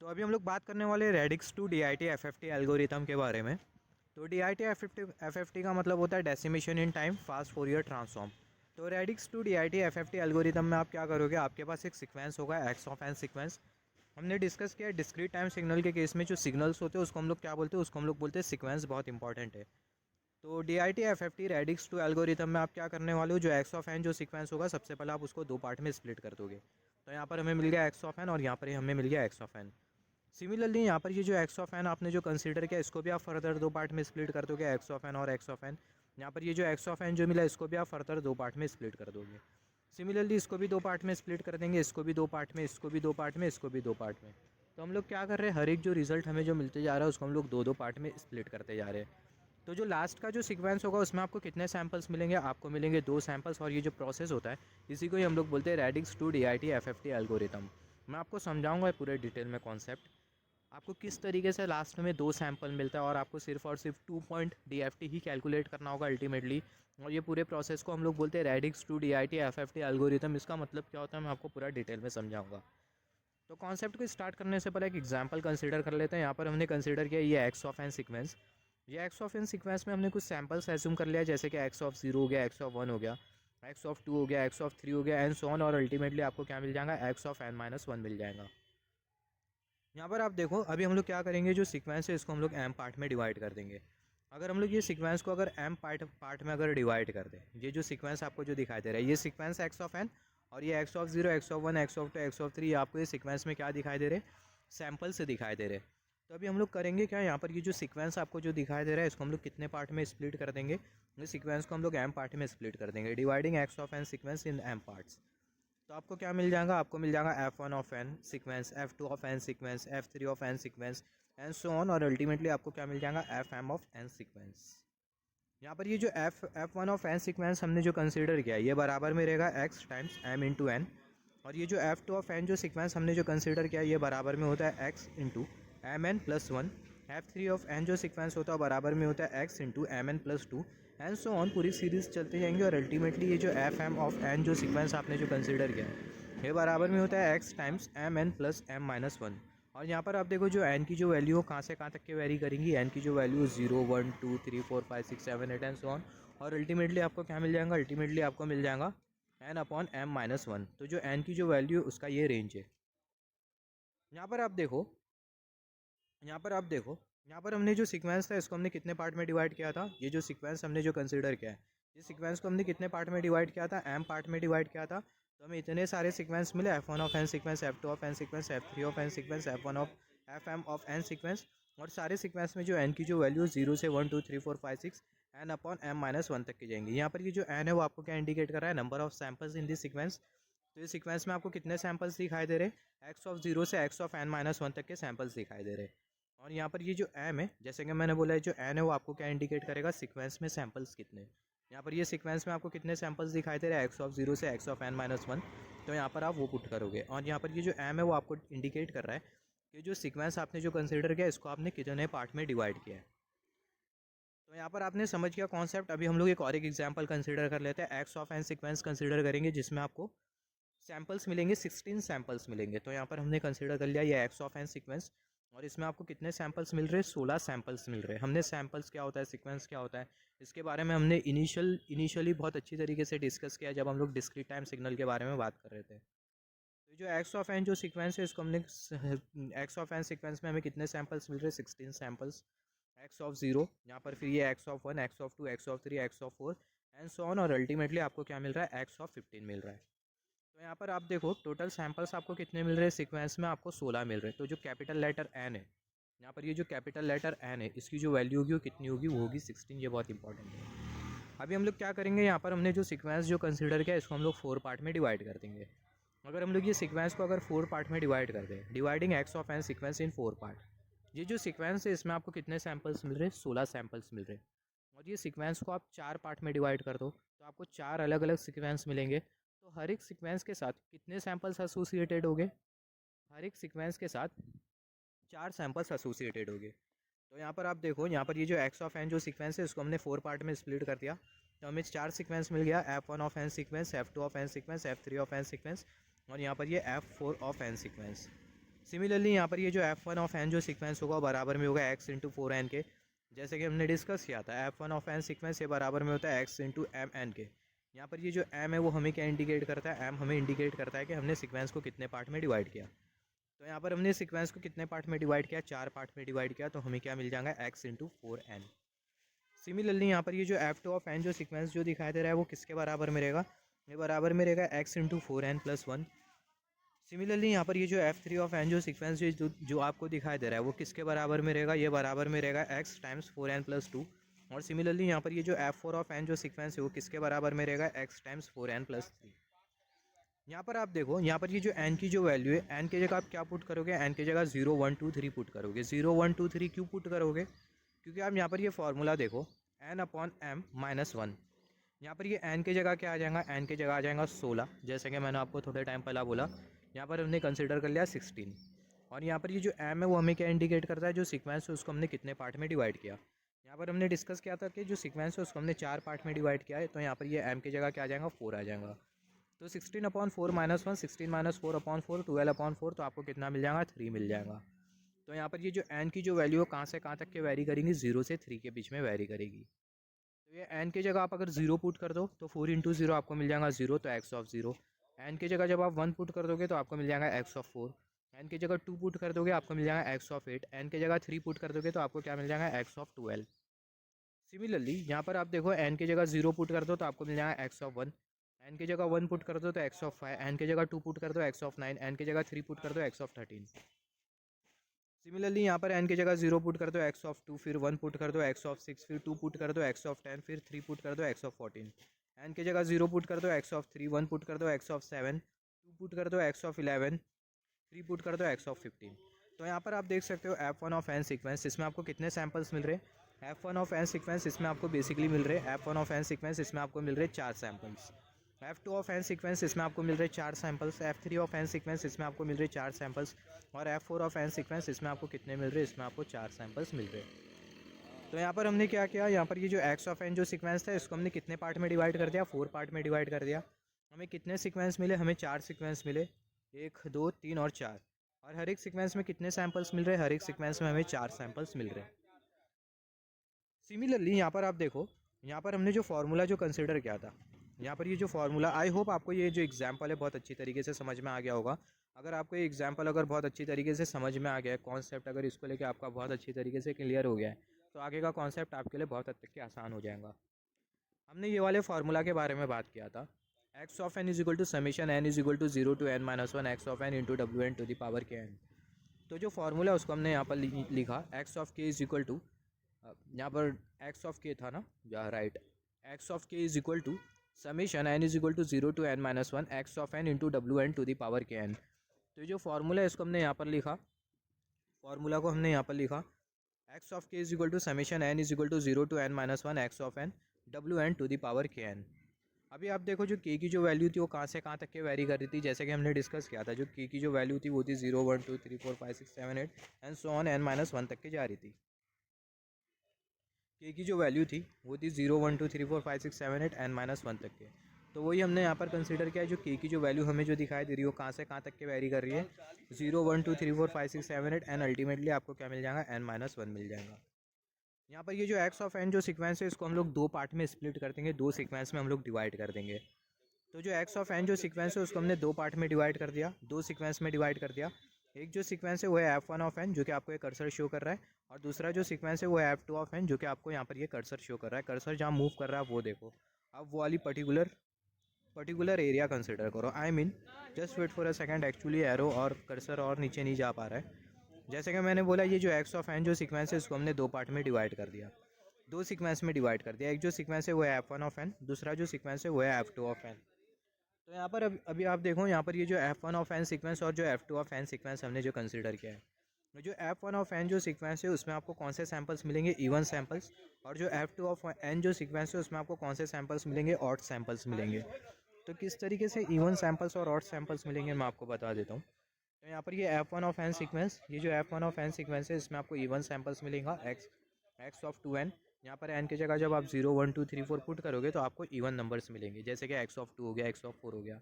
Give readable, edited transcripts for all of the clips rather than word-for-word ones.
तो अभी हम लोग बात करने वाले radix two DIT FFT algorithm के बारे में। तो DIT FFT का मतलब होता है decimation in time fast Fourier transform. तो radix two DIT FFT algorithm में आप क्या करोगे, आपके पास एक सीक्वेंस होगा एक्स ऑफ एन सीक्वेंस। हमने डिस्कस किया डिस्क्रीट टाइम सिग्नल के केस में जो सिग्नल्स होते हैं उसको हम लोग क्या बोलते हैं, उसको हम लोग बोलते हैं सीक्वेंस। बहुत इंपॉर्टेंट है। तो DIT FFT radix two algorithm में आप क्या करने वाले हो, जो एक्स ऑफ एन जो सीक्वेंस होगा सबसे पहले आप उसको दो पार्ट में स्प्लिट कर दोगे। तो यहाँ पर हमें मिल गया एक्स ऑफ एन और यहाँ पर हमें मिल गया एक्स ऑफ एन। सिमिलरली यहाँ पर ये जो एक्स ऑफ एन आपने जो कंसीडर किया इसको भी आप फर्दर दो पार्ट में स्प्लिट कर दोगे, एक्स ऑफ एन और एक्स ऑफ एन। यहाँ पर ये जो एक्स ऑफ एन जो मिला इसको भी आप फर्दर दो पार्ट में स्प्लिट कर दोगे। सिमिलरली इसको भी दो पार्ट में स्प्लिट कर देंगे, इसको भी दो पार्ट में, इसको भी दो पार्ट में, इसको भी दो पार्ट में। तो हम लोग क्या कर रहे हैं, हर एक जो रिजल्ट हमें जो मिलते जा रहा है उसको हम लोग दो दो पार्ट में स्प्लिट करते जा रहे हैं। तो जो लास्ट का जो सीक्वेंस होगा उसमें आपको कितने सैंपल्स मिलेंगे, आपको मिलेंगे दो सैंपल्स। और ये जो प्रोसेस होता है इसी को ही हम लोग बोलते हैं radix two DIT FFT algorithm. मैं आपको समझाऊंगा पूरे डिटेल में कॉन्सेप्ट, आपको किस तरीके से लास्ट में दो सैंपल मिलता है और आपको सिर्फ और सिर्फ 2 पॉइंट DFT ही कैलकुलेट करना होगा अल्टीमेटली। और ये पूरे प्रोसेस को हम लोग बोलते हैं radix two DIT FFT algorithm. इसका मतलब क्या होता है मैं आपको पूरा डिटेल में समझाऊंगा। तो कॉन्सेप्ट को स्टार्ट करने से पहले एक एग्जांपल कंसीडर कर लेते हैं। यहाँ पर हमने कंसीडर किया ये एक्स ऑफ एन सीक्वेंस। ये एक्स ऑफ एन सीक्वेंस में हमने कुछ सैंपल्स एज्यूम कर लिया, जैसे कि एक्स ऑफ 0 हो गया, एक्स ऑफ 1 हो गया, एक्स ऑफ 2 हो गया, एक्स ऑफ 3 हो गया, एंड सो ऑन। और अल्टीमेटली आपको क्या मिल जाएगा, एक्स ऑफ n-1 मिल जाएगा। यहाँ पर आप देखो अभी हम लोग क्या करेंगे, जो सीक्वेंस है इसको हम लोग एम पार्ट में डिवाइड कर देंगे। अगर हम लोग ये सीक्वेंस को अगर एम पार्ट में अगर डिवाइड कर दें, ये जो सीक्वेंस आपको जो दिखाई दे रहा है ये सीक्वेंस एक्स ऑफ एन, और ये x of 0, x of 1, x of 2, x of 3 आपको ये सीक्वेंस में क्या दिखाई दे रहे, सैम्पल से दिखाई दे रहे। तो अभी हम लोग करेंगे क्या, यहाँ पर ये जो सीक्वेंस आपको जो दिखाई दे रहा है इसको हम लोग कितने पार्ट में स्प्लिट कर देंगे, इस सीक्वेंस को हम लोग एम पार्ट में स्प्लिट कर देंगे, dividing x of N sequence in m parts. तो आपको क्या मिल जाएगा, आपको मिल जाएगा F1 of N sequence, F2 of N sequence, F3 of N sequence, and so on. और अल्टीमेटली आपको क्या मिल जाएगा, FM ऑफ एन सीक्वेंस। यहाँ पर ये जो F1 ऑफ एन सीक्वेंस हमने जो कंसीडर किया ये बराबर में रहेगा x times m into n. और ये जो F2 ऑफ एन जो सीक्वेंस हमने जो कंसीडर किया ये बराबर में होता है x into mn+1। F3 of N जो सीक्वेंस होता है बराबर में होता है x into mn+2, and so on. पूरी सीरीज चलते जाएंगे। और अल्टीमेटली ये जो FM ऑफ एन जो सीक्वेंस आपने जो कंसीडर किया है ये बराबर में होता है x टाइम्स mn+m-1। और यहाँ पर आप देखो जो n की जो वैल्यू हो कहाँ से कहाँ तक के वेरी करेंगी, n की जो वैल्यू 0, 1, 2, 3, 4, 5, 6, 7, 8 एंड सो ऑन। और अल्टीमेटली आपको क्या मिल जाएगा, अल्टीमेटली आपको मिल जाएगा n/m-1। तो जो n की जो वैल्यू है उसका ये रेंज है। यहाँ पर आप देखो, यहाँ पर आप देखो, यहाँ पर हमने जो सीक्वेंस था इसको हमने कितने पार्ट में डिवाइड किया था, ये जो सीक्वेंस हमने जो कंसीडर किया है ये सीक्वेंस को हमने कितने पार्ट में डिवाइड किया था, एम पार्ट में डिवाइड किया था। तो हमें इतने सारे सीक्वेंस मिले, F1 of N sequence, F2 of N sequence, F3 of N sequence, F1 of FM of N sequence. और सारे सीक्वेंस में जो n की जो वैल्यू 0 से 1, 2, 3, 4, 5, 6 n/m-1 तक की जाएंगी। यहाँ पर ये जो n है वो आपको क्या इंडिकेट कर रहा है, number of samples in this sequence. तो इस सीक्वेंस में आपको कितने सैम्पल्स दिखाई दे रहे हैं, x ऑफ 0 से x ऑफ n-1 तक के सैम्पल्स दिखाई दे रहे हैं। और यहाँ पर ये जो m है, जैसे कि मैंने बोला है जो n है वो आपको क्या इंडिकेट करेगा, सीक्वेंस में सैम्पल्स कितने। यहाँ पर ये सीक्वेंस में आपको कितने सैम्पल्स दिखाई दे रहे हैं, x ऑफ 0 से x ऑफ n-1। तो यहाँ पर आप वो पुट करोगे। और यहाँ पर ये जो m है वो आपको इंडिकेट कर रहा है कि जो सीक्वेंस आपने जो कंसिडर किया इसको आपने कितने पार्ट में डिवाइड किया है। तो यहाँ पर आपने समझ किया कॉन्सेप्ट। अभी हम लोग एक और एक एग्जाम्पल कंसिडर कर लेते हैं, x of N sequence consider करेंगे जिसमें आपको सैम्पल्स मिलेंगे, 16 सैम्पल्स मिलेंगे। तो यहाँ पर हमने कंसिडर कर लिया ये एक्स ऑफ एन सीक्वेंस, और इसमें आपको कितने सैम्पल्स मिल रहे हैं, 16 सैम्पल्स मिल रहे हैं। हमने सैम्पल्स क्या होता है, सीक्वेंस क्या होता है, इसके बारे में हमने इनिशियली बहुत अच्छी तरीके से डिस्कस किया जब हम लोग डिस्क्रीट टाइम सिग्नल के बारे में बात कर रहे थे। तो जो एक्स ऑफ एन जो सीक्वेंस है इसको हमने एक्स ऑफ एन सीक्वेंस में हमें कितने सैम्पल्स मिल रहे हैं, 16 सैम्पल्स। एक्स ऑफ 0 यहाँ पर, फिर ये x of 1, x of 2, x of 3, x of 4 and so on. और अल्टीमेटली आपको क्या मिल रहा है, एक्स ऑफ 15 मिल रहा है। तो यहाँ पर आप देखो टोटल सैम्पल्स आपको कितने मिल रहे हैं, सीक्वेंस में आपको 16 मिल रहे हैं। तो जो कैपिटल लेटर एन है, यहाँ पर ये जो कैपिटल लेटर एन है इसकी जो वैल्यू होगी वो कितनी होगी, वो होगी 16। ये बहुत इंपॉर्टेंट है। अभी हम लोग क्या करेंगे, यहाँ पर हमने जो सीक्वेंस जो कंसीडर किया इसको हम लोग 4 पार्ट में डिवाइड कर देंगे। अगर हम लोग ये सीक्वेंस को अगर 4 पार्ट में डिवाइड कर दें, dividing x of N sequence in 4 part, ये जो सीक्वेंस है इसमें आपको कितने सैम्पल्स मिल रहे हैं, 16 सैम्पल्स मिल रहे हैं। और ये सीक्वेंस को आप 4 पार्ट में डिवाइड कर दो तो आपको 4 अलग अलग सीक्वेंस मिलेंगे। तो हर एक सीक्वेंस के साथ कितने सैम्पल्स एसोसिएटेड होंगे, हर एक सीक्वेंस के साथ 4 सैम्पल्स एसोसिएटेड होंगे। तो यहाँ पर आप देखो, यहाँ पर ये जो एक्स ऑफ एन जो सीक्वेंस है इसको हमने 4 पार्ट में स्प्लिट कर दिया। तो हमें 4 सीक्वेंस मिल गया, F1 of N sequence, F2 of N sequence, F3 of N sequence, और यहाँ पर ये F4 of N sequence. Similarly यहाँ पर ये जो F1 ऑफ n जो सीक्वेंस होगा बराबर में होगा x इंटू 4n के, जैसे कि हमने डिस्कस किया था F1 ऑफ n सीक्वेंस ये बराबर में होता है x इंटू mn के। यहाँ पर ये जो m है वो हमें क्या इंडिकेट करता है, m हमें इंडिकेट करता है कि हमने सीक्वेंस को कितने पार्ट में डिवाइड किया। तो यहाँ पर हमने सीक्वेंस को कितने पार्ट में डिवाइड किया, 4 पार्ट में डिवाइड किया, तो हमें क्या मिल जाएगा x इंटू 4n। सिमिलरली यहाँ पर ये जो F2 ऑफ n जो सीक्वेंस जो दिखाई दे रहा है वो किसके बराबर में रहेगा, ये बराबर में रहेगा x into 4n plus 1। Similarly यहाँ पर ये जो F3 ऑफ n जो सीक्वेंस जो आपको दिखाई दे रहा है वो किसके बराबर में रहेगा, ये बराबर में रहेगा x टाइम्स 4n प्लस 2। और सिमिलरली यहाँ पर ये जो F4 ऑफ n जो सीक्वेंस है वो किसके बराबर में रहेगा, x टाइम्स 4n प्लस 3। यहाँ पर आप देखो, यहाँ पर ये जो n की जो वैल्यू है, n की जगह आप क्या पुट करोगे, n की जगह 0 1 2 3 पुट करोगे। 0 1 2 3 क्यों पुट करोगे, क्योंकि आप यहाँ पर ये फार्मूला देखो n अपॉन m माइनस 1। यहाँ पर ये n की जगह क्या आ जाएगा, n की जगह आ जाएगा 16, जैसे कि मैंने आपको थोड़े टाइम पहले बोला। यहाँ पर हमने कंसिडर कर लिया 16। और यहाँ पर ये जो m है वो हमें क्या इंडिकेट करता है, जो सीक्वेंस है उसको हमने कितने पार्ट में डिवाइड किया। यहाँ पर हमने डिस्कस किया था कि जो सीक्वेंस है उसको हमने 4 पार्ट में डिवाइड किया है, तो यहाँ पर ये m की जगह क्या आ जाएगा, 4 आ जाएगा। तो 16 upon 4 minus 1, 16 minus 4 upon 4, 12 upon 4, तो आपको कितना मिल जाएगा, 3 मिल जाएगा। तो यहाँ पर ये जो n की जो वैल्यू है कहाँ से कहाँ तक के वेरी करेंगी, 0 से 3 के बीच में वेरी करेगी। तो ये n की जगह आप अगर 0 पुट कर दो तो 4 इंटू 0 आपको मिल जाएगा 0, तो x ऑफ 0। n की जगह जब आप 1 पुट कर दोगे तो आपको मिल जाएगा x ऑफ 4। n की जगह 2 पुट कर दोगे आपको मिल जाएगा x ऑफ 8। n की जगह 3 पुट कर दोगे तो आपको क्या मिल जाएगा, x ऑफ 12। सिमिलरली यहाँ पर आप देखो n की जगह 0 पुट कर दो तो आपको मिल जाएगा x ऑफ 1। n की जगह 1 पुट कर दो तो x ऑफ 5। n की जगह 2 पुट कर दो x ऑफ 9। n की जगह 3 पुट कर दो x ऑफ 13। सिमिलरली यहाँ पर n की जगह 0 पुट कर दो x ऑफ 2, फिर 1 पुट कर दो x ऑफ 6, फिर 2 पुट कर दो x ऑफ 10, फिर 3 पुट कर दो x ऑफ 14। n की जगह 0 पुट कर दो x ऑफ 3, 1 पुट कर दो x ऑफ 7, 2 पुट कर दो x ऑफ 11, 3 पुट कर दो x ऑफ 15। तो यहाँ पर आप देख सकते हो F1 ऑफ n सीक्वेंस, इसमें आपको कितने सैम्पल्स मिल रहे हैं, F1 ऑफ n सीक्वेंस इसमें आपको बेसिकली मिल रहे हैं, F1 ऑफ n सीक्वेंस इसमें आपको मिल रहे हैं 4 samples. F2 of n sequence इसमें आपको मिल रहे 4 samples. F3 of n sequence इसमें आपको मिल रहे 4 सैम्पल्स। और F4 ऑफ n सीक्वेंस इसमें आपको कितने मिल रहे हैं, इसमें आपको 4 सैम्पल्स मिल रहे हैं। तो यहाँ पर हमने क्या किया, यहाँ पर ये जो x ऑफ n जो सीक्वेंस था इसको हमने कितने पार्ट में डिवाइड कर दिया, 4 पार्ट में डिवाइड कर दिया। हमें कितने सीक्वेंस मिले, हमें 4 सीक्वेंस मिले, 1 2 3 और 4। और हर एक सीक्वेंस में कितने सैम्पल्स मिल रहे हैं, हर एक सीक्वेंस में हमें 4 सैम्पल्स मिल रहे हैं। सिमिलरली यहाँ पर आप देखो, यहाँ पर हमने जो फार्मूला जो कंसिडर किया था, यहाँ पर ये जो फार्मूला, आई होप आपको ये जो एग्जांपल है बहुत अच्छी तरीके से समझ में आ गया होगा। अगर आपको ये एग्जांपल अगर बहुत अच्छी तरीके से समझ में आ गया है, कॉन्सेप्ट अगर इसको लेके आपका बहुत अच्छी तरीके से क्लियर हो गया है, तो आगे का कॉन्सेप्ट आपके लिए बहुत हद तक के आसान हो जाएगा। हमने ये वाले फार्मूला के बारे में बात किया था, x of n is equal to summation n is equal to 0 to n minus 1 x of n into डब्ल्यू N to the power k n. तो जो फार्मूला है उसको हमने यहाँ पर लिखा, एक्स ऑफ के इज इक्वल टू, यहाँ पर एक्स ऑफ के था ना, राइट, एक्स ऑफ के is equal to summation n is equal to 0 to n minus 1 x of n into डब्ल्यू N to the power k n. तो जो formula है इसको हमने यहाँ पर लिखा, फार्मूला को हमने यहाँ पर लिखा, एक्स ऑफ के is equal to summation n is equal to 0 to n minus 1 x of n डब्ल्यू N to the power k n. अभी आप देखो जो के की जो वैल्यू थी वो कहाँ से कहाँ तक के वेरी कर रही थी, जैसे कि हमने डिस्कस किया था, जो के की जो वैल्यू थी वो थी 0 1 2 3 4 5 6 7 8 and so on n minus 1 तक के जा रही थी। के की जो वैल्यू थी वो थी 0 1 2 3 4 5 6 7 8 n माइनस 1 तक के। तो वही हमने यहाँ पर कंसीडर किया है, जो के की जो वैल्यू हमें जो दिखाई दे रही है वो कहाँ से कहाँ तक के वेरी कर रही है, 0 1 2 3 4 5 6 7 8 एंड अल्टीमेटली आपको क्या मिल जाएगा, n माइनस 1 मिल जाएगा। यहाँ पर ये जो एक्स ऑफ एन जो सीक्वेंस है इसको हम लोग 2 पार्ट में स्प्लिट कर देंगे, 2 सीक्वेंस में हम लोग डिवाइड कर देंगे। तो जो एक्स ऑफ एन जो सीक्वेंस है उसको हमने 2 पार्ट में डिवाइड कर दिया, 2 सीक्वेंस में डिवाइड कर दिया। एक जो सीक्वेंस है वो है F1 ऑफ एन, जो कि आपको ये कर्सर शो कर रहा है, और दूसरा जो सीक्वेंस है वो है F2 ऑफ एन, जो कि आपको यहाँ पर ये कर्सर शो कर रहा है। कर्सर जहाँ मूव कर रहा है वो देखो, अब वो वाली पर्टिकुलर एरिया कंसिडर करो। I mean just wait for a second, actually arrow और कर्सर और नीचे नहीं जा पा रहा है। जैसे कि मैंने बोला, ये जो एक्स ऑफ एन जो सीक्वेंस है इसको हमने 2 पार्ट में डिवाइड कर दिया, 2 सीक्वेंस में डिवाइड कर दिया। एक जो सीक्वेंस है वो है F1 ऑफ एन, दूसरा जो सीक्वेंस है वो है F2 ऑफ एन। तो यहाँ पर अभी आप देखो, यहाँ पर ये जो F1 ऑफ एन सीक्वेंस और जो F2 ऑफ एन सीक्वेंस हमने जो कंसीडर किया है, जो F1 ऑफ एन जो सीक्वेंस है उसमें आपको कौन से सैम्पल्स मिलेंगे, इवन सैम्पल्स। और जो F2 ऑफ एन जो सीक्वेंस है उसमें आपको कौन से सैम्पल्स मिलेंगे, ऑड सैम्पल्स मिलेंगे। तो किस तरीके से इवन सैम्पल्स और ऑड सैम्पल्स मिलेंगे मैं आपको बता देता हूँ। तो यहाँ पर ये F1 ऑफ एन सीक्वेंस, ये जो F1 ऑफ एन सीक्वेंस है इसमें आपको इवन सैम्पल्स मिलेगा, एक्स ऑफ 2n। यहाँ पर n की जगह जब आप 0 1 2 3 4 पुट करोगे तो आपको इवन नंबर्स मिलेंगे, जैसे कि x ऑफ 2 हो गया, x ऑफ 4 हो गया।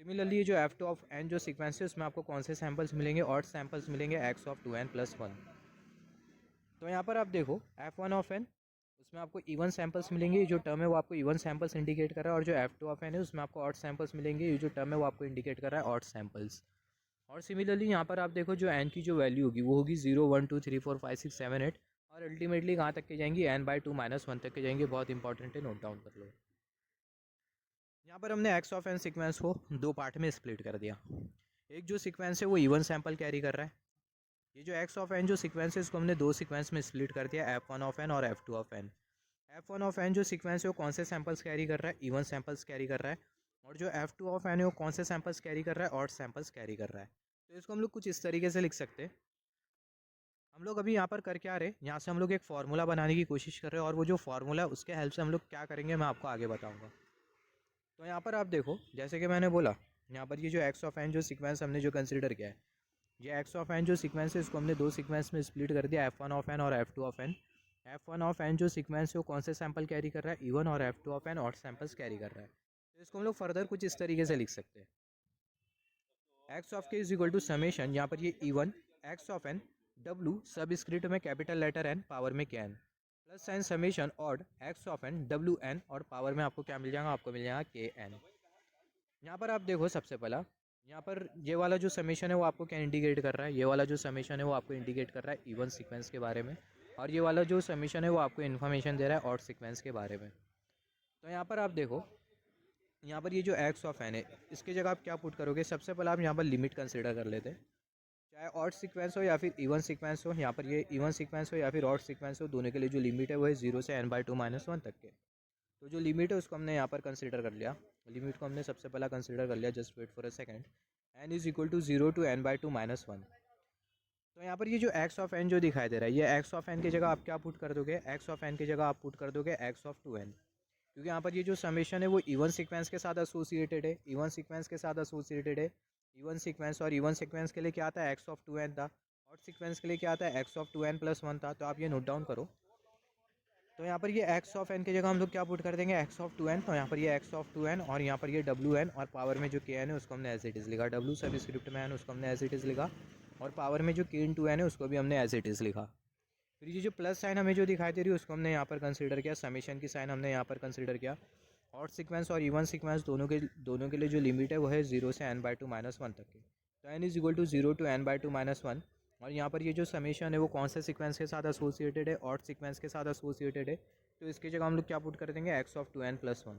सिमिलरली जो F2 ऑफ n जो सीक्वेंस है उसमें आपको कौन से सैम्पल्स मिलेंगे, ऑड सैम्पल्स मिलेंगे x ऑफ 2n प्लस 1। तो यहाँ पर आप देखो F1 ऑफ n उसमें आपको इवन सैम्पल्स मिलेंगे, ये जो टर्म है वो आपको इवन सैम्पल्स इंडिकेट कर रहा है, और जो F2 ऑफ n है उसमें आपको ऑड सैम्पल्स मिलेंगे, ये जो टर्म है वो आपको इंडिकेट कर रहा है ऑड सैम्पल्स। और सिमिलरली यहाँ पर आप देखो जो n की जो वैल्यू होगी वो होगी 0 1 2 3 4 5 6 7 8 और अल्टीमेटली कहाँ तक के जाएंगी n/2 - 1 तक के जाएंगे। बहुत इंपॉर्टेंट है, नोट डाउन कर लो। यहाँ पर हमने x ऑफ n सीक्वेंस को दो पार्ट में स्प्लिट कर दिया। एक जो सीक्वेंस है वो इवन सैंपल कैरी कर रहा है। ये जो x ऑफ n जो सीक्वेंस है इसको हमने दो सीक्वेंस में स्प्लिट कर दिया, f1 ऑफ n और f2 of n। f1 of n जो सीक्वेंस है वो कौन से सैंपल्स कैरी कर रहा है, इवन सैंपल्स कैरी कर रहा है, और जो f2 ऑफ n है वो कौन से सैंपल्स कैरी कर रहा है, ऑड सैंपल्स कैरी कर रहा है। तो इसको हम लोग कुछ इस तरीके से लिख सकते हैं। हम लोग अभी यहाँ पर कर क्या रहे, यहाँ से हम लोग एक फार्मूला बनाने की कोशिश कर रहे हैं, और वो जो फार्मूला है उसके हेल्प से हम लोग क्या करेंगे मैं आपको आगे बताऊँगा। तो यहाँ पर आप देखो जैसे कि मैंने बोला, यहाँ पर ये जो x ऑफ n जो सीक्वेंस हमने जो कंसिडर किया है, ये x ऑफ n जो सीक्वेंस है इसको हमने दो सीक्वेंस में स्प्लिट कर दिया, f1 ऑफ n और f2 of n। f1 of n जो सीक्वेंस है वो कौन से सैंपल कैरी कर रहा है, इवन, और f2 of n odd samples carry कर रहा है। तो इसको हम लोग फर्दर कुछ इस तरीके से लिख सकते हैं, x of k is equal to summation, यहाँ पर ये even x of n w subscript में कैपिटल लेटर n पावर में k n plus sign summation odd x of n w n और पावर में आपको क्या मिल जाएगा, आपको मिल जाएगा k n। यहाँ पर आप देखो सबसे पहला यहाँ पर ये वाला जो समेशन है वो आपको क्या इंडिकेट कर रहा है, ये वाला जो समेशन है वो आपको इंडिकेट कर रहा है इवन सीक्वेंस के बारे में, और ये वाला जो समेशन है वो आपको इन्फॉर्मेशन दे रहा है ऑड सीक्वेंस के बारे में। तो यहाँ पर आप देखो यहाँ पर ये जो x ऑफ n है इसकी जगह आप क्या पुट करोगे, सबसे पहले आप यहाँ पर लिमिट कंसिडर कर लेते हैं, चाहे ऑड सीक्वेंस हो या फिर इवन सीक्वेंस हो। यहाँ पर ये इवन सीक्वेंस हो या फिर ऑड सीक्वेंस हो, दोनों के लिए जो लिमिट है वो है 0 से n/2 - 1 तक के। तो जो लिमिट है उसको हमने यहाँ पर कंसिडर कर लिया, लिमिट को हमने सबसे पहला कंसिडर कर लिया, just wait for a second, n is equal to 0 to n/2 - 1। तो यहाँ पर ये जो x ऑफ n जो दिखाई दे रहा है, ये x ऑफ n की जगह आप क्या पुट कर दोगे, x ऑफ n की जगह आप पुट कर दोगे x ऑफ 2n, क्योंकि यहाँ पर ये जो समेशन है वो इवन सीक्वेंस के साथ एसोसिएटेड है, इवन सीक्वेंस के साथ एसोसिएटेड है। इवन सीक्वेंस, और इवन सीक्वेंस के लिए क्या आता है x ऑफ 2n था, और सीक्वेंस के लिए क्या आता है x ऑफ 2n प्लस 1 था। तो आप ये नोट डाउन करो। तो यहाँ पर ये x ऑफ n की जगह हम लोग क्या पुट कर देंगे, x ऑफ 2n। तो यहाँ पर ये x ऑफ 2n और यहाँ पर ये wn, और पावर में जो k n है उसको हमने एज इट इज़ लिखा, w सब स्क्रिप्ट में है उसको हमने एज इट इज़ लिखा, और पावर में जो k इंटू n है उसको भी हमने एज इट इज़ लिखा। फिर ये जो प्लस साइन हमें जो दिखाई दे रही है उसको हमने यहाँ पर कंसिडर किया, समेशन की साइन हमने यहाँ पर कंसिडर किया। ऑड सीक्वेंस और इवन सीक्वेंस दोनों के लिए जो लिमिट है वो है 0 से n/2 - 1 तक की। तो n is equal to 0 to n/2 - 1, और यहाँ पर ये जो समेशन है वो कौन से सीक्वेंस के साथ एसोसिएटेड है, ऑड सीक्वेंस के साथ एसोसिएटेड है। तो इसकी जगह हम लोग क्या पुट कर देंगे, x ऑफ 2n प्लस 1।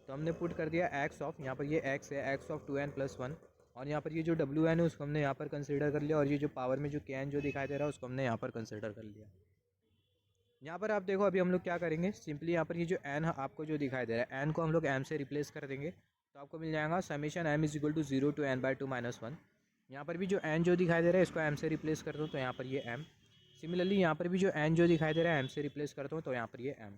तो हमने पुट कर दिया x ऑफ, यहाँ पर ये x है, x ऑफ 2n प्लस 1, और यहाँ पर ये जो wn है उसको हमने यहाँ पर कंसिडर कर लिया, और ये जो पावर में जो kn जो दिखाई दे रहा है उसको हमने यहाँ पर कंसिडर कर लिया। यहाँ पर आप देखो अभी हम लोग क्या करेंगे, सिंपली यहाँ पर ये जो n आपको जो दिखाई दे रहा है n को हम लोग m से रिप्लेस कर देंगे, तो आपको मिल जाएगा summation m is equal to 0 to n/2 - 1। यहाँ पर भी जो n जो दिखाई दे रहा है इसको m से रिप्लेस कर दो, तो यहाँ पर ये m। सिमिलरली यहाँ पर भी जो n जो दिखाई दे रहा है m से रिप्लेस करता हूँ, तो यहाँ पर ये m।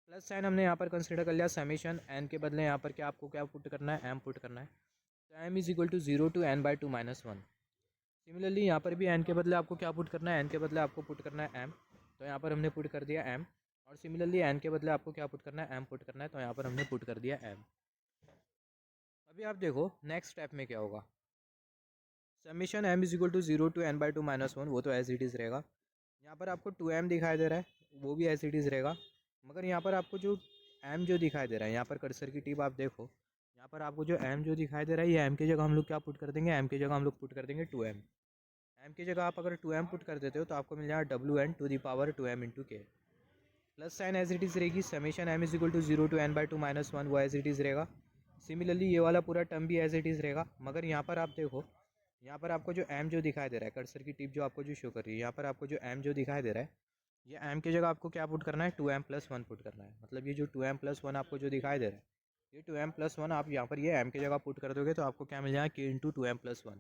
प्लस साइन हमने यहाँ पर कंसिडर कर लिया, समेशन n के बदले यहाँ पर क्या आपको क्या पुट करना है, m पुट करना है। तो m is equal to 0 to n/2 - 1। Similarly यहाँ पर भी n के बदले आपको क्या पुट करना है, n के बदले आपको पुट करना है m। तो यहाँ पर हमने पुट कर दिया m, और सिमिलरली n के बदले आपको क्या पुट करना है, m पुट करना है। तो यहाँ पर हमने पुट कर दिया m। अभी आप देखो नेक्स्ट स्टेप में क्या होगा, summation m is equal to 0 to n/2 - 1, वो तो एज इट इज़ रहेगा। यहाँ पर आपको 2m दिखाई दे रहा है, वो भी एज इट इज़ रहेगा, मगर यहाँ पर आपको जो m जो दिखाई दे रहा है, यहाँ पर कर्सर की टिप आप देखो, यहाँ पर आपको जो m जो दिखाई दे रहा है, ये m की जगह हम लोग क्या पुट कर देंगे, m की जगह हम लोग पुट कर देंगे 2m। m की जगह आप अगर 2m पुट कर देते हो तो आपको मिल जाएगा wn to the power 2m into K. Plus sign as it is रहेगी, summation m is equal to 0 to n/2 - 1, वो एज इट इज़ रहेगा। सिमिलरली ये वाला पूरा टर्म भी एज इट इज़ रहेगा, मगर यहाँ पर आप देखो, यहाँ पर आपको जो m जो दिखाई दे रहा है, कर्सर की टिप जो आपको जो शो कर रही है, यहाँ पर आपको जो m जो दिखाई दे रहा है, ये m की जगह आपको क्या पुट करना है, 2m प्लस 1 पुट करना है। मतलब ये जो 2m प्लस 1 आपको जो दिखाई दे रहा है, ये 2m प्लस 1 आप यहाँ पर ये m की जगह पुट कर दोगे तो आपको क्या मिल जाएगा, k इंटू 2m प्लस 1।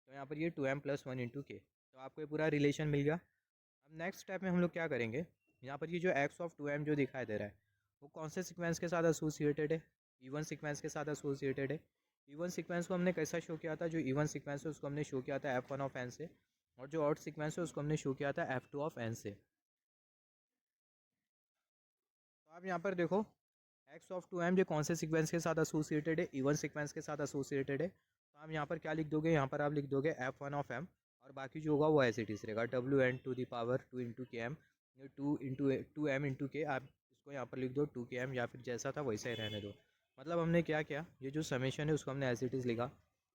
तो यहाँ पर ये 2m प्लस 1 इंटू के, तो आपको ये पूरा रिलेशन मिल गया। अब नेक्स्ट स्टेप में हम लोग क्या करेंगे, यहाँ पर ये जो x ऑफ 2m जो दिखाई दे रहा है वो कौन से सीक्वेंस के साथ एसोसिएटेड है, इवन सीक्वेंस के साथ एसोसिएटेड है। इवन सीक्वेंस को हमने कैसा शो किया था, जो इवन सीक्वेंस है उसको हमने शो किया था f1 ऑफ n से, और जो ऑड सीक्वेंस है उसको हमने शो किया था f2 ऑफ n से। तो आप यहाँ पर देखो एक्स ऑफ टू एम ये कौन से सीक्वेंस के साथ एसोसिएटेड है, इवन सीक्वेंस के साथ एसोसिएटेड है। तो हम यहाँ पर क्या लिख दोगे, यहाँ पर आप लिख दोगे एफ वन ऑफ एम, और बाकी जो होगा वो एज इट इज़ रहेगा, डब्ल्यू N to the power two into k m, two m into k, आप इसको यहाँ पर लिख दो टू के एम, या फिर जैसा था वैसा ही रहने दो। मतलब हमने क्या किया, ये जो समेशन है उसको हमने एज इट इज़ लिखा,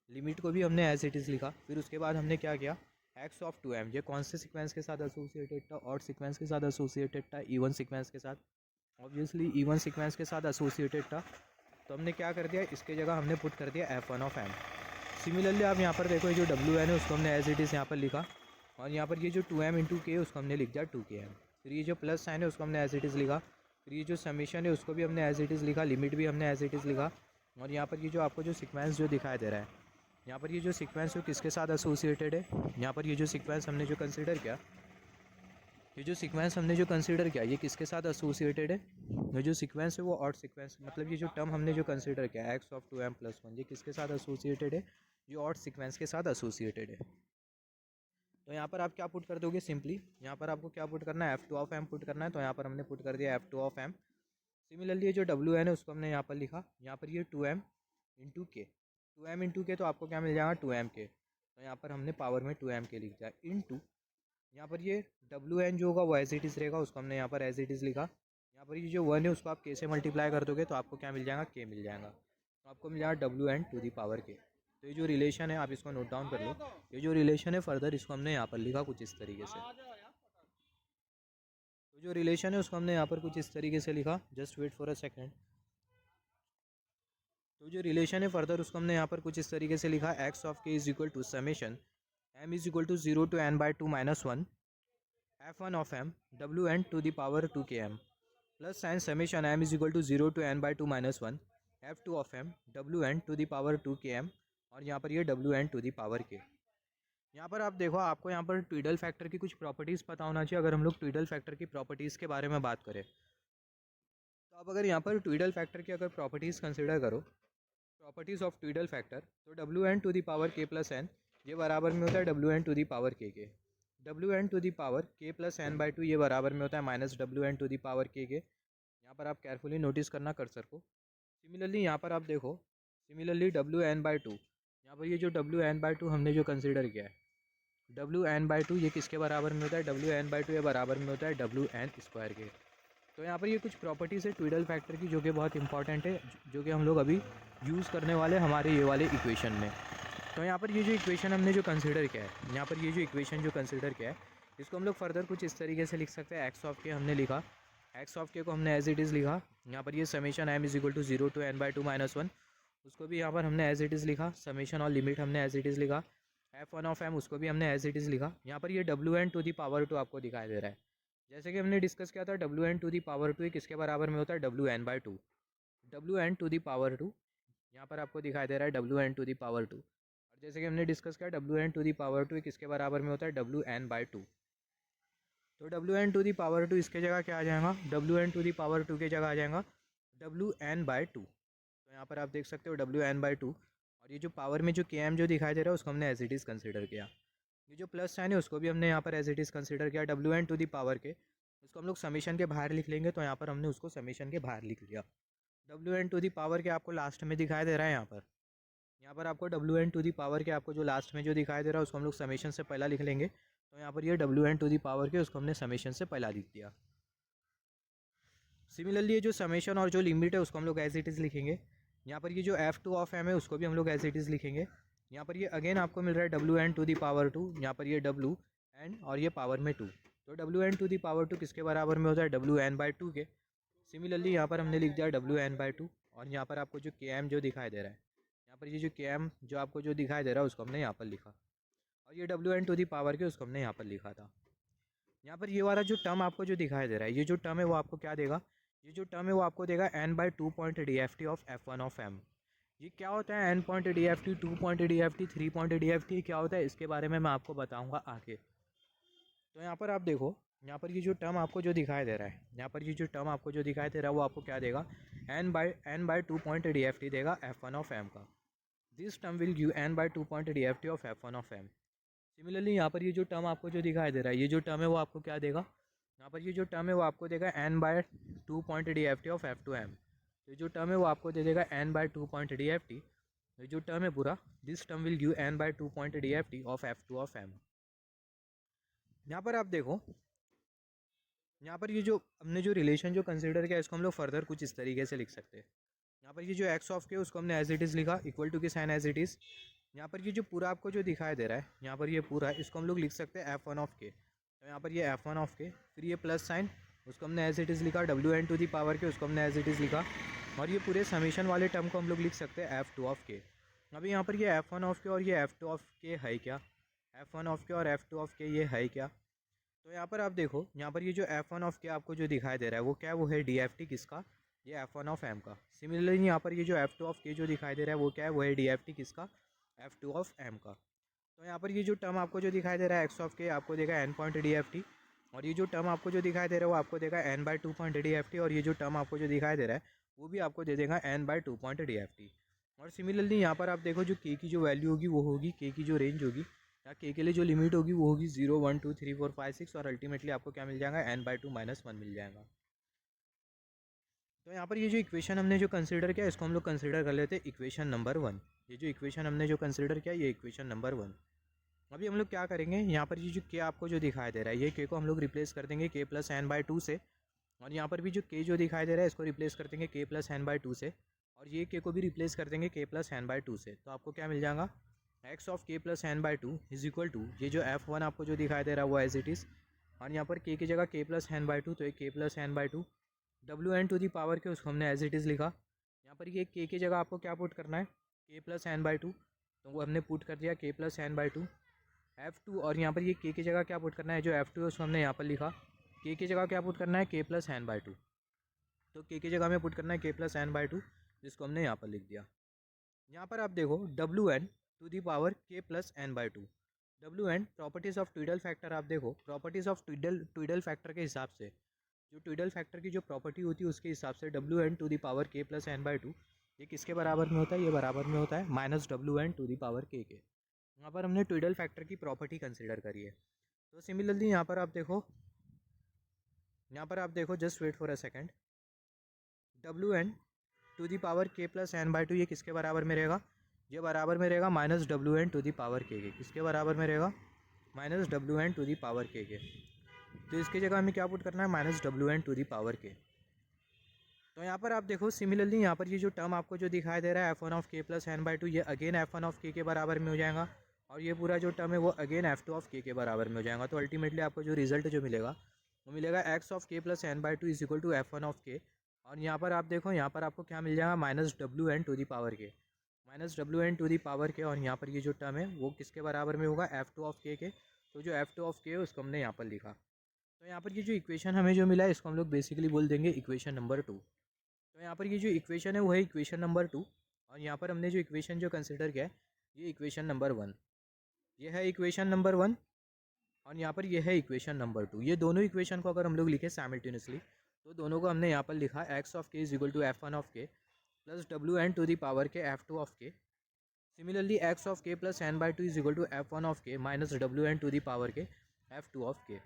लिमिट को भी हमने एज इट इज़ लिखा, फिर उसके बाद हमने क्या किया, एक्स ऑफ टू एम ये कौन से सीक्वेंस के साथ एसोसिएटेड था, ऑड सीक्वेंस के साथ एसोसिएटेड था, इवन सीक्वेंस के साथ, ऑब्वियसली इवन सीक्वेंस के साथ एसोसिएटेड था। तो हमने क्या कर दिया, इसके जगह हमने पुट कर दिया f one of m. Similarly आप यहाँ पर देखो, ये जो डब्ल्यू एन है उसको हमने एज इट इज़ यहाँ पर लिखा, और यहाँ पर ये जो टू एम इंटू के उसको हमने लिख दिया टू के एम। फिर ये जो प्लस साइन है उसको हमने एज इट इज़ लिखा, फिर ये जो समीशन है उसको भी हमने एज इट इज़ लिखा, लिमिट भी हमने एज इट इज़ लिखा, और यहाँ पर ये जो आपको जो सीक्वेंस जो दिखाई दे रहा है, यहाँ पर ये जो सीक्वेंस है किसके साथ एसोसिएटेड है, यहाँ पर ये जो सीक्वेंस हमने जो कंसिडर किया, ये जो सीक्वेंस हमने जो कंसीडर किया ये किसके साथ एसोसिएटेड है, ये जो सीक्वेंस है वो ऑड सीक्वेंस, मतलब ये जो टर्म हमने जो कंसीडर किया x of two m plus one, ये किसके साथ एसोसिएटेड है, ये ऑड सीक्वेंस के साथ एसोसिएटेड है। तो यहाँ पर आप क्या पुट कर दोगे, सिंपली यहाँ पर आपको क्या पुट करना है, f two of m put करना है, तो यहाँ पर हमने पुट कर दिया f two of m. Similarly ये जो डब्ल्यू एन है उसको हमने यहाँ पर लिखा, यहाँ पर ये टू एम इंटू के, टू एम इंटू के, तो आपको क्या मिल जाएगा टू एम के, तो यहाँ पर हमने पावर में टू एम के लिख दिया, इंटू यहाँ पर ये डब्ल्यू एन जो होगा वो एज इट इज़ रहेगा, उसको हमने यहाँ पर एज इट इज़ लिखा, यहाँ पर ये जो वन है उसको आप के से मल्टीप्लाई कर दोगे तो आपको क्या मिल जाएगा, के मिल जाएगा, तो आपको मिल जाएगा डब्ल्यू N to the power k. तो ये जो रिलेशन है आप इसको नोट डाउन कर लो, ये जो रिलेशन है फर्दर इसको हमने यहाँ पर लिखा कुछ इस तरीके से। तो जो रिलेशन है उसको हमने यहाँ पर कुछ इस तरीके से लिखा, just wait for a second. तो जो रिलेशन है फर्दर उसको हमने यहाँ पर कुछ इस तरीके से लिखा, एक्स ऑफ के is equal to summation M is equal to zero to N by two minus one F one of M W N to the power two K M plus sign summation M is equal to zero to N by two minus one F two of M W N to the power two K M, और यहाँ पर ये W N to the power K. यहाँ पर आप देखो, आपको यहाँ पर ट्विडल फैक्टर की कुछ प्रॉपर्टीज़ पता होना चाहिए। अगर हम लोग ट्विडल फैक्टर की प्रॉपर्टीज़ के बारे में बात करें, तो आप अगर यहाँ पर ट्विडल फैक्टर की अगर प्रॉपर्टीज़ कंसिडर करो, प्रॉपर्टीज़ ऑफ ट्विडल फैक्टर, तो W N to the power K plus N ये बराबर में होता है W N to the power K. W N to the power K plus N by two ये बराबर में होता है minus W N to the power K. यहाँ पर आप केयरफुली नोटिस करना कर्सर को। सिमिलरली यहाँ पर आप देखो, similarly W N by to, यहाँ पर ये जो डब्ल्यू एन बाई टू हमने जो कंसिडर किया है, डब्ल्यू एन बाई टू ये किसके बराबर में होता है, डब्ल्यू एन बाई टू ये बराबर में होता है डब्ल्यू एन स्क्वायर के। तो यहाँ पर ये कुछ प्रॉपर्टीज़ है ट्विडल फैक्टर की जो कि बहुत इंपॉर्टेंट है, जो कि हम लोग अभी यूज़ करने वाले हमारे ये वाले इक्वेशन में। तो यहाँ पर ये जो इक्वेशन हमने जो कंसीडर किया है, यहाँ पर ये जो इक्वेशन जो कंसीडर किया है, इसको हम लोग फर्दर कुछ इस तरीके से लिख सकते हैं। एक्स ऑफ के हमने लिखा, एक्स ऑफ के को हमने एज इट इज़ लिखा, यहाँ पर ये summation M is equal to zero to N by two minus one, उसको भी यहाँ पर हमने एज इट इज़ लिखा, समेशन और लिमिट हमने एज इट इज़ लिखा, एफ वन ऑफ एम उसको भी हमने एज इट इज़ लिखा। यहाँ पर ये W N to the power two आपको दिखाई दे रहा है, जैसे कि हमने डिस्कस किया था W N to the power two किसके बराबर में होता है, W N by two, W N to the power two यहाँ पर आपको दिखाई दे रहा है W N to the power two, और जैसे कि हमने डिस्कस किया W N to the power two किसके बराबर में होता है, डब्ल्यू एन बाई टू। तो W N to the power two इसके जगह क्या आ जाएगा, डब्ल्यू N to the power two के जगह आ जाएगा डब्ल्यू एन बाई टू। तो यहाँ पर आप देख सकते हो डब्ल्यू एन बाई टू, और ये जो पावर में जो के एम जो दिखाई दे रहा है उसको हमने एज इट इज़ कंसिडर किया। ये जो प्लस साइन है उसको भी हमने यहाँ पर एज इट इज़ कंसिडर किया, W N to the power k उसको हम लोग समीशन के बाहर लिख लेंगे, तो यहाँ पर हमने उसको समीशन के बाहर लिख लिया। डब्ल्यू N to the power k आपको लास्ट में दिखाई दे रहा है, यहाँ पर आपको डब्ल्यू N to the power k आपको जो लास्ट में जो दिखाई दे रहा है उसको हम लोग समेशन से पहला लिख लेंगे, तो यहाँ पर ये W N to the power k उसको हमने समेशन से पहला लिख दिया। सिमिलरली ये जो समेशन और जो लिमिट है उसको हम लोग एज इट इज़ लिखेंगे। यहाँ पर ये जो एफ टू ऑफ एम है उसको भी हम लोग एज इट इज़ लिखेंगे। यहाँ पर ये अगेन आपको मिल रहा है W N to the power two, यहाँ पर ये डब्ल्यू एन और ये पावर में टू, तो W N to the power two किसके बराबर में होता है, डब्ल्यू एन बाई टू के। सिमिलरली यहाँ पर हमने लिख दिया डब्ल्यू एन बाई टू, और यहाँ पर आपको जो के एम जो दिखाई दे रहा है, यहाँ पर ये जो के एम जो आपको जो दिखाई दे रहा है उसको हमने यहाँ पर लिखा, और ये W N to the power k उसको हमने यहाँ पर लिखा था। यहाँ पर ये वाला जो टर्म आपको जो दिखाई दे रहा है, ये जो टर्म है वो आपको क्या देगा, ये जो टर्म है वो आपको देगा n by two point D F T of f one of m. ये क्या होता है n point D F T, two point D F T, three point D F T क्या होता है, इसके बारे में मैं आपको बताऊँगा आगे। तो यहाँ पर आप देखो, यहाँ पर ये जो टर्म आपको जो दिखाई दे रहा है, यहाँ पर ये जो टर्म आपको जो दिखाई दे रहा है वो आपको क्या देगा, n by two point D F T देगा एफ वन ऑफ एम का। This term will give n by two point D F T of f one of m. Similarly यहाँ पर ये जो टर्म आपको जो दिखाई दे रहा है, ये जो टर्म है वो आपको क्या देगा, यहाँ पर ये जो टर्म है वो आपको देगा n by two point D F T of f two m. ये जो टर्म है वो आपको दे देगा n/2.dft। ये जो टर्म है पूरा, this term will give n/2.dft of f2 of m। यहाँ पर आप देखो, यहाँ पर ये जो हमने जो रिलेशन जो कंसिडर किया इसको हम लोग फर्दर कुछ इस तरीके से लिख सकते हैं। यहाँ पर ये जो एक्स ऑफ के उसको हमने एज इट इज़ लिखा इक्वल टू की साइन एज इट इज़। यहाँ पर ये जो पूरा आपको जो दिखाई दे रहा है, यहाँ पर ये पूरा इसको हम लोग लिख सकते हैं f1 ऑफ के। तो यहाँ पर ये f1 ऑफ के, फिर ये प्लस साइन उसको हमने एज इट इज़ लिखा, wn to the power k उसको हमने एज इट इज़ लिखा, और ये पूरे समीशन वाले टर्म को हम लोग लिख सकते हैं f2 ऑफ के। अभी यहाँ पर ये f1 ऑफ के और ये f2 ऑफ के है क्या, f1 ऑफ के और f2 ऑफ के ये है क्या। तो यहाँ पर आप देखो, यहाँ पर ये जो f1 ऑफ के आपको जो दिखाई दे रहा है वो क्या है, वो है DFT किसका, ये f1 ऑफ m का। सिमिलरली यहाँ पर ये जो f2 ऑफ के जो दिखाई दे रहा है वो क्या है, वो है DFT किसका, f2 ऑफ m का। तो यहाँ पर ये जो टर्म आपको जो दिखाई दे रहा है x ऑफ के आपको देगा n.DFT, और ये जो टर्म आपको जो दिखाई दे रहा है वो आपको देगा n/2.DFT, और ये जो टर्म आपको जो दिखाई दे रहा है वो भी आपको दे देगा n/2.DFT। और सिमिलरली यहाँ पर आप देखो जो k की जो वैल्यू होगी वो होगी, k की जो रेंज होगी या k के लिए जो लिमिट होगी वो होगी 0 1 2 3 4 5 6, और अल्टीमेटली आपको क्या मिल जाएगा, n/2 - 1 मिल जाएगा। तो यहाँ पर ये जो इक्वेशन हमने जो कंसिडर किया इसको हम लोग कंसिडर कर लेते हैं इक्वेशन नंबर 1। ये जो इक्वेशन हमने जो कंसिडर किया ये इक्वेशन नंबर 1। अभी हम लोग क्या करेंगे, यहाँ पर ये जो k आपको जो दिखाई दे रहा है ये k को हम लोग रिप्लेस कर देंगे k + n/2 से, और यहाँ पर भी जो k जो दिखाई दे रहा है इसको रिप्लेस कर देंगे k + n/2 से, और ये k को भी रिप्लेस कर देंगे k + n/2 से। तो आपको क्या मिल जाएगा, x of k + n/2 is equal to ये जो f1 आपको जो दिखाई दे रहा है वो एज इट इज़, और यहाँ पर k की जगह k + n/2 तो ये k + n/2 wn to the power k उसको हमने एज इट इज़ लिखा। यहाँ पर ये k की जगह आपको क्या पुट करना है, k + n/2, तो वो हमने पुट कर दिया k + n/2 f2, और यहाँ पर ये k की जगह क्या पुट करना है, जो f2 है उसको हमने यहाँ पर लिखा, k की जगह क्या पुट करना है, k + n/2, तो k की जगह में पुट करना है k + n/2 जिसको हमने यहाँ पर लिख दिया। यहाँ पर आप देखो wn to the power k + n/2, wn properties of twiddle factor, आप देखो प्रॉपर्टीज़ ऑफ ट्विडल फैक्टर के हिसाब से, जो ट्विडल फैक्टर की जो प्रॉपर्टी होती है उसके हिसाब से wn to the power k + n/2 ये किसके बराबर में होता है, ये बराबर में होता है -wn to the power k के। यहाँ पर हमने ट्विडल फैक्टर की प्रॉपर्टी कंसिडर करी है। तो सिमिलरली यहाँ पर आप देखो just wait for a second, wn to the power k + n/2 ये किसके बराबर में रहेगा, ये बराबर में रहेगा -wn to the power k के। किसके बराबर में रहेगा, -wn to the power k के। तो इसकी जगह हमें क्या पुट करना है, -wn to the power k। तो यहाँ पर आप देखो सिमिलरली यहाँ पर ये जो टर्म आपको जो दिखाई दे रहा है f1 ऑफ k + n/2 ये अगेन f1 ऑफ k के बराबर में हो जाएगा, और ये पूरा जो टर्म है वो अगेन f2 ऑफ k के बराबर में हो जाएगा। तो अल्टीमेटली आपको जो रिजल्ट जो मिलेगा वो मिलेगा x of k + n/2 is equal to f1 of k, और यहाँ पर आप देखो यहाँ पर आपको क्या मिल जाएगा, -wn to the power k, -wn to the power k, और यहाँ पर ये जो टर्म है वो किसके बराबर में होगा, f2 ऑफ k के। तो जो f2 ऑफ k है उसको हमने यहाँ पर लिखा। तो यहाँ पर ये जो इक्वेशन हमें जो मिला है इसको हम लोग बेसिकली बोल देंगे इक्वेशन नंबर 2। तो यहाँ पर ये जो इक्वेशन है वो है इक्वेशन नंबर 2, और यहाँ पर हमने जो इक्वेशन जो कंसिडर किया है ये इक्वेशन नंबर 1, ये है इक्वेशन नंबर 1, और यहाँ पर ये है इक्वेशन नंबर 2। ये दोनों इक्वेशन को अगर हम लोग लिखे साइमल्टेनियसली तो दोनों को हमने यहाँ पर लिखा x of k is equal to f1 of k plus wn to the power k f2 of k। Similarly x of k + n/2 is equal to f1 of k minus wn to the power k f2 of k।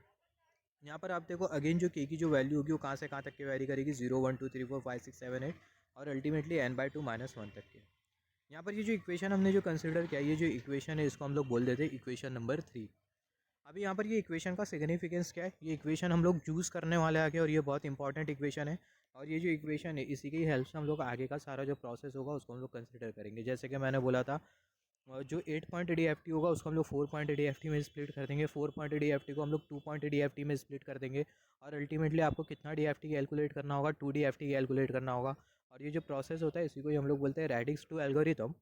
यहाँ पर आप देखो again जो k की जो value होगी वो कहाँ से कहाँ तक की वैरी करेगी, 0 1 2 3 4 5 6 7 8 और अल्टीमेटली n/2 - 1 तक के। यहाँ पर ये जो इक्वेशन हमने जो कंसिडर किया ये जो इक्वेशन है इसको हम लोग बोल देते हैं इक्वेशन नंबर 3। अभी यहाँ पर ये इक्वेशन का सिग्निफिकेंस क्या है, ये इक्वेशन हम लोग चूज़ करने वाले आगे, और ये बहुत इंपॉर्टेंट इक्वेशन है, और ये जो इक्वेशन है इसी की हेल्प से हम लोग आगे का सारा जो प्रोसेस होगा उसको हम लोग कंसिडर करेंगे। जैसे कि मैंने बोला था जो 8 पॉइंट DFT होगा उसको हम लोग 4 पॉइंट DFT में स्प्लिट कर देंगे, 4 पॉइंट DFT को हम लोग 2 पॉइंट DFT में स्प्लिट कर देंगे, और अल्टीमेटली आपको कितना DFT कैलकुलेट करना होगा, 2 DFT कैलकुलेट करना होगा। और ये जो प्रोसेस होता है इसी को ही हम लोग बोलते हैं रेडिक्स टू एल्गोरिथम।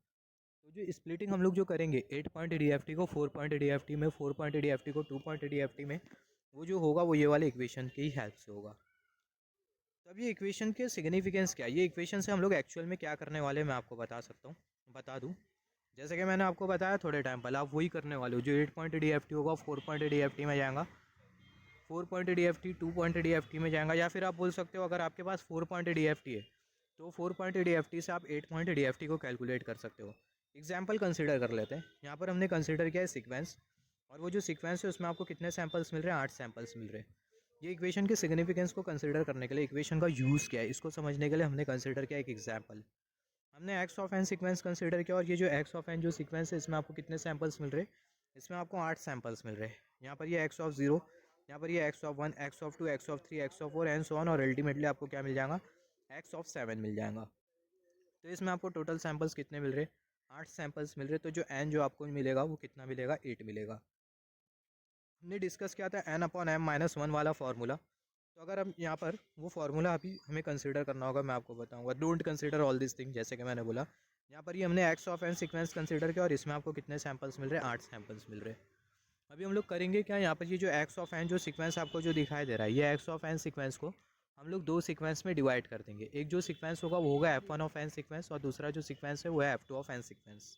तो जो स्प्लिटिंग हम लोग जो करेंगे 8 पॉइंट DFT को 4 पॉइंट DFT में, 4 पॉइंट DFT को 2 पॉइंट DFT में, वो जो होगा वो ये वाले इक्वेशन की ही हेल्प से होगा। तब ये इक्वेशन के सिग्निफिकेंस क्या है, ये इक्वेशन से हम लोग एक्चुअल में क्या करने वाले मैं आपको बता दूँ। जैसे कि मैंने आपको बताया थोड़े टाइम पहले, आप वही करने वाले हो। जो 8 पॉइंट DFT होगा 4 पॉइंट DFT में जाएगा, 4 पॉइंट DFT 2 पॉइंट DFT में जाएगा, या फिर आप बोल सकते हो अगर आपके पास 4 पॉइंट DFT है तो 4 पॉइंट DFT से आप 8 पॉइंट DFT को कैलकुलेट कर सकते हो। एग्जाम्पल कंसिडर कर लेते हैं। यहाँ पर हमने कंसिडर किया है सीक्वेंस, और वो जो सीक्वेंस है उसमें आपको कितने सैंपल्स मिल रहे हैं, 8 सैंपल्स मिल रहे हैं। ये इक्वेशन के सिग्निफिकेंस को कंसिडर करने के लिए इक्वेशन का यूज़ क्या है इसको समझने के लिए हमने कंसिडर किया एक एग्जाम्पल। हमने x of N sequence consider किया और ये जो एक्स ऑफ एन जो सीक्वेंस है इसमें आपको कितने सैम्पल्स मिल रहे हैं, इसमें आपको 8 सैम्पल्स मिल रहे हैं। यहाँ पर ये एक्स ऑफ ज़ीरो, यहाँ पर ये x of one, x of two, x of three, x of four and so on, और अल्टीमेटली आपको क्या मिल जाएगा, एक्स ऑफ 7 मिल जाएगा। तो इसमें आपको टोटल सैम्पल्स कितने मिल रहे हैं, 8 सैम्पल्स मिल रहे। तो जो एन जो आपको मिलेगा वो कितना मिलेगा, 8 मिलेगा। हमने डिस्कस किया था n upon M minus one वाला फार्मूला। तो अगर हम यहाँ पर वो फार्मूला अभी हमें कंसिडर करना होगा, मैं आपको बताऊंगा। Don't consider all this thing, जैसे कि मैंने बोला यहाँ पर ये हमने x of N sequence consider किया और इसमें आपको कितने सैम्पल्स मिल रहे हैं, 8 सैम्पल्स मिल रहे हैं। अभी हम लोग करेंगे क्या, यहाँ पर ये जो एक्स ऑफ एन जो सीक्वेंस आपको जो दिखाई दे रहा है, ये एक्स ऑफ एन सीक्वेंस को हम लोग दो सीक्वेंस में डिवाइड कर देंगे। एक जो सीक्वेंस होगा वो होगा f one of N sequence और दूसरा जो सीक्वेंस है वो है f two of N sequence.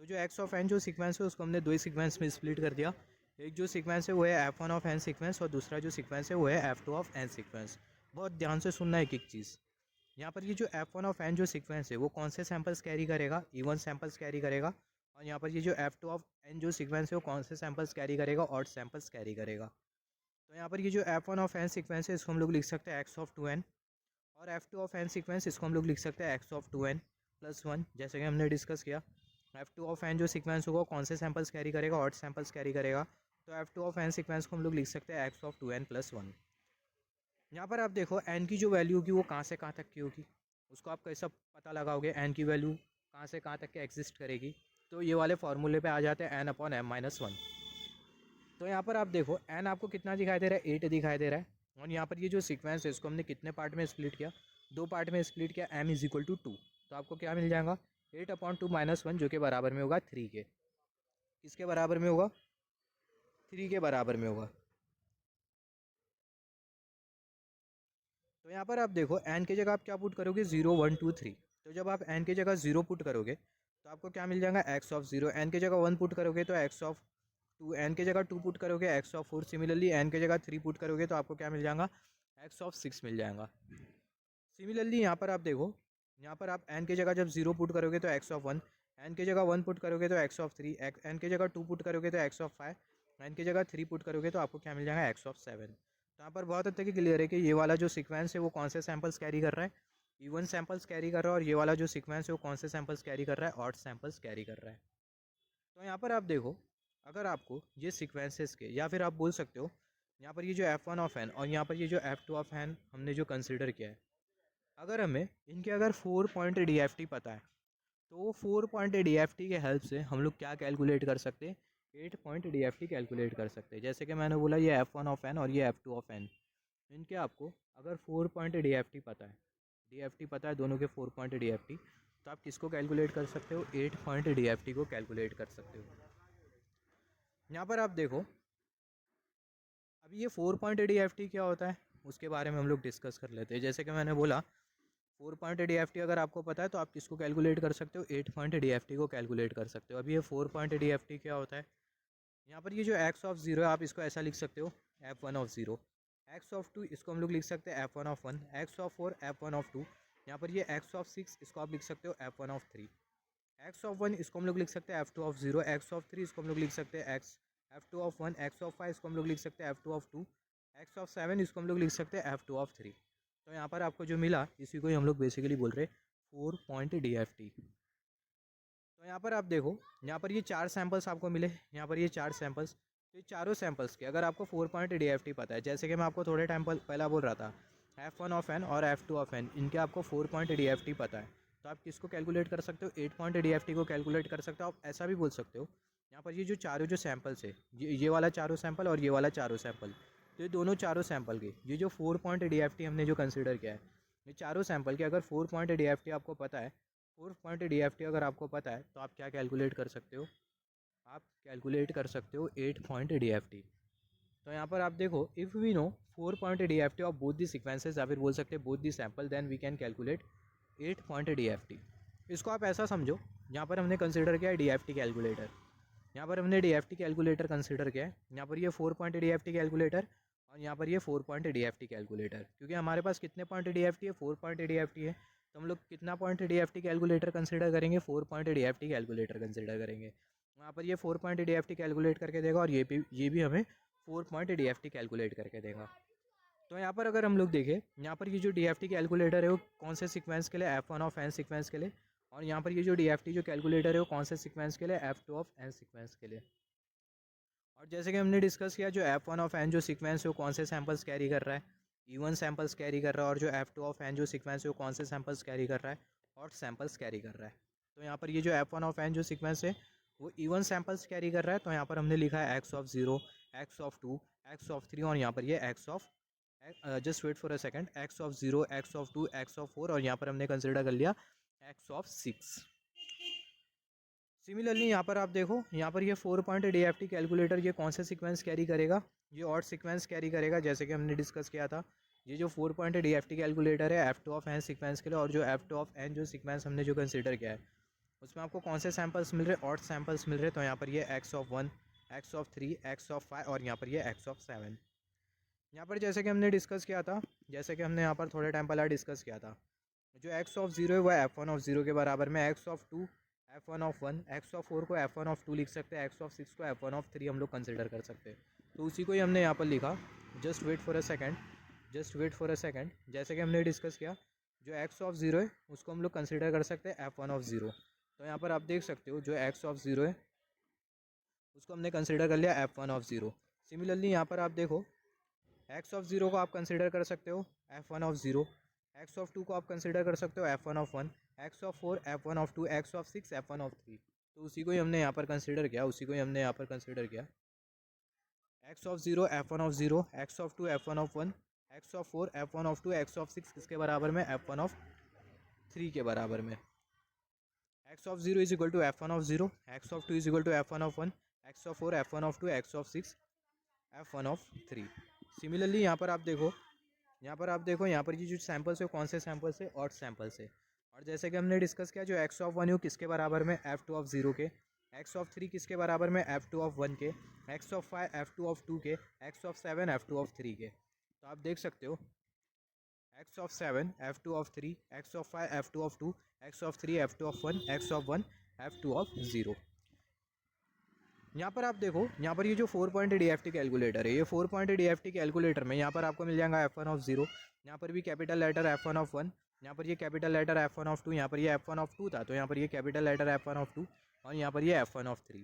तो जो एक्स ऑफ एन जो सीक्वेंस है उसको हमने दो ही सीक्वेंस में स्प्लिट कर दिया। एक जो सीक्वेंस है वो है f one of N sequence और दूसरा जो सीक्वेंस है वो है f two of N sequence. बहुत ध्यान से सुनना एक एक चीज़। यहाँ पर ये जो एफ वन ऑफ एन जो सीक्वेंस है वो कौन से सैम्पल्स कैरी करेगा, इवन सैम्पल्स कैरी करेगा। और यहाँ पर ये जो एफ टू ऑफ एन जो सीक्वेंस है वो कौन से सैम्पल्स कैरी करेगा, ऑड सैम्पल्स कैरी करेगा। तो यहाँ पर ये जो F one of N sequence है इसको हम लोग लिख सकते हैं एक्स ऑफ टू एन, और F two of N sequence इसको हम लोग लिख सकते हैं x of two N plus one, जैसे कि हमने डिस्कस किया। एफ टू ऑफ एन जो सीक्वेंस होगा कौन से सैम्पल्स कैरी करेगा, ऑड सैम्पल्स कैरी करेगा। तो F two of N sequence को हम लोग लिख सकते हैं x of two N plus one. यहाँ पर आप देखो एन की जो वैल्यू होगी वो कहाँ से कहाँ तक की होगी, उसको आप कैसा पता लगाओगे, एन की वैल्यू कहाँ से कहाँ तक के एग्जिस्ट करेगी। तो ये वाले फार्मूले पे आ जाते हैं N upon M minus one. तो यहाँ पर आप देखो एन आपको कितना दिखाई दे रहा है, 8 दिखाई दे रहा है। और यहाँ पर ये जो सीक्वेंस है इसको हमने कितने पार्ट में स्प्लिट किया, दो पार्ट में स्प्लिट किया, एम इज इक्वल टू 2। तो आपको क्या मिल जाएगा, 8 अपॉन टू माइनस वन, जो कि बराबर में होगा 3 के। किसके बराबर में होगा, 3 के बराबर में होगा। तो यहाँ पर आप देखो एन की जगह आप क्या पुट करोगे, 0 1 2 3। तो जब आप एन की जगह 0 पुट करोगे तो आपको क्या मिल जाएगा, एक्स ऑफ 0। एन की जगह 1 पुट करोगे तो एक्स ऑफ 2, एन की जगह 2 पुट करोगे एक्स ऑफ 4। सिमिलरली एन की जगह 3 पुट करोगे तो आपको क्या मिल जाएगा, एक्स ऑफ 6 मिल जाएगा। सिमिलरली यहाँ पर आप देखो, यहाँ पर आप एन की जगह जब 0 पुट करोगे तो एक्स ऑफ 1, एन की जगह 1 पुट करोगे तो एक्स ऑफ 3, एन की जगह 2 पुट करोगे तो एक्स ऑफ 5, एन की जगह 3 पुट करोगे तो आपको क्या मिल जाएगा, एक्स ऑफ 7। तो यहाँ पर बहुत हद तक क्लियर है कि ये वाला जो सीक्वेंस है वो कौन से सैम्पल्स कैरी कर रहा है, इवन सैम्पल्स कैरी कर रहा है, और ये वाला जो सीक्वेंस है वो कौन से सैम्पल्स कैरी कर रहा है, ऑड सैम्पल्स कैरी कर रहा है। तो यहाँ पर आप देखो, अगर आपको ये सीक्वेंसेस के, या फिर आप बोल सकते हो यहाँ पर ये जो एफ वन ऑफ एन और यहाँ पर ये जो एफ टू ऑफ एन हमने जो कंसिडर किया है, अगर हमें इनके अगर 4 पॉइंट DFT पता है तो वो 4 पॉइंट DFT के हेल्प से हम लोग क्या कैलकुलेट कर सकते हैं, 8 पॉइंट DFT कैलकुलेट कर सकते हैं। जैसे कि मैंने बोला ये एफ वन ऑफ एन और ये एफ टू ऑफ एन, इनके आपको अगर 4 पॉइंट DFT पता है, DFT पता है दोनों के 4 पॉइंट DFT, तो आप किसको कैलकुलेट कर सकते हो, 8 पॉइंट DFT को कैलकुलेट कर सकते हो। यहाँ पर आप देखो अभी ये 4 पॉइंट DFT क्या होता है उसके बारे में हम लोग डिस्कस कर लेते हैं। जैसे कि मैंने बोला 4 पॉइंट DFT अगर आपको पता है तो आप किसको कैलकुलेट कर सकते हो, 8 पॉइंट DFT को कैलकुलेट कर सकते हो। अभी ये 4 पॉइंट DFT क्या होता है, यहाँ पर ये जो एक्स ऑफ 0 है आप इसको ऐसा लिख सकते हो, F one of 0, x of 2 इसको हम लोग लिख सकते हैं F one of 1, x of 4 F one of 2, यहाँ पर ये एक्स ऑफ 6 इसको आप लिख सकते हो F one of 3, x of 1 इसको हम लोग लिख सकते हैं F two of 0, x of 3 इसको हम लोग लिख सकते हैं x F two of 1, x of 5 इसको हम लोग लिख सकते हैं F two of 2, x of 7 इसको हम लोग लिख सकते हैं एफ टू ऑफ 3। तो यहाँ पर आपको जो मिला इसी को ही हम लोग बेसिकली बोल रहे हैं 4 पॉइंट DFT। तो यहाँ पर आप देखो, यहाँ पर ये 4 सैम्पल्स आपको मिले, यहाँ पर ये 4 सैम्पल्स, तो ये चारों सैम्पल्स के अगर आपको 4 पॉइंट DFT पता है, जैसे कि मैं आपको थोड़े टाइम पहला बोल रहा था एफ वन ऑफ एन और एफ टू ऑफ एन, इनके आपको 4 पॉइंट DFT पता है, तो आप किसको कैलकुलेट कर सकते हो, 8 पॉइंट DFT को कैलकुलेट कर सकते हो। आप ऐसा भी बोल सकते हो यहाँ पर ये जो चारों जो सैम्पल्स है, ये वाला चारों सैम्पल और ये वाला चारों सैम्पल, तो ये दोनों चारों सैम्पल के ये जो 4 पॉइंट DFT हमने जो कंसिडर किया है, ये चारों सैम्पल के अगर 4 पॉइंट DFT आपको पता है, 4 पॉइंट DFT अगर आपको पता है तो आप क्या कैलकुलेट कर सकते हो, आप कैलकुलेट कर सकते हो 8 पॉइंट DFT। तो यहाँ पर आप देखो if we know 4 point DFT of both the sequences, या फिर बोल सकते हैं both the sample, then we can calculate 8 point DFT। इसको आप ऐसा समझो, यहाँ पर हमने कंसिडर किया है DFT कैलकुलेटर, यहाँ पर हमने DFT कैलकुलेटर कंसिडर किया है, यहाँ पर ये 4 पॉइंट DFT कैलकुलेटर और यहाँ पर ये 4 पॉइंट DFT कैलकुलेटर। क्योंकि हमारे पास कितने पॉइंट DFT है, 4 पॉइंट DFT है, तो हम लोग कितना पॉइंट DFT कैलकुलेटर कंसिडर करेंगे, 4 पॉइंट DFT कैलकुलेटर कंसिडर करेंगे। वहाँ पर ये 4 पॉइंट DFT कैलकुलेट करके देगा और ये भी हमें 4 पॉइंट DFT कैलकुलेट करके देगा। तो यहाँ पर अगर हम लोग देखें, यहाँ पर ये जो DFT कैलकुलेटर है वो कौन से सीक्वेंस के लिए, F1 ऑफ n सीक्वेंस के लिए, और यहाँ पर ये जो DFT जो कैलकुलेटर है वो कौन से सीक्वेंस के लिए, F2 ऑफ n सीक्वेंस के लिए। और जैसे कि हमने डिस्कस किया, जो F1 ऑफ n जो सीक्वेंस है वो कौन से सैम्पल्स कैरी कर रहा है, इवन सैम्पल्स कैरी कर रहा है, और जो F2 ऑफ n जो सीक्वेंस है वो कौन से सैम्पल्स कैरी कर रहा है, और सैम्पल्स कैरी कर रहा है। तो यहाँ पर ये जो F1 ऑफ n जो सीक्वेंस है वो इवन सैम्पल्स कैरी कर रहा है, तो यहाँ पर हमने लिखा है x of 0, x of 2, x of 3, और यहाँ पर ये x of just wait for a second, x of 0, x of 2, x of 4, और यहाँ पर हमने कंसिडर कर लिया x ऑफ 6। सिमिलरली यहाँ पर आप देखो, यहाँ पर ये 4 पॉइंट DFT कैलकुलेटर ये कौन से सीक्वेंस कैरी करेगा, ये ऑड सीक्वेंस कैरी करेगा, जैसे कि हमने डिस्कस किया था। ये जो 4 पॉइंट DFT कैलकुलेटर है F2 ऑफ n सीक्वेंस के लिए, और जो F2 ऑफ n जो सीक्वेंस हमने जो कंसिडर किया है उसमें आपको कौन से सैम्पल्स मिल रहे हैं, ऑड सैम्पल्स मिल रहे हैं। तो यहाँ पर ये x of 1, x of 3, x of 5, और यहाँ पर ये x ऑफ 7। यहाँ पर जैसे कि हमने डिस्कस किया था, जैसे कि हमने यहाँ पर थोड़े टाइम पहले डिस्कस किया था, जो x ऑफ 0 है वह F1 ऑफ 0 के बराबर में, x of 2 F1 of 1, x of 4 को F1 ऑफ 2 लिख सकते हैं, x ऑफ 6 को F1 ऑफ 3 हम लोग कंसिडर कर सकते हैं। तो उसी को ही हमने यहाँ पर लिखा। Just wait for a second, just wait for a second, जैसे कि हमने डिस्कस किया, जो x ऑफ 0 है उसको हम लोग कंसिडर कर सकते हैं F1 ऑफ 0। तो यहाँ पर आप देख सकते हो, जो x ऑफ 0 है उसको हमने कंसिडर कर लिया F1 ऑफ 0। सिमिलरली यहाँ पर आप देखो, x ऑफ 0 को आप कंसिडर कर सकते हो F1 ऑफ 0, x ऑफ 2 को आप कंसिडर कर सकते हो F1 of 1, x of 4 F1 of 2, x of 6 F1 of 3। तो उसी को ही हमने यहाँ पर कंसिडर किया, उसी को ही हमने यहाँ पर कंसिडर किया। x of 0 F1 of 0, x of 2 F1 of 1, x of 4 F1 of 2, x of 6 किसके बराबर में, F1 ऑफ 3 के बराबर में। x of 0 is equal to F1 of 0, x of 2 is equal to F1 of 1, x of 4 F1 of 2, x of 6 F1 of 3। Similarly यहाँ पर आप देखो, यहाँ पर ये जो सैम्पल्स है कौन से सैम्पल्स है, ऑड सैम्पल्स है। और जैसे कि हमने डिस्कस किया, जो x ऑफ 1 है वो किसके बराबर में, F2 ऑफ 0 के, x ऑफ 3 किसके बराबर में, F2 ऑफ 1 के, x ऑफ 5 F2 ऑफ 2 के, x ऑफ 7 F2 ऑफ 3 के। तो आप देख सकते हो, x of 7 F2 of 3, x of 5 F2 of 2, x of 3 F2 of 1, x of 1 F2 of 0। यहाँ पर आप देखो, यहाँ पर ये जो 4 पॉइंट DFT कैलकुलेटर है, ये 4 पॉइंट DFT कैलकुलेटर में यहाँ पर आपको मिल जाएगा F1 ऑफ 0, यहाँ पर भी कैपिटल लेटर F1 ऑफ 1, यहाँ पर ये कैपिटल लेटर F1 ऑफ 2, यहाँ पर ये F1 ऑफ 2 था तो यहाँ पर ये कैपिटल लेटर F1 ऑफ 2, और यहाँ पर ये F1 ऑफ 3।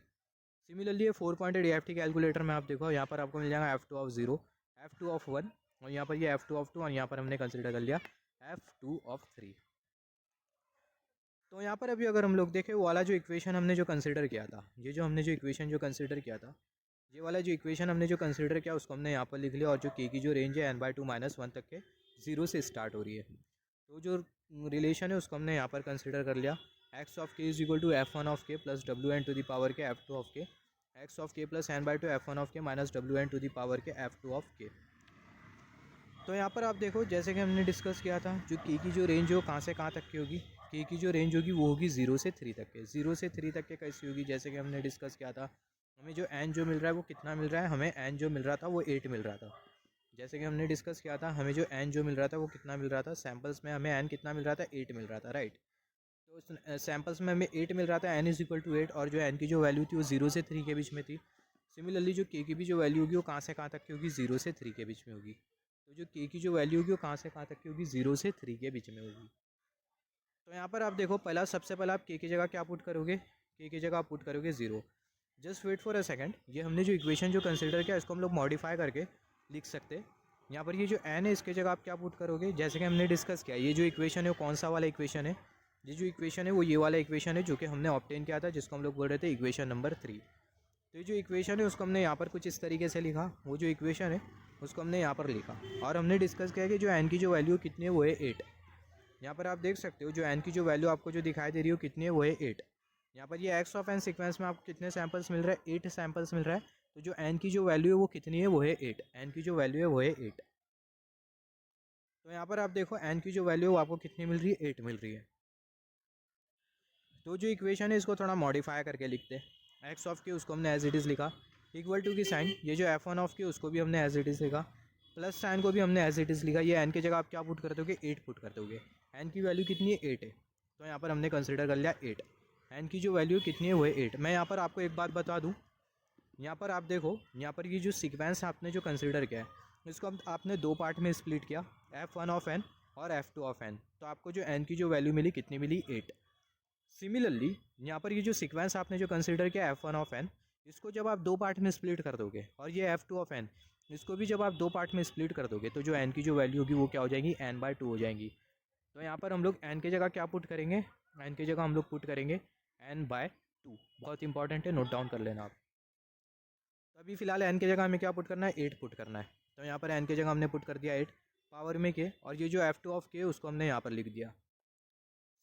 सिमिलरली ये 4 पॉइंट DFT कैलकुलेटर में आप देखो, यहाँ पर आपको मिल जाएगा F2 ऑफ 0, F2 ऑफ 1, और यहाँ पर ये F2 ऑफ 2, और यहाँ पर हमने कंसिडर कर लिया F2 ऑफ 3। तो यहाँ पर अभी अगर हम लोग देखें, वो वाला जो इक्वेशन हमने जो कंसिडर किया था, ये जो हमने जो इक्वेशन जो कंसिडर किया था, ये वाला जो इक्वेशन हमने जो कंसिडर किया उसको हमने यहाँ पर लिख लिया, और जो k की जो रेंज है n/2 - 1 तक के 0 से स्टार्ट हो रही है, तो जो रिलेशन है उसको हमने यहाँ पर कंसिडर कर लिया। x of k is equal to F1 of k plus WN to the power k F2 of k, x of k plus n/2 F1 of k minus WN to the power k F2 of k। तो यहाँ पर आप देखो, जैसे कि हमने discuss किया था, जो k की जो रेंज है वो कहाँ से कहाँ तक की होगी, k की जो रेंज होगी वो होगी 0 से 3 तक के। 0 से 3 तक के कैसी होगी, जैसे कि हमने डिस्कस किया था, हमें जो n जो मिल रहा है वो कितना मिल रहा है, हमें n जो मिल रहा था वो 8 मिल रहा था। जैसे कि हमने डिस्कस किया था, हमें जो n जो मिल रहा था वो कितना मिल रहा था, सैम्पल्स में हमें n कितना मिल रहा था, 8 मिल रहा था, राइट। तो सैम्पल्स में हमें 8 मिल रहा था, n इज इक्वल टू 8, और जो n की जो वैल्यू थी वो 0 से 3 के बीच में थी। सिमिलरली जो k की भी जो वैल्यू होगी वो कहाँ से कहाँ तक की होगी, 0 से 3 के बीच में होगी। तो जो k की जो वैल्यू होगी वो कहाँ से कहाँ तक की होगी, 0 से 3 के बीच में होगी। तो यहाँ पर आप देखो, सबसे पहले आप k की जगह क्या पुट करोगे, k की जगह आप पुट करोगे 0। Just wait for a second, ये हमने जो इक्वेशन जो कंसिडर किया इसको हम लोग मॉडिफाई करके लिख सकते हैं। यहाँ पर ये जो n है इसके जगह आप क्या पुट करोगे, जैसे कि हमने डिस्कस किया, ये जो इक्वेशन है वो कौन सा वाला इक्वेशन है, ये जो इक्वेशन है वो ये वाला इक्वेशन है जो कि हमने ऑब्टेन किया था, जिसको हम लोग बोल रहे थे इक्वेशन नंबर 3। तो ये जो इक्वेशन है उसको हमने यहाँ पर कुछ इस तरीके से लिखा, वो जो इक्वेशन है उसको हमने यहाँ पर लिखा, और हमने डिस्कस किया कि जो n की जो वैल्यू कितनी है वो है 8। यहाँ पर आप देख सकते हो, जो n की जो वैल्यू आपको जो दिखाई दे रही हो कितनी है वो है 8। यहाँ पर ये x ऑफ n सीक्वेंस में आपको कितने सैम्पल्स मिल रहा है, 8 सैम्पल्स मिल रहा है। तो जो n की जो वैल्यू है वो कितनी है, वो है 8, n की जो वैल्यू है वो है 8। तो यहाँ पर आप देखो, n की जो वैल्यू है वो आपको कितनी मिल रही है, 8 मिल रही है। तो जो इक्वेशन है इसको थोड़ा मॉडिफाई करके लिखते हैं। x ऑफ के उसको हमने एज इट इज़ लिखा, इक्वल टू की साइन, ये जो F1 ऑफ के उसको भी हमने एज इट इज़ लिखा, प्लस साइन को भी हमने एज इट इज़ लिखा। ये n की जगह आप क्या पुट कर दोगे, 8 पुट कर दोगे। n की वैल्यू कितनी है, 8 है, तो यहाँ पर हमने कंसिडर कर लिया 8। n की जो वैल्यू कितनी है वो है 8। मैं यहाँ पर आपको एक बात बता दूँ, यहाँ पर आप देखो, यहाँ पर ये जो सीक्वेंस आपने जो कंसिडर किया है, इसको आपने दो पार्ट में स्प्लिट किया, F1 ऑफ n और F2 ऑफ n, तो आपको जो n की जो वैल्यू मिली कितनी मिली 8। सिमिलरली यहाँ पर ये जो सीक्वेंस आपने जो कंसिडर किया F1 ऑफ n, इसको जब आप दो पार्ट में स्प्लिट कर दोगे, और ये F2 ऑफ n, इसको भी जब आप दो पार्ट में स्प्लिट कर दोगे, तो जो n की जो वैल्यू होगी वो क्या हो जाएगी, n/2 हो जाएगी। तो यहाँ पर हम लोग n की जगह क्या पुट करेंगे, n की जगह हम लोग पुट करेंगे n/2। बहुत इंपॉर्टेंट है, नोट डाउन कर लेना आप। तो अभी फिलहाल n की जगह हमें क्या पुट करना है, 8 पुट करना है। तो यहाँ पर n की जगह हमने पुट कर दिया 8 पावर में k, और ये जो F2 ऑफ k उसको हमने यहाँ पर लिख दिया।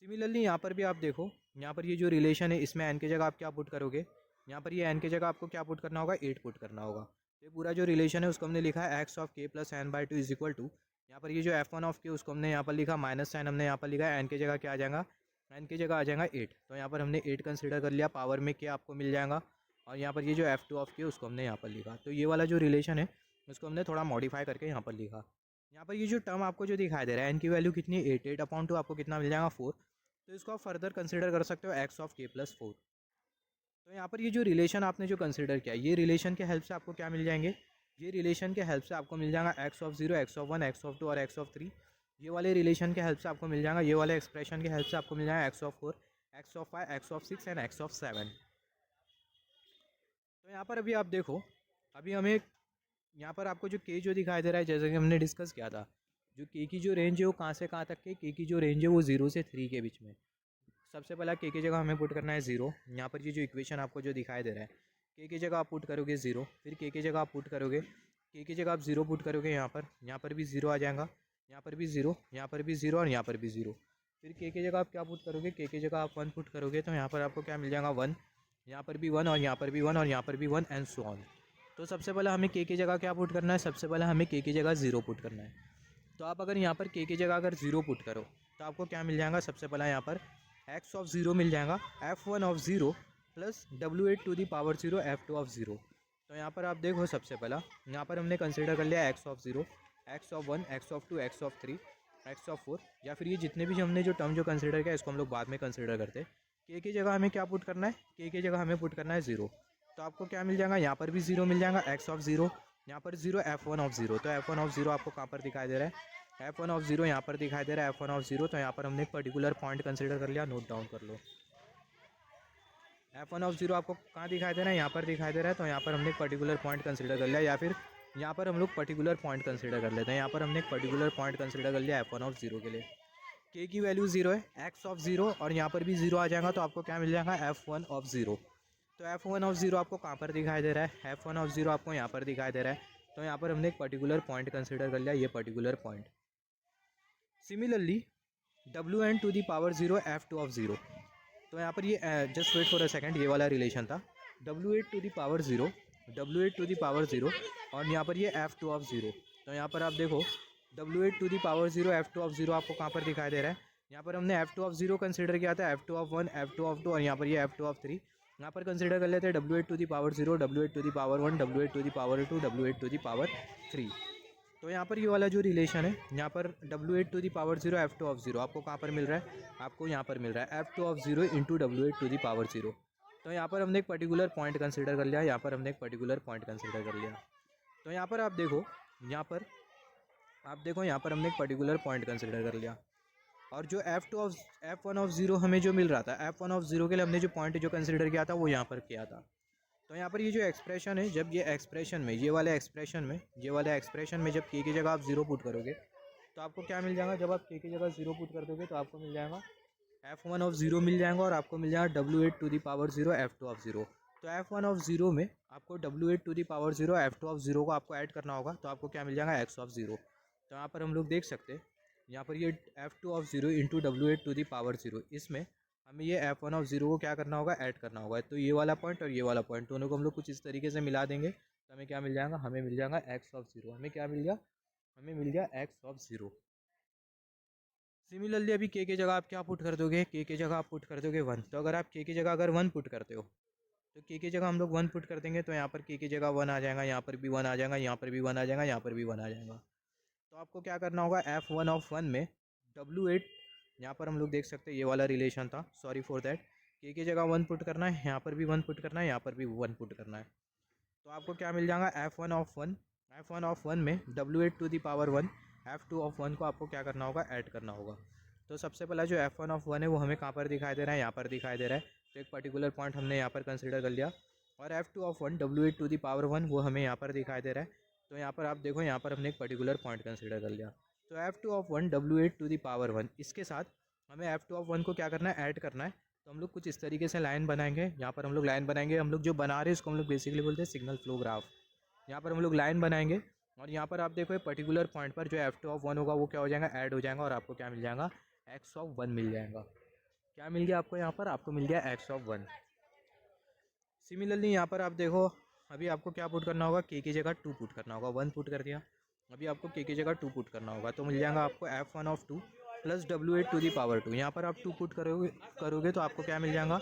सिमिलरली यहाँ पर भी आप देखो, यहाँ पर ये जो रिलेशन है इसमें n की जगह आप क्या पुट करोगे, यहाँ पर ये n की जगह आपको क्या पुट करना होगा, 8 पुट करना होगा। ये पूरा जो रिलेशन है उसको हमने लिखा है x of k plus n/2 is equal to, यहाँ पर ये जो F1 ऑफ k उसको हमने यहाँ पर लिखा, माइनस साइन हमने यहाँ पर लिखा है, n की जगह क्या आ जाएगा, n की जगह आ जाएगा 8। तो यहाँ पर हमने 8 कंसिडर कर लिया, पावर में k आपको मिल जाएगा, और यहाँ पर ये जो F2 ऑफ k उसको हमने यहाँ पर लिखा। तो ये वाला जो रिलेशन है उसको हमने थोड़ा मॉडिफाई करके यहाँ पर लिखा। यहाँ पर ये जो टर्म आपको जो दिखाई दे रहा है n की वैल्यू कितनी है 8, 8/2 आपको कितना मिल जाएगा 4। तो इसको आप फर्दर कंसिडर कर सकते हो x ऑफ k प्लस 4। तो यहाँ पर ये जो रिलेशन आपने जो कंसिडर किया, ये रिलेशन के हेल्प से आपको क्या मिल जाएंगे, ये रिलेशन के हेल्प से आपको मिल जाएगा x of 0, x of 1, x of 2 और x ऑफ 3। ये वाले रिलेशन के हेल्प से आपको मिल जाएगा, ये वाले एक्सप्रेशन के हेल्प से आपको मिल जाएगा x of 4, x of 5, x of 6 and x of 7। तो यहाँ पर अभी आप देखो, अभी हमें यहाँ पर आपको जो k जो दिखाई दे रहा है, जैसे कि हमने डिस्कस किया था, जो k की जो रेंज है वो कहाँ से कहाँ तक के, k की जो रेंज है वो 0 से 3 के बीच में। सबसे पहला k की जगह हमें पुट करना है 0। यहाँ पर ये जो इक्वेशन आपको जो दिखाई दे रहा है, k की जगह आप पुट करोगे 0, फिर k की जगह आप पुट करोगे, k की जगह आप 0 पुट करोगे, यहाँ पर भी 0 आ जाएगा, यहाँ पर भी 0, यहाँ पर भी 0 और यहाँ पर भी 0। फिर k की जगह आप क्या पुट करोगे, k की जगह आप 1 पुट करोगे, तो यहाँ पर आपको क्या मिल जाएगा 1, यहाँ पर भी 1 और यहाँ पर भी 1 और यहाँ पर भी 1 एंड सो ऑन। तो सबसे पहले हमें k की जगह क्या पुट करना है, सबसे पहले हमें k की जगह 0 पुट करना है। तो आप अगर यहाँ पर k की जगह अगर 0 पुट करो तो आपको क्या मिल जाएगा, सबसे पहले यहाँ पर x ऑफ 0 मिल जाएगा, F1 of 0 plus W8 to the power 0 F2 of 0। तो यहाँ पर आप देखो, सबसे पहला यहाँ पर हमने कंसिडर कर लिया x of 0, x of 1, x of 2, x of 3, x of 4, या फिर ये जितने भी हमने जो टर्म जो कंसिडर किया इसको हम लोग बाद में कंसिडर करते हैं। k की जगह हमें क्या पुट करना है, k की जगह हमें पुट करना है 0। तो आपको क्या मिल जाएगा, यहाँ पर भी 0 मिल जाएगा, x ऑफ 0, यहाँ पर 0, F1 ऑफ 0। तो F1 ऑफ 0 आपको कहाँ पर दिखाई दे रहा है, F1 ऑफ 0 यहाँ पर दिखाई दे रहा है, F1 ऑफ 0। तो यहाँ पर हमने एक पर्टिकुलर पॉइंट कंसिडर कर लिया, नोट डाउन कर लो। F1 ऑफ 0 आपको कहाँ दिखाई दे रहा है, यहाँ पर दिखाई दे रहा है। तो यहाँ पर हमने एक पर्टिकुलर पॉइंट कंसिडर कर लिया, या फिर यहाँ पर हम लोग पर्टिकुलर पॉइंट कंसिडर कर लेते हैं। यहाँ पर हमने एक पर्टिकुलर पॉइंट कंसिडर कर लिया F1 ऑफ 0 के लिए। k की वैल्यू 0 है, x ऑफ 0 और यहाँ पर भी 0 आ जाएगा, तो आपको क्या मिल जाएगा, F1 ऑफ 0। तो F1 ऑफ 0 आपको कहाँ पर दिखाई दे रहा है, F1 ऑफ 0 आपको यहाँ पर दिखाई दे रहा है। तो यहाँ पर हमने एक पर्टिकुलर पॉइंट कंसिडर कर लिया, ये particular point. Similarly WN to the power 0 F2 of 0। तो यहाँ पर ये just wait for a second, ये वाला रिलेशन था, W8 to the power 0, W8 to the power 0 और यहाँ पर ये F2 ऑफ 0। तो यहाँ पर आप देखो, W8 to the power 0 F2 of 0 आपको कहाँ पर दिखाई दे रहा है, यहाँ पर हमने F2 ऑफ 0 कंसिडर किया था, F2 ऑफ 1, F2 ऑफ 2 और यहाँ पर ये F2 ऑफ 3। यहाँ पर कंसिडर कर लेते हैं W8 to the power 0, W8 to the power 1, W8 to the power 2, W8 to the power 3। तो यहाँ पर ये वाला जो रिलेशन है, यहाँ पर W8 to the power 0 F2 of 0 आपको कहाँ पर मिल रहा है, आपको यहाँ पर मिल रहा है F2 of 0 into W8 to the power 0। तो यहाँ पर हमने एक पर्टिकुलर पॉइंट कंसिडर कर लिया, यहाँ पर हमने एक पर्टिकुलर पॉइंट कंसिडर कर लिया। तो यहाँ पर आप देखो, यहाँ पर हमने एक पर्टिकुलर पॉइंट कंसिडर कर लिया, और जो F1 ऑफ 0 हमें जो मिल रहा था, F1 ऑफ 0 के लिए हमने जो पॉइंट जो कंसिडर किया था वो यहाँ पर किया था। तो यहाँ पर ये जो एक्सप्रेशन है, जब ये एक्सप्रेशन में, ये वाले एक्सप्रेशन में जब k की जगह आप 0 पुट करोगे तो आपको क्या मिल जाएगा, जब आप k की जगह 0 पुट कर दोगे तो आपको मिल जाएगा F1 ऑफ 0 मिल जाएगा, और आपको मिल जाएगा W8 to the power 0 F2 of 0। तो F1 ऑफ 0 में आपको W8 to the power 0 F2 of 0 को आपको ऐड करना होगा, तो आपको क्या मिल जाएगा, x ऑफ 0। तो यहाँ पर हम लोग देख सकते हैं, यहाँ पर ये F2 of 0 into W8 to the power 0, इसमें हमें ये F1 ऑफ 0 को क्या करना होगा, ऐड करना होगा। तो ये वाला पॉइंट और ये वाला पॉइंट दोनों को हम लोग कुछ इस तरीके से मिला देंगे, तो हमें क्या मिल जाएगा, हमें मिल जाएगा x ऑफ 0। हमें क्या मिल गया, हमें मिल गया x ऑफ 0। सिमिलरली अभी k की जगह आप क्या पुट कर दोगे, k की जगह आप पुट कर दोगे 1। तो अगर आप k की जगह अगर 1 पुट करते हो तो k की जगह हम लोग 1 पुट कर देंगे, तो यहाँ पर k की जगह 1 आ जाएगा, यहाँ पर भी 1 आ जाएगा, यहाँ पर भी 1 आ जाएगा, यहाँ पर भी 1 आ जाएगा। तो आपको क्या करना होगा, F1 ऑफ 1 में W8, यहाँ पर हम लोग देख सकते हैं ये वाला रिलेशन था, सॉरी फॉर दैट, k की जगह 1 पुट करना है, यहाँ पर भी 1 पुट करना है, यहाँ पर भी 1 पुट करना है। तो आपको क्या मिल जाएगा, f1 में w8 to the power 1 f2 को आपको क्या करना होगा, ऐड करना होगा। तो सबसे पहला जो f1 है वो हमें कहाँ पर दिखाई दे रहा है, यहाँ पर दिखाई दे रहा है। तो एक पर्टिकुलर पॉइंट हमने यहाँ पर कंसिडर कर लिया। और f2 w8 to the power 1 वो हमें यहाँ पर दिखाई दे रहा है। तो यहाँ पर आप देखो, यहाँ पर हमने एक पर्टिकुलर पॉइंट कंसिडर कर लिया। तो f2 w8 to the power 1, इसके साथ हमें f2 को क्या करना है, ऐड करना है। तो हम लोग कुछ इस तरीके से लाइन बनाएंगे। यहाँ पर हम लोग लाइन बनाएंगे, हम लोग जो बना रहे हैं उसको हम लोग बेसिकली बोलते हैं सिग्नल फ्लो ग्राफ। यहाँ पर हम लोग लाइन बनाएंगे और यहाँ पर आप देखो एक पर्टिकुलर पॉइंट पर जो f2 होगा वो क्या हो जाएगा, ऐड हो जाएगा और आपको क्या मिल जाएगा, x मिल जाएगा। क्या मिल गया आपको, यहाँ पर आपको मिल गया x। सिमिलरली यहाँ पर आप देखो, अभी आपको क्या पुट करना होगा, k की जगह 2 पुट करना होगा। 1 पुट कर दिया, अभी आपको k की जगह 2 पुट करना होगा। तो मिल जाएगा आपको f1 plus w8 to the power 2। यहाँ पर आप 2 पुट करोगे तो आपको क्या मिल जाएगा,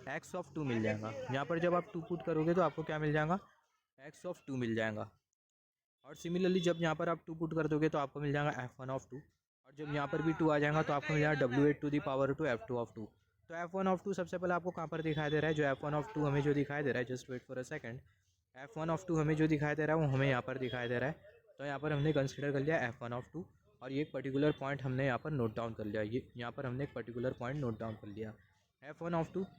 x मिल जाएगा। यहाँ पर जब आप 2 पुट करोगे तो आपको क्या मिल जाएगा, x मिल जाएगा। और सिमिलरली जब यहाँ पर आप 2 पुट कर दोगे तो आपको मिल जाएगा f1। और जब यहाँ पर भी 2 आ जाएगा तो आपको मिल जाएगा w8 to the power 2 f2। तो f1 सबसे पहले आपको कहाँ पर दिखाई दे रहा है, जो f1 हमें जो दिखाई दे रहा है, just wait for a second, f1 हमें जो दिखाई दे रहा है वो हमें यहाँ पर दिखाई दे रहा है। तो यहाँ पर हमने कंसिडर कर लिया f1 और ये एक पर्टिकुलर पॉइंट हमने यहाँ पर नोट डाउन कर लिया। ये यहाँ पर हमने एक पर्टिकुलर पॉइंट नोट डाउन कर लिया f1।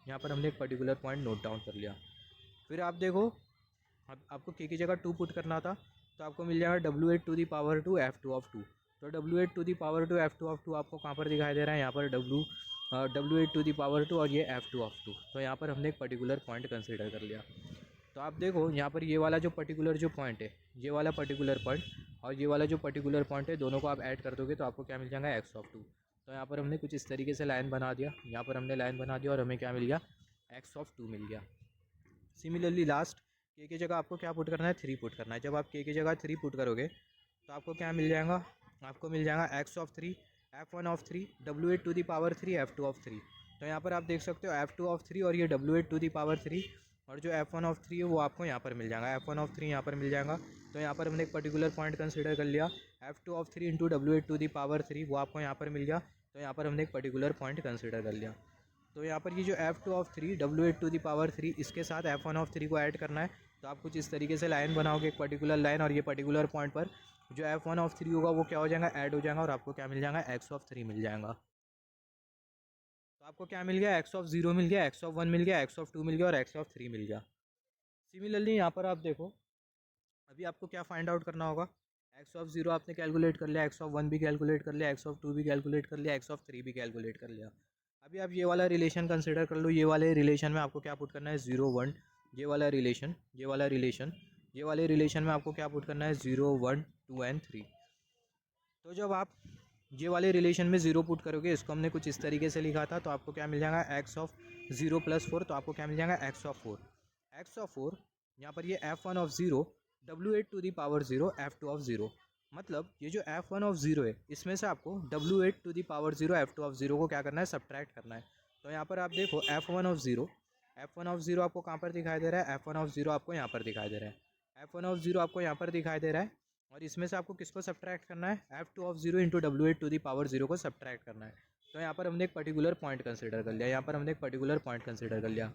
यहाँ पर हमने एक पर्टिकुलर पॉइंट नोट डाउन कर लिया। फिर आप देखो, अब आपको k की जगह 2 पुट करना था तो आपको मिल जाएगा w8 to the power 2 f2। तो w8 to the power 2 f2 आपको कहाँ पर दिखाई दे रहा है, यहाँ पर w8 टू दी पावर 2 और ये f2। तो यहाँ पर हमने एक पर्टिकुलर पॉइंट कंसिडर कर लिया। तो आप देखो यहाँ पर ये वाला जो पर्टिकुलर जो पॉइंट है, ये वाला पर्टिकुलर पॉइंट और ये वाला जो पर्टिकुलर पॉइंट है, दोनों को आप ऐड कर दोगे तो आपको क्या मिल जाएगा, x। तो यहाँ पर हमने कुछ इस तरीके से लाइन बना दिया, यहाँ पर हमने लाइन बना दिया और हमें क्या मिल गया, x मिल गया। सिमिलरली लास्ट k की जगह आपको क्या पुट करना है, 3 पुट करना है। जब आप k की जगह 3 पुट करोगे तो आपको क्या मिल जाएगा, आपको मिल जाएगा x f1 w8 to the power 3 f2। तो यहाँ पर आप देख सकते हो f2 और ये w8 टू दी पावर 3 और जो f1 है वो आपको यहाँ पर मिल जाएगा, f1 यहाँ पर मिल जाएगा। तो यहाँ पर हमने एक पर्टिकुलर पॉइंट कंसिडर कर लिया, f2 into w8 to the power 3 वो आपको यहाँ पर मिल गया। तो यहाँ पर हमने एक पर्टिकुलर पॉइंट कंसिडर कर लिया। तो यहाँ पर ये जो f2 w8 to the power 3 इसके साथ f1 को ऐड करना है। तो आप कुछ इस तरीके से लाइन बनाओगे, एक पर्टिकुलर लाइन, और ये पर्टिकुलर पॉइंट पर जो f1 होगा वो क्या हो जाएगा, ऐड हो जाएगा और आपको क्या मिल जाएगा, x मिल जाएगा। तो आपको क्या मिल गया, x मिल गया, x मिल गया, x मिल गया और x मिल गया। सिमिलरली यहाँ पर आप देखो, अभी आपको क्या फाइंड आउट करना होगा, x आपने कैलकुलेट कर लिया, x भी कैलकुलेट कर लिया, x भी कैलकुलेट कर लिया, x भी कैलकुलेट कर लिया। अभी आप ये वाला रिलेशन कंसिडर कर लो। ये वाले रिलेशन में आपको क्या पुट करना है, 0 1। ये वाला रिलेशन ये वाले रिलेशन में आपको क्या पुट करना है, 0 1 2 एंड 3। तो जब आप ये वाले रिलेशन में 0 पुट करोगे, इसको हमने कुछ इस तरीके से लिखा था, तो आपको क्या मिल जाएगा, x प्लस 4। तो आपको क्या मिल जाएगा, x4। यहाँ पर ये f1 w8 to the power 0 f2। मतलब ये जो f1 है, इसमें से आपको w8 to the power 0 f2 को क्या करना है, सब्ट्रैक्ट करना है। तो यहाँ पर आप देखो f1 आपको कहाँ पर दिखाई दे रहा है, f1 आपको यहाँ पर दिखाई दे रहा है, f1 आपको यहाँ पर दिखाई दे रहा है। और इसमें से आपको किसको सब्ट्रैक्ट करना है, f2 into w8 to the power 0 को सब्ट्रैक्ट करना है। तो यहाँ पर हमने एक पर्टिकुलर पॉइंट कंसिडर कर लिया,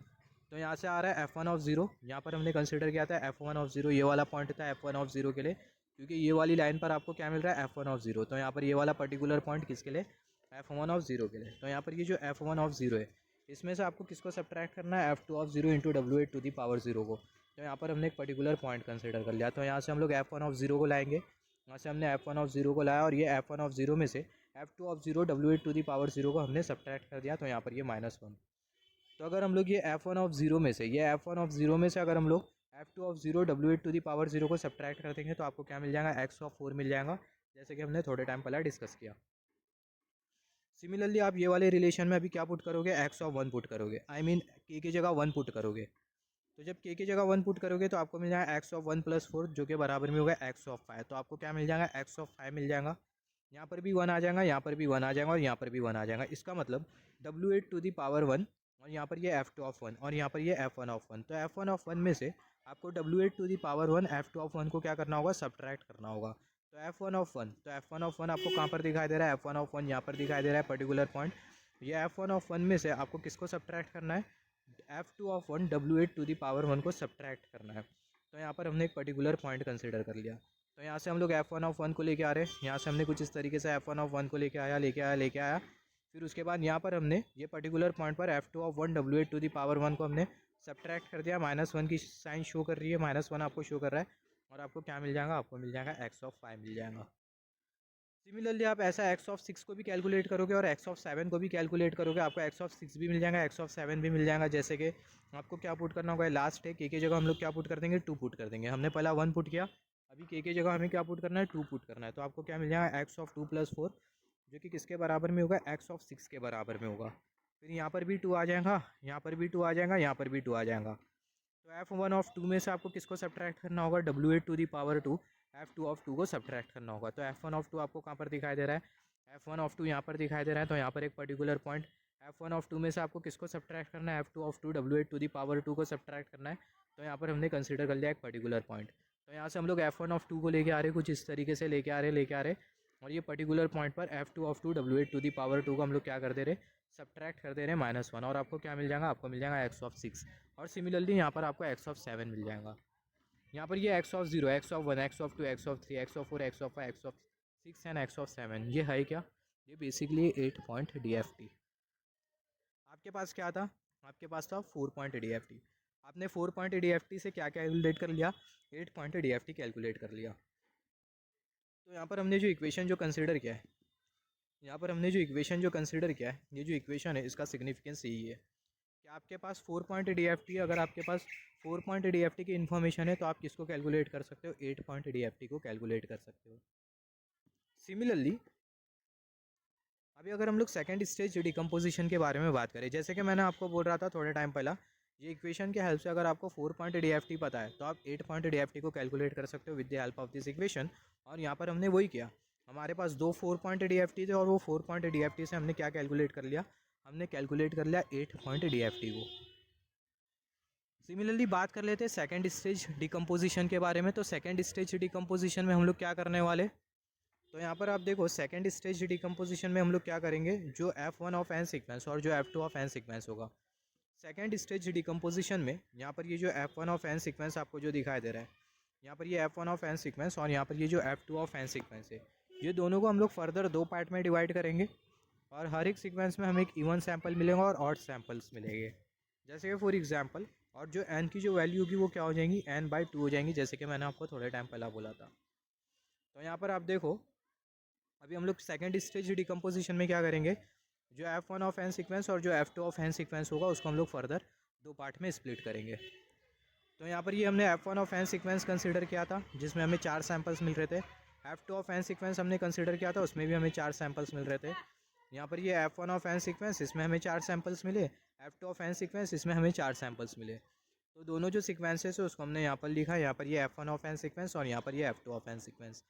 तो यहाँ से आ रहा है f1। यहाँ पर हमने कंसिडर किया था f1, ये वाला पॉइंट था f1 के लिए, क्योंकि ये वाली लाइन पर आपको क्या मिल रहा है, f1। तो यहाँ पर ये वाला पर्टिकुलर पॉइंट किसके लिए, f1 के लिए। तो यहाँ पर ये जो f1 है, इसमें से आपको किसको सब्ट्रैक्ट करना है, f2 into w8 to the power 0 को। तो यहाँ पर हमने एक पर्टिकुलर पॉइंट कंसिडर कर लिया। तो यहाँ से हम लोग f1 को लाएंगे, यहाँ से हमने f1 को लाया और ये f1 में से f2 w8 to the power 0 को हमने सब्ट्रैक्ट कर दिया। तो यहाँ पर ये -1। तो अगर हम लोग ये f1 में से अगर हम लोग f2 w8 to the power 0 को सब्ट्रैक्ट कर देंगे तो आपको क्या मिल जाएगा, x मिल जाएगा, जैसे कि हमने थोड़े टाइम पहले डिस्कस किया। सिमिलरली आप ये वाले रिलेशन में अभी क्या पुट करोगे, x पुट करोगे, आई मीन k की जगह 1 पुट करोगे। तो जब k की जगह 1 पुट करोगे तो आपको मिल जाएगा x प्लस 4, जो कि बराबर में होगा x5। तो आपको क्या मिल जाएगा, x5 मिल जाएगा। यहाँ पर भी 1 आ जाएगा, यहाँ पर भी 1 आ जाएगा और यहाँ पर भी 1 आ जाएगा। इसका मतलब w8 टू दी पावर 1 और यहाँ पर ये f2 और यहाँ पर ये f1। तो f1 में से आपको w8 to the power 1 f2 को क्या करना होगा, सब्ट्रैक्ट करना होगा। तो f1 आपको कहाँ पर दिखाई दे रहा है, f1 यहाँ पर दिखाई दे रहा है पर्टिकुलर पॉइंट। ये f1 में से आपको किसको सब्ट्रैक्ट करना है, f2 w8 to the power 1 को सब्ट्रैक्ट करना है। तो यहाँ पर हमने एक पर्टिकुलर पॉइंट कंसिडर कर लिया। तो यहाँ से हम लोग f1 को लेके आ रहे हैं, यहाँ से हमने कुछ इस तरीके से f1 को लेके आया। फिर उसके बाद यहाँ पर हमने ये पर्टिकुलर पॉइंट पर f2 W8 को हमने सब्ट्रैक्ट कर दिया। -1 की साइन शो कर रही है, -1 आपको शो कर रहा है और आपको क्या मिल जाएगा, आपको मिल जाएगा x(5) मिल जाएगा। सिमिलरली आप ऐसा x(6) को भी कैलकुलेट करोगे और x(7) को भी कैलकुलेट करोगे, आपको x(6) भी मिल जाएगा, x(7) भी मिल जाएगा। जैसे कि आपको क्या पुट करना होगा, लास्ट है k की जगह हम लोग क्या पुट कर देंगे, 2 पुट कर देंगे। हमने पहला 1 पुट किया, अभी k की जगह हमें क्या पुट करना है, 2 पुट करना है। तो आपको क्या मिल जाएगा, x(2 + 4) जो कि किसके बराबर में होगा, x(6) के बराबर में होगा। फिर यहाँ पर भी 2 आ जाएगा, यहाँ पर भी 2 आ जाएगा, यहाँ पर भी 2 आ जाएगा। तो f1 में से आपको किसको सब्ट्रैक्ट करना होगा, W8 f2 को सब्ट्रैक्ट करना होगा। तो f1 आपको कहाँ पर दिखाई दे रहा है, f1 यहाँ पर दिखाई दे रहा है। तो यहाँ पर एक पर्टिकुलर पॉइंट f1 में से आपको किसको सब्ट्रैक्ट करना है, f2 W8 को सब्ट्रैक्ट करना है। तो यहाँ पर हमने कंसिडर कर लिया एक पर्टिकुलर पॉइंट। तो यहाँ से हम लोग f1 को लेके आ रहे, कुछ इस तरीके से लेके आ रहे और ये पर्टिकुलर पॉइंट पर f2 W8 को हम लोग क्या कर दे रहे, सब्ट्रैक्ट कर दे रहे हैं -1 और आपको क्या मिल जाएगा, आपको मिल जाएगा x(6) और सिमिलरली यहाँ पर आपको x(7) मिल जाएगा। यहाँ पर ये x(0), x(1), x(2), x(3), x(4), x(5), x(6) and x(7) ये है क्या, ये बेसिकली 8 पॉइंट DFT। आपके पास क्या था, आपके पास था 4 पॉइंट DFT। आपने 4 पॉइंट DFT से क्या कैलकुलेट कर लिया, 8 पॉइंट DFT कैलकुलेट कर लिया। तो यहाँ पर हमने जो इक्वेशन जो कंसिडर किया है, ये जो इक्वेशन है इसका सिग्निफिकेंस यही है कि आपके पास 4 पॉइंट DFT, अगर आपके पास 4 पॉइंट DFT की इन्फॉर्मेशन है तो आप किसको कैलकुलेट कर सकते हो, 8 पॉइंट DFT को कैलकुलेट कर सकते हो। सिमिलरली अभी अगर हम लोग सेकंड स्टेज डिकम्पोजिशन के बारे में बात करें, जैसे कि मैंने आपको बोल रहा था थोड़े टाइम पहला, ये इक्वेशन के हेल्प से अगर आपको 4 पॉइंट DFT पता है तो आप 8 पॉइंट DFT को कैलकुलेट कर सकते हो with the help of this equation. और यहाँ पर हमने वही किया, हमारे पास 2 4 पॉइंट DFT थे और वो 4 पॉइंट DFT से हमने क्या कैलकुलेट कर लिया, हमने कैलकुलेट कर लिया 8 पॉइंट DFT को। सिमिलरली बात कर लेते हैं सेकंड स्टेज डिकम्पोजिशन के बारे में। तो सेकंड स्टेज डिकम्पोजिशन में हम लोग क्या करने वाले, तो यहाँ पर आप देखो सेकंड स्टेज डिकम्पोजिशन में हम लोग क्या करेंगे, जो f1 ऑफ n सीक्वेंस और जो f2 ऑफ n सीक्वेंस होगा सेकंड स्टेज डिकम्पोजिशन में, यहाँ पर ये जो f1 ऑफ n सीक्वेंस आपको जो दिखाई दे रहा है, यहाँ पर ये f1 ऑफ n सीक्वेंस और यहाँ पर ये जो f2 ऑफ n सीक्वेंस है, ये दोनों को हम लोग फर्दर 2 पार्ट में डिवाइड करेंगे और हर एक सीक्वेंस में हमें एक इवन सैम्पल मिलेगा और ऑड सैम्पल्स मिलेंगे। जैसे कि फॉर एग्जाम्पल, और जो n की जो वैल्यू होगी वो क्या हो जाएंगी, n/2 हो जाएंगी, जैसे कि मैंने आपको थोड़े टाइम पहला बोला था। तो यहाँ पर आप देखो अभी हम लोग सेकंड स्टेज डिकम्पोजिशन में क्या करेंगे, जो f1 ऑफ n सीक्वेंस और जो f2 ऑफ n सीक्वेंस होगा उसको हम लोग फर्दर 2 पार्ट में स्प्लिट करेंगे। तो यहाँ पर ये हमने f1 of n sequence consider किया था जिसमें हमें 4 सैम्पल्स मिल रहे थे। f2 ऑफ n सीक्वेंस हमने कंसीडर किया था, उसमें भी हमें 4 सैम्पल्स मिल रहे थे। यहाँ पर ये f1 ऑफ n सीक्वेंस, इसमें हमें 4 सैम्पल्स मिले, f2 ऑफ n सीक्वेंस, इसमें हमें 4 सैम्पल्स मिले। तो दोनों जो सीक्वेंसेस है उसको हमने यहाँ पर लिखा, यहाँ पर ये f1 ऑफ n सीक्वेंस और यहाँ पर ये f2 of n sequence.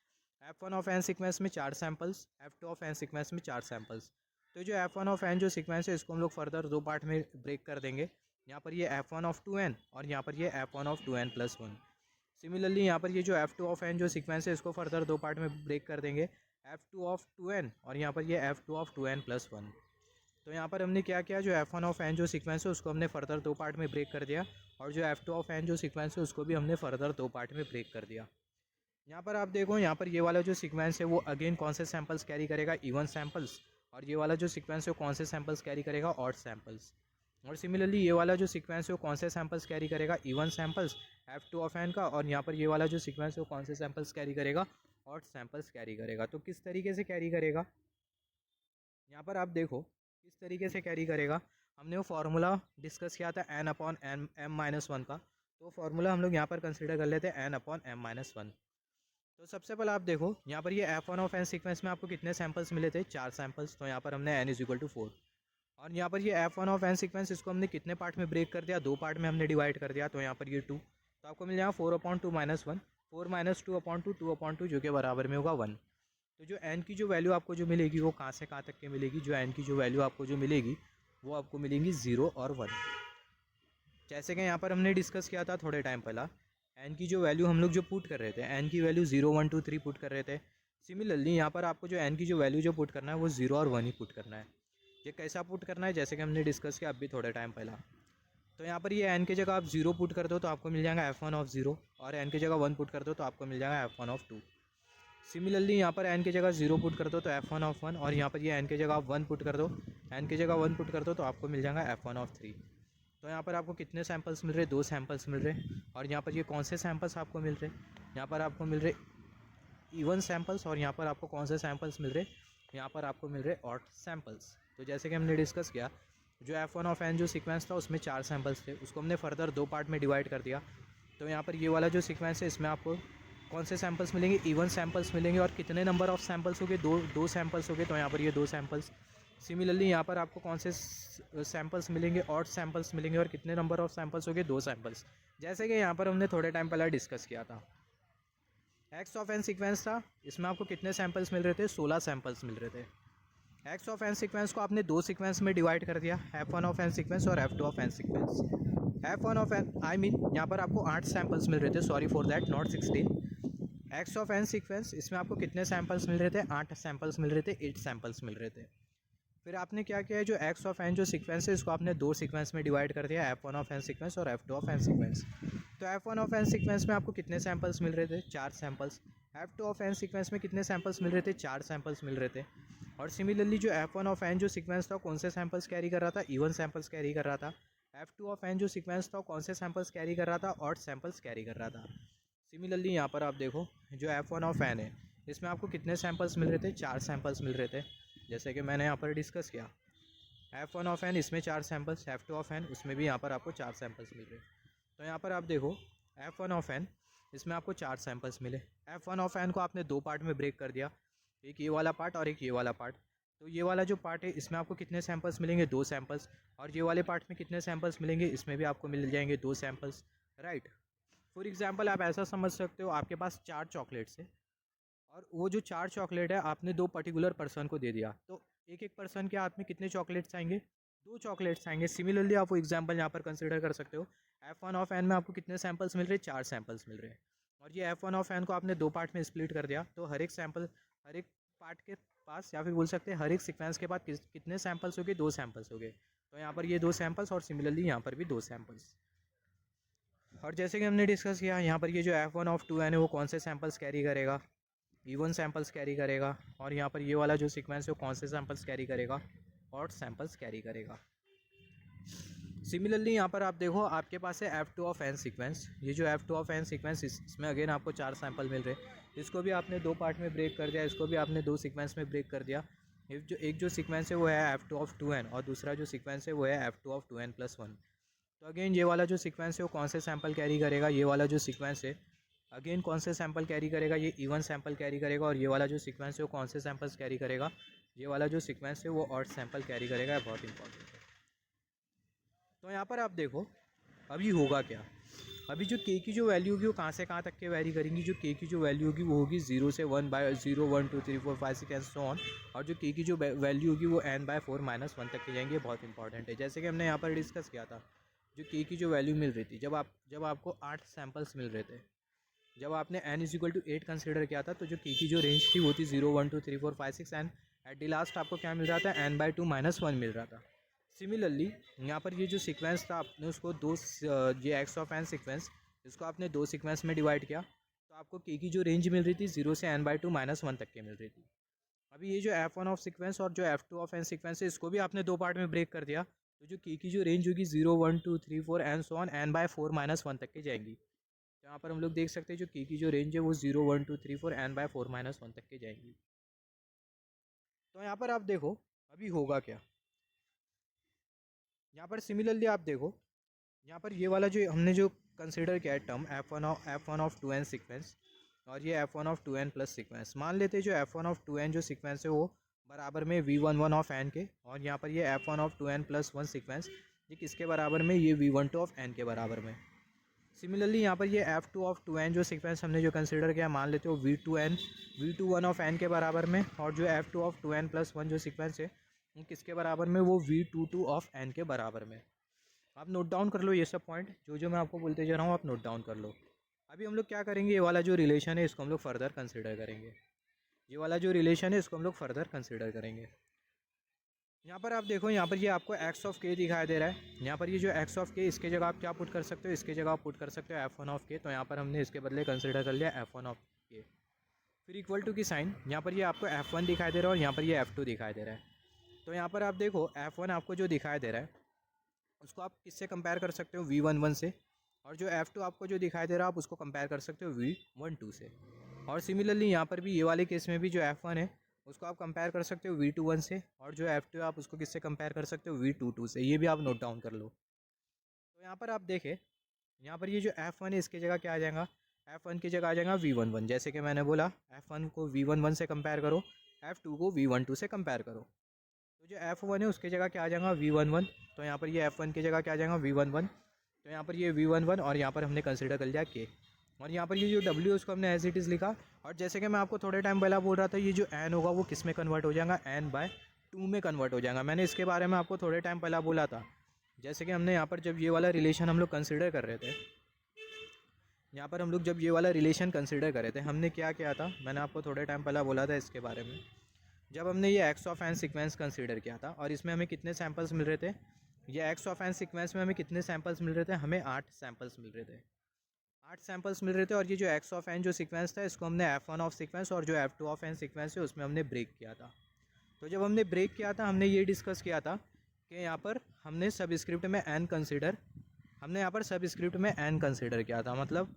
f1 of n sequence में 4 samples, f2 of n sequence में 4 सैम्पल्स। तो जो f1 ऑफ n जो सीक्वेंस है इसको हम लोग फर्दर 2 पार्ट में ब्रेक कर देंगे। यहाँ पर ये f1 ऑफ 2n और यहाँ पर ये f1 ऑफ 2n+1। सिमिलरली यहाँ पर ये जो f2 ऑफ n जो सीक्वेंस है इसको फर्दर 2 पार्ट में ब्रेक कर देंगे, f2 ऑफ 2n और यहाँ पर ये f2 ऑफ 2n+1। तो यहाँ पर हमने क्या किया, जो f1 ऑफ n जो सीक्वेंस है उसको हमने फर्दर 2 पार्ट में ब्रेक कर दिया और जो f2 ऑफ n जो सीक्वेंस है उसको भी हमने फर्दर 2 पार्ट में ब्रेक कर दिया। यहाँ पर आप देखो, यहाँ पर ये वाला जो सीक्वेंस है वो अगेन कौन से सैम्पल्स कैरी करेगा, इवन सैम्पल्स, और ये वाला जो सीक्वेंस है वो कौन से सैम्पल्स कैरी करेगा, ऑड सैम्पल्स। और सिमिलरली ये वाला जो सीक्वेंस है वो कौन से सैम्पल्स कैरी करेगा, even samples f2 of n का, और यहाँ पर ये वाला जो सीक्वेंस है वो कौन से सैम्पल्स कैरी करेगा, ऑड सैम्पल्स कैरी करेगा। तो किस तरीके से कैरी करेगा, यहाँ पर आप देखो किस तरीके से कैरी करेगा। हमने वो फार्मूला डिस्कस किया था n/m-1 का, तो फार्मूला हम लोग यहाँ पर कंसिडर कर लेते हैं n/m-1। तो सबसे पहले आप देखो यहाँ पर ये f1 ऑफ n सीक्वेंस में आपको कितने सैम्पल्स मिले थे, 4 सैम्पल्स। तो यहाँ पर हमने n = 4 और यहाँ पर ये f1 ऑफ n सीक्वेंस इसको हमने कितने पार्ट में ब्रेक कर दिया, 2 पार्ट में हमने डिवाइड कर दिया। तो यहाँ पर ये 2, तो आपको मिल जाएगा 4/2 - 1, 4 - 2/2, 2/2 जो कि बराबर में होगा 1। तो जो n की जो वैल्यू आपको जो मिलेगी वो कहाँ से कहाँ तक के मिलेगी, जो n की जो वैल्यू आपको जो मिलेगी वो आपको मिलेंगी 0 और 1। जैसे कि यहाँ पर हमने डिस्कस किया था थोड़े टाइम पहला, n की जो वैल्यू हम लोग जो पुट कर रहे थे, n की वैल्यू 0 1 2 3 पुट कर रहे थे। सिमिलरली यहाँ पर आपको जो n की जो वैल्यू जो पुट करना है वो 0 और 1 ही पुट करना है। ये कैसा पुट करना है, जैसे कि हमने डिस्कस किया अभी थोड़े टाइम पहला। तो यहाँ पर ये n की जगह आप 0 पुट कर दो तो आपको मिल जाएगा f1 ऑफ 0, और n की जगह 1 पुट कर दो तो आपको मिल जाएगा f1 ऑफ 2। सिमिलरली यहाँ पर एन की जगह 0 पुट कर दो तो f1 और यहाँ पर ये एन की जगह आप 1 पुट कर दो, एन की जगह 1 पुट कर दो तो आपको मिल जाएगा f1 तो यहाँ पर आपको कितने सैंपल्स मिल रहे, 2 सैंपल्स मिल रहे। और यहाँ पर ये कौन से सैंपल्स आपको मिल रहे, यहाँ पर आपको मिल रहे इवन सैंपल्स और यहाँ पर आपको कौन से सैंपल्स मिल रहे, यहाँ पर आपको मिल रहे ऑड सैंपल्स। तो जैसे कि हमने डिस्कस किया, जो f1 जो सीक्वेंस था उसमें 4 सैंपल्स थे, उसको हमने फर्दर 2 पार्ट में डिवाइड कर दिया। तो यहाँ पर ये वाला जो सीक्वेंस है इसमें आपको कौन से सैंपल्स मिलेंगे, इवन सैंपल्स मिलेंगे। और कितने नंबर ऑफ सैंपल्स हो गए, दो सैंपल्स हो गए, तो यहाँ पर ये 2 सैंपल्स। सिमिलरली यहाँ पर आपको कौन से सैंपल्स मिलेंगे, ऑड सैंपल्स मिलेंगे। और कितने नंबर ऑफ सैंपल्स हो गए, 2 सैंपल्स। जैसे कि यहाँ पर हमने थोड़े टाइम पहले डिस्कस किया था, x सीक्वेंस था, इसमें आपको कितने सैंपल्स मिल रहे थे, 16 सैंपल्स मिल रहे थे। x सीक्वेंस को आपने 2 सीक्वेंस में डिवाइड कर दिया, f1 सीक्वेंस और f2 sequence. f1 I mean यहाँ पर आपको 8 सैंपल्स मिल रहे थे, sorry for that, not 16। x sequence, इसमें आपको कितने सैंपल्स मिल रहे थे, 8 सैंपल्स मिल रहे थे, 8 सैंपल्स मिल रहे थे। फिर आपने क्या किया है, जो x जो सीक्वेंस है इसको आपने 2 सीक्वेंस में डिवाइड कर दिया, f1 सीक्वेंस और f2 सीक्वेंस। तो f1 सीक्वेंस में आपको कितने सैंपल्स मिल रहे थे, 4 सैंपल्स। f2 सीक्वेंस में कितने सैंपल्स मिल रहे थे, 4 सैंपल्स मिल रहे थे। और सिमिलरली जो f1 जो सीक्वेंस था कौन से सैंपल्स कैरी कर रहा था, इवन सैंपल्स कैरी कर रहा था। f2 जो सीक्वेंस था कौन से सैंपल्स कैरी कर रहा था, ऑड सैंपल्स कैरी कर रहा था। सिमिलरली यहाँ पर आप देखो, जो f1 है इसमें आपको कितने सैंपल्स मिल रहे थे, 4 सैंपल्स मिल रहे थे, जैसे कि मैंने यहाँ पर डिस्कस किया। f1 इसमें 4 सैंपल्स, f2 उसमें भी यहाँ पर आपको 4 सैंपल्स मिल रहे। तो यहाँ पर आप देखो, f1 इसमें आपको 4 सैंपल्स मिले। f1 को आपने 2 पार्ट में ब्रेक कर दिया, एक ये वाला पार्ट और एक ये वाला पार्ट। तो ये वाला जो पार्ट है इसमें आपको कितने सैंपल्स मिलेंगे, 2 सैंपल्स। और ये वाले पार्ट में कितने सैंपल्स मिलेंगे, इसमें भी आपको मिल जाएंगे 2 सैंपल्स, राइट। फॉर एग्जांपल आप ऐसा समझ सकते हो, आपके पास 4 चॉकलेट्स है और वो जो 4 चॉकलेट है आपने 2 पर्टिकुलर पर्सन को दे दिया, तो एक एक पर्सन के हाथ में कितने चॉकलेट्स आएंगे, 2 चॉकलेट्स आएंगे। सिमिलरली आप वो एग्जांपल यहाँ पर कंसिडर कर सकते हो, f1 में आपको कितने सैंपल्स मिल रहे हैं, 4 सैंपल्स मिल रहे हैं। और ये f1 को आपने 2 पार्ट में स्प्लिट कर दिया, तो हर एक सैंपल, हर एक पार्ट के पास, या फिर बोल सकते हैं हर एक सीक्वेंस के बाद कितने सैंपल्स हो गए, 2 सैंपल्स हो गए। तो यहाँ पर ये 2 सैंपल्स और सिमिलरली यहाँ पर भी 2 सैंपल्स। और जैसे कि हमने डिस्कस किया, यहाँ पर ये जो f1 है वो कौन से सैंपल्स कैरी करेगा, इवन सैंपल्स कैरी करेगा। और यहाँ पर ये वाला जो सीक्वेंस है वो कौन से सैंपल्स कैरी करेगा, ऑड सैंपल्स कैरी करेगा। सिमिलरली यहाँ पर आप देखो, आपके पास है f2 सीक्वेंस। ये जो f2 सीक्वेंस, इसमें अगेन आपको 4 सैंपल मिल रहे, इसको भी आपने 2 पार्ट में ब्रेक कर दिया, इसको भी आपने 2 सीक्वेंस में ब्रेक कर दिया। एक जो सीक्वेंस है वो है f2 और दूसरा जो सीक्वेंस है वो है f2 तो अगेन ये वाला जो सीक्वेंस है वो कौन से सैंपल कैरी करेगा, ये वाला जो सीक्वेंस है अगेन कौन से सैंपल कैरी करेगा, ये इवन सैंपल कैरी करेगा। और ये वाला जो सीक्वेंस है वो कौन से सैंपल्स कैरी करेगा, ये वाला जो सीक्वेंस है वो ऑड सैंपल कैरी करेगा, बहुत इंपॉर्टेंट है। तो यहाँ पर आप देखो, अभी होगा क्या, अभी जो k की जो वैल्यू होगी वो कहाँ से कहाँ तक के वैरी करेंगी। जो k की जो वैल्यू होगी वो होगी 0 से 1 बाय 0 1 2 3 4 5 6 एंड सो ऑन। और जो k की जो वैल्यू होगी वो n/4 - 1 तक के जाएंगे, बहुत इंपॉर्टेंट है। जैसे कि हमने यहाँ पर डिस्कस किया था, जो k की जो वैल्यू मिल रही थी, जब आपको 8 सैम्पल्स मिल रहे थे, जब आपने n = 8 कंसिडर किया था, तो जो k की जो रेंज थी वो थी 0 1 2 3 4 5 6 एंड एट द लास्ट आपको क्या मिल रहा था, n/2 - 1 मिल रहा था। सिमिलरली यहाँ पर ये जो सीक्वेंस था आपने उसको ये x सीक्वेंस, इसको आपने 2 सीक्वेंस में डिवाइड किया, तो आपको k की जो रेंज मिल रही थी 0 से n/2 - 1 तक के मिल रही थी। अभी ये जो f1 सीक्वेंस और जो f2 सीक्वेंस है इसको भी आपने 2 पार्ट में ब्रेक कर दिया, तो जो k की जो रेंज होगी 0 1 2 3 4 एंड सो ऑन n/4 - 1 तक के जाएंगी। तो यहाँ पर हम लोग देख सकते हैं जो k की जो रेंज है वो 0 1 2 3 4 n/4 - 1 तक के जाएंगी। तो यहाँ पर आप देखो अभी होगा क्या, यहाँ पर सिमिलरली आप देखो, यहाँ पर ये वाला जो हमने जो कंसिडर किया है टर्म f1 सीक्वेंस और ये f1 प्लस सीक्वेंस, मान लेते हैं जो f1 जो सीक्वेंस है वो बराबर में v11 के, और यहाँ पर ये f1 प्लस 1 सीक्वेंस ये किसके बराबर में, ये v12 के बराबर में। सिमिलरली यहाँ पर ये f2 जो सीक्वेंस हमने जो कंसिडर किया, मान लेते हो v21 के बराबर में, और जो f2 प्लस 1 जो सीक्वेंस है वो किसके बराबर में, वो v22 के बराबर में। आप नोट डाउन कर लो ये सब पॉइंट, जो मैं आपको बोलते जा रहा हूँ आप नोट डाउन कर लो। अभी हम लोग क्या करेंगे, ये वाला जो रिलेशन है इसको हम लोग फर्दर कंसिडर करेंगे, ये वाला जो रिलेशन है इसको हम लोग फर्दर कंसिडर करेंगे। यहाँ पर आप देखो, यहाँ पर ये आपको x दिखाई दे रहा है, यहाँ पर ये जो x इसके जगह आप क्या पुट कर सकते हो, इसके जगह आप पुट कर सकते हो f1 तो यहाँ पर हमने इसके बदले कंसिडर कर लिया f1। फिर इक्वल टू की साइन, यहाँ पर ये आपको F1 दिखाई दे रहा है और यहाँ पर ये F2 दिखाई दे रहा है। तो यहाँ पर आप देखो F1 आपको जो दिखाई दे रहा है उसको आप किससे कंपेयर कर सकते हो, V11 से, और जो F2 आपको जो दिखाई दे रहा है आप उसको कंपेयर कर सकते हो V12 से। और सिमिलरली यहाँ पर भी ये वाले केस में भी जो F1 है उसको आप कंपेयर कर सकते हो V21 से, और जो F2 है आप उसको किससे कंपेयर कर सकते हो, V22 से। ये भी आप नोट डाउन कर लो। तो यहाँ पर आप देखें, यहाँ पर ये जो F1 है इसकी जगह क्या आ जाएगा, F1 की जगह आ जाएगा V11। जैसे कि मैंने बोला F1 को V11 से कंपेयर करो, F2 को V12 से कंपेयर करो। तो जो F1 है उसकी जगह क्या आ जाएगा, V11। तो यहाँ पर ये F1 की जगह क्या आ जाएगा, V11। तो यहाँ पर ये V11 और यहाँ पर हमने कंसिडर कर लिया K। और यहाँ पर ये जो W है उसको हमने एज इट इज़ लिखा। और जैसे कि मैं आपको थोड़े टाइम पहले बोल रहा था, ये जो N होगा वो किस में कन्वर्ट हो जाएगा, N/2 में कन्वर्ट हो जाएगा। मैंने इसके बारे में आपको थोड़े टाइम पहले बोला था। जैसे कि हमने यहाँ पर जब ये वाला रिलेशन हम लोग कंसिडर कर रहे थे, यहाँ पर हम लोग जब ये वाला रिलेशन कंसिडर कर रहे थे, हमने क्या किया था, मैंने आपको थोड़े टाइम पहले बोला था इसके बारे में। जब हमने ये x of N sequence consider किया था और इसमें हमें कितने सैंपल्स मिल रहे थे, ये एक्स ऑफ एन सीक्वेंस में हमें कितने सैंपल्स मिल रहे थे, हमें 8 सैंपल्स मिल रहे थे। 8 सैंपल्स मिल रहे थे। और ये जो एक्स ऑफ एन जो सीक्वेंस था इसको हमने F1 ऑफ सीक्वेंस और जो F2 ऑफ एन सीक्वेंस है उसमें हमने ब्रेक किया था। तो जब हमने ब्रेक किया था हमने ये डिस्कस किया था कि यहाँ पर हमने सबस्क्रिप्ट में एन कंसिडर किया था। मतलब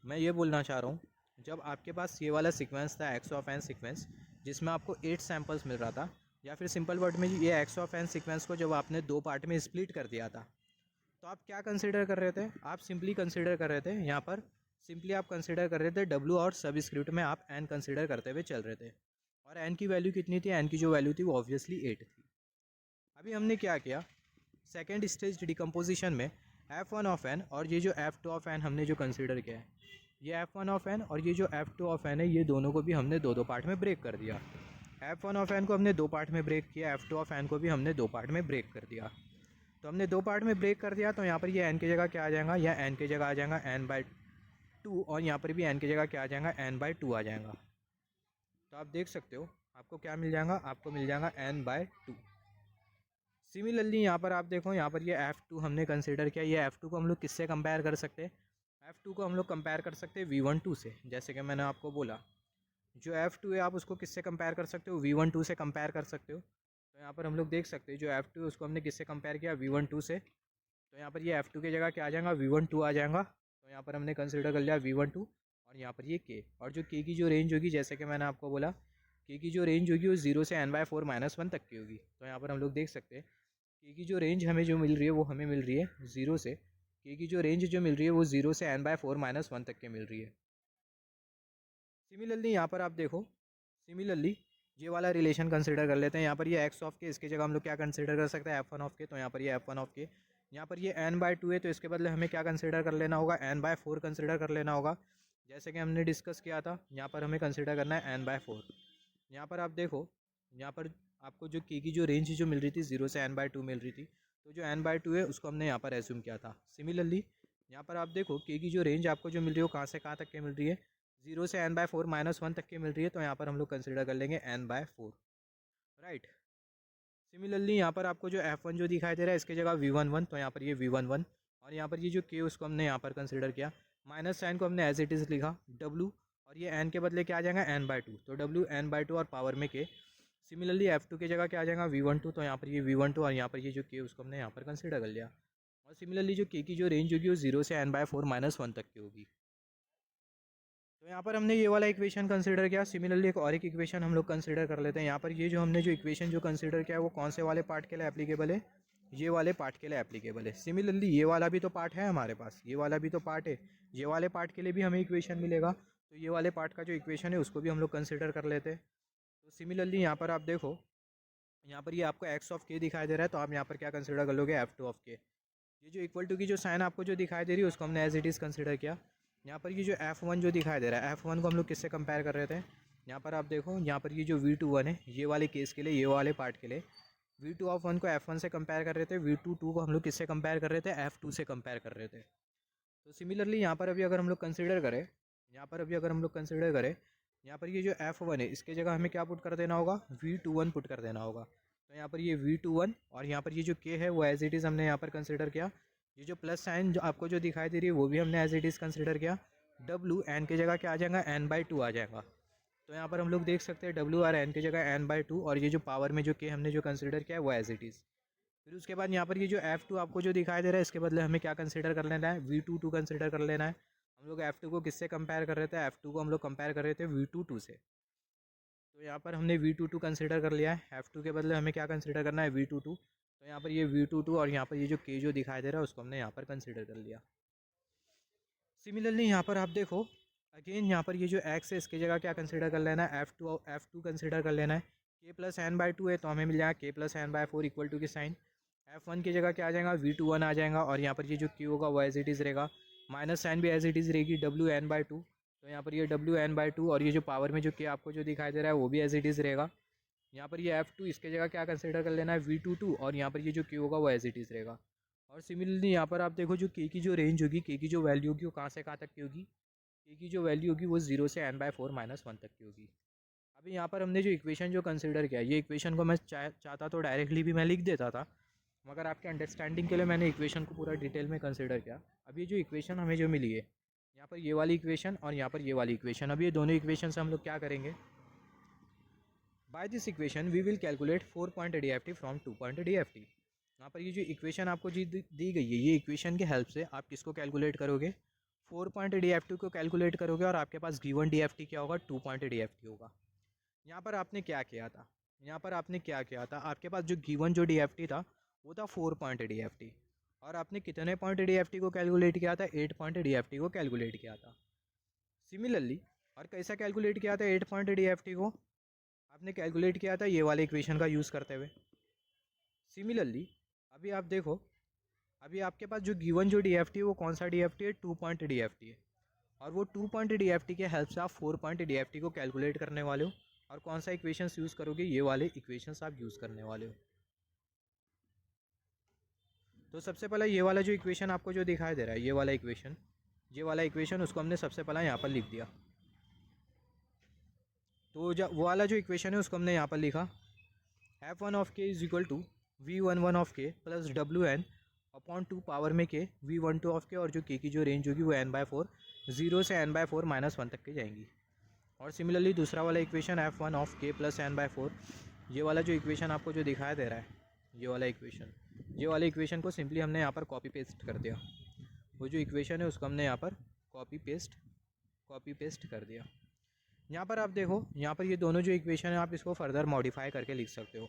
मैं ये बोलना चाह रहा हूँ, जब आपके पास ये वाला सीक्वेंस था एक्स ऑफ एन सीक्वेंस जिसमें आपको 8 सैंपल्स मिल रहा था, या फिर सिंपल वर्ड में ये एक्स ऑफ एन सीक्वेंस को जब आपने 2 पार्ट में स्प्लिट कर दिया था, तो आप क्या कंसिडर कर रहे थे, आप सिंपली कंसिडर कर रहे थे, यहाँ पर सिंपली आप कंसिडर कर रहे थे W और सब स्क्रिप्ट में आप N कंसिडर करते हुए चल रहे थे। और N की वैल्यू कितनी थी, N की जो वैल्यू थी वो ऑब्वियसली 8 थी। अभी हमने क्या किया, सेकेंड स्टेज डिकम्पोजिशन में F1 ऑफ N और ये जो F2 ऑफ N हमने जो कंसिडर किया है, ये F1 ऑफ N और ये जो F2 ऑफ N है, ये दोनों को भी हमने 2-2 पार्ट में ब्रेक कर दिया। F1 ऑफ N को हमने 2 पार्ट में ब्रेक किया, F2 ऑफ N को भी हमने 2 पार्ट में ब्रेक कर दिया। तो हमने 2 पार्ट में ब्रेक कर दिया, तो यहाँ पर ये N की जगह क्या आ जाएगा, या N की जगह आ जाएगा N/2, और यहाँ पर भी N की जगह क्या आ जाएगा, N/2 आ जाएगा। तो आप देख सकते हो आपको क्या मिल जाएगा, आपको मिल जाएगा N/2। सिमिलरली यहाँ पर आप देखो, यहाँ पर ये F2 हमने कंसिडर किया, ये F2 को हम लोग किससे कंपेयर कर सकते हैं, F2 को हम लोग कंपेयर कर सकते हैं V12 से। जैसे कि मैंने आपको बोला जो F2 है आप उसको किससे कंपेयर कर सकते हो, V12 से कंपेयर कर सकते हो। तो यहाँ पर हम लोग देख सकते हैं जो F2 है उसको हमने किससे कंपेयर किया, V12 से। तो यहाँ पर ये F2 की जगह क्या आ जाएगा, V12 आ जाएगा। तो यहाँ पर हमने कंसिडर कर लिया V12, और यहाँ पर ये K, और जो K की जो रेंज होगी, जैसे कि मैंने आपको बोला K की जो रेंज होगी वो 0 से N/4-1 तक की होगी। तो यहाँ पर हम लोग देख सकते हैं K की जो रेंज हमें जो मिल रही है वो हमें मिल रही है 0 से, K की जो रेंज जो मिल रही है वो 0 से N/4-1 तक की मिल रही है। सिमिलरली यहाँ पर आप देखो, सिमिलरली ये वाला रिलेशन कंसिडर कर लेते हैं। यहाँ पर ये एक्स ऑफ के, इसकी जगह हम लोग क्या कंसिडर कर सकते हैं, F1 ऑफ के। तो यहाँ पर ये F1 ऑफ के, यहाँ पर ये N/2 है, तो इसके बदले हमें क्या कंसिडर कर लेना होगा, N/4 कंसिडर कर लेना होगा। जैसे कि हमने डिस्कस किया था, यहाँ पर हमें कंसिडर करना है N/4। यहाँ पर आप देखो, यहाँ पर आपको जो K की जो रेंज जो मिल रही थी 0 से N/2 मिल रही थी, तो जो N/2 है उसको हमने यहाँ पर एज्यूम किया था। सिमिलरली यहाँ पर आप देखो K की जो रेंज आपको जो मिल रही है वो कहाँ से कहाँ तक की मिल रही है, 0 से N/4-1 तक की मिल रही है। तो यहाँ पर हम लोग कंसिडर कर लेंगे N/4, राइट। सिमिलरली यहाँ पर आपको जो F1 जो दिखाई दे रहा है इसकी जगह V11, तो यहाँ पर ये V11, और यहाँ पर ये जो K उसको हमने यहाँ पर कंसिडर किया, माइनस साइन को हमने एज इट इज़ लिखा W, और ये N के बदले क्या आ जाएगा, N/2, तो W N/2 और पावर में K। सिमिलरली F2 की जगह क्या आ जाएगा, V12, तो यहाँ पर ये V12, और यहाँ पर ये जो K उसको हमने यहाँ पर कंसिडर कर लिया। और सिमिलरली जो K की जो रेंज होगी वो 0 से N/4-1 तक की होगी। तो यहाँ पर हमने ये वाला इक्वेशन कंसिडर किया। सिमिलरली एक और एक इक्वेशन हम लोग कंसिडर कर लेते हैं। यहाँ पर ये जो हमने जो इक्वेशन जो कंसिडर किया है वो कौन से वाले पार्ट के लिए एप्लीकेबल है, ये वाले पार्ट के लिए एप्लीकेबल है। सिमिलरली ये वाला भी तो पार्ट है हमारे पास, ये वाला भी तो पार्ट है, ये वाले पार्ट के लिए भी हमें इक्वेशन मिलेगा। तो ये वाले पार्ट का जो इक्वेशन है उसको भी हम लोग कंसिडर कर लेते हैं। तो सिमिलरली यहाँ पर आप देखो, यहाँ पर ये आपको एक्स ऑफ के दिखाई दे रहा है, तो आप यहाँ पर क्या कंसिडर कर लोगे, F2 ऑफ के। ये जो इक्वल टू की जो साइन आपको जो दिखाई दे रही है उसको हमने एज इट इज़ कंसिडर किया। यहाँ पर ये जो F1 जो दिखाई दे रहा है, F1 को हम लोग किससे कंपेयर कर रहे थे, यहाँ पर आप देखो, यहाँ पर ये जो V21 है ये वाले केस के लिए, ये वाले पार्ट के लिए V2 ऑफ 1 को F1 से कंपेयर कर रहे थे, V22 को हम लोग किससे कंपेयर कर रहे थे, F2 से कंपेयर कर रहे थे। तो सिमिलरली यहाँ पर अभी अगर हम लोग कंसिडर करें, यहाँ पर ये जो F1 है इसके जगह हमें क्या पुट कर देना होगा, V21 पुट कर देना होगा। तो यहाँ पर ये V21 और यहाँ पर ये जो K है वो एज इट इज़ हमने यहाँ पर कंसिडर किया। ये जो प्लस साइन जो आपको जो दिखाई दे रही है वो भी हमने एज इट इज़ कंसिडर किया। W N की जगह क्या आ जाएगा, N/2 आ जाएगा। तो यहाँ पर हम लोग देख सकते हैं डब्ल्यू आर एन की जगह n/2 और ये जो पावर में जो के हमने जो कंसिडर किया है वो एज इट इज़। फिर उसके बाद यहाँ पर ये जो F2 आपको जो दिखाई दे रहा है इसके बदले हमें क्या कंसिडर कर लेना है, V22 कंसिडर कर लेना है। हम लोग F2 को किससे कंपेयर कर रहे थे, F2 को हम लोग कंपेयर कर रहे थे V22 से। तो यहाँ पर हमने V22 कंसिडर कर लिया है, F2 के बदले हमें क्या कंसिडर करना है, V22। तो यहाँ पर ये V22 और यहाँ पर ये जो K जो दिखाई दे रहा है उसको हमने यहाँ पर कंसिडर कर लिया। सिमिलरली यहाँ पर आप देखो अगेन यहाँ पर ये जो x है इसकी जगह क्या कंसिडर कर लेना है, F2 कंसिडर कर लेना है। k+n/2 है तो हमें मिल जाएगा k+n/4 इक्वल टू की साइन। F1 की जगह क्या आ जाएगा, V21 आ जाएगा और यहाँ पर ये जो Q होगा वो एज इट इज़ रहेगा, माइनस साइन भी एज इट इज़ रहेगी WN/2। तो यहाँ पर ये WN/2 और ये जो पावर में जो K आपको जो दिखाई दे रहा है वो भी एज इट इज़ रहेगा। यहाँ पर ये F2 इसके जगह क्या कंसिडर कर लेना है, V22 और यहाँ पर ये जो Q होगा वो एज इट इज़ रहेगा। और सिमिलरली यहाँ पर आप देखो जो K की जो रेंज होगी, K की जो वैल्यू होगी वो कहाँ से कहाँ तक की होगी, K की जो वैल्यू होगी वो 0 से n/4 -1 तक की होगी। अभी यहाँ पर हमने जो इक्वेशन जो कंसिडर किया, ये इक्वेशन को मैं चाहता तो डायरेक्टली भी मैं लिख देता था, मगर आपके अंडरस्टैंडिंग के लिए मैंने इक्वेशन को पूरा डिटेल में कंसिडर किया। अब ये जो इक्वेशन हमें जो मिली है यहाँ पर ये वाली इक्वेशन और यहाँ पर ये वाली इक्वेशन, अब ये दोनों इक्वेशन से हम लोग क्या करेंगे, by this equation we will calculate 4 point DFT from 2 point DFT। यहाँ पर ये जो इक्वेशन आपको दी गई है, ये इक्वेशन की हेल्प से आप किसको कैलकुलेट करोगे, 4 पॉइंट DFT को कैलकुलेट करोगे और आपके पास गिवन DFT क्या होगा, 2 पॉइंट DFT होगा। यहाँ पर आपने क्या किया था, यहाँ पर आपने क्या किया था, आपके पास जो गिवन जो DFT था वो था 4 पॉइंट DFT और आपने कितने पॉइंट DFT को कैलकुलेट किया था, 8 पॉइंट DFT को कैलकुलेट किया था। सिमिलरली और कैसा कैलकुलेट किया था 8 पॉइंट DFT को, आपने कैलकुलेट किया था ये वाले इक्वेशन का यूज़ करते हुए। सिमिलरली अभी आप देखो, अभी आपके पास जो गिवन जो DFT है वो कौन सा DFT है, 2 पॉइंट DFT है और वो 2 पॉइंट DFT के हेल्प से आप 4 पॉइंट DFT को कैलकुलेट करने वाले हो। और कौन सा इक्वेशंस यूज़ करोगे, ये वाले इक्वेशंस आप यूज़ करने वाले हो। तो सबसे पहले ये वाला जो इक्वेशन आपको जो दिखाई दे रहा है, ये वाला इक्वेशन उसको हमने सबसे पहले यहाँ पर लिख दिया। तो जो वो वाला जो इक्वेशन है उसको हमने यहाँ पर लिखा, F1 of K is equal to V11 of K plus WN/2 power में K V12 ऑफ K और जो K की जो रेंज होगी वो n/4 0 से n/4 -1 तक की जाएंगी। और सिमिलरली दूसरा वाला equation F1 of K plus n/4, ये वाला जो इक्वेशन आपको जो दिखाई दे रहा है, ये वाला इक्वेशन को सिंपली हमने यहाँ पर कॉपी पेस्ट कर दिया। वो जो इक्वेशन है उसको हमने यहाँ पर कॉपी पेस्ट कर दिया। यहाँ पर आप देखो, यहाँ पर ये दोनों जो इक्वेशन है आप इसको फर्दर मॉडिफाई करके लिख सकते हो।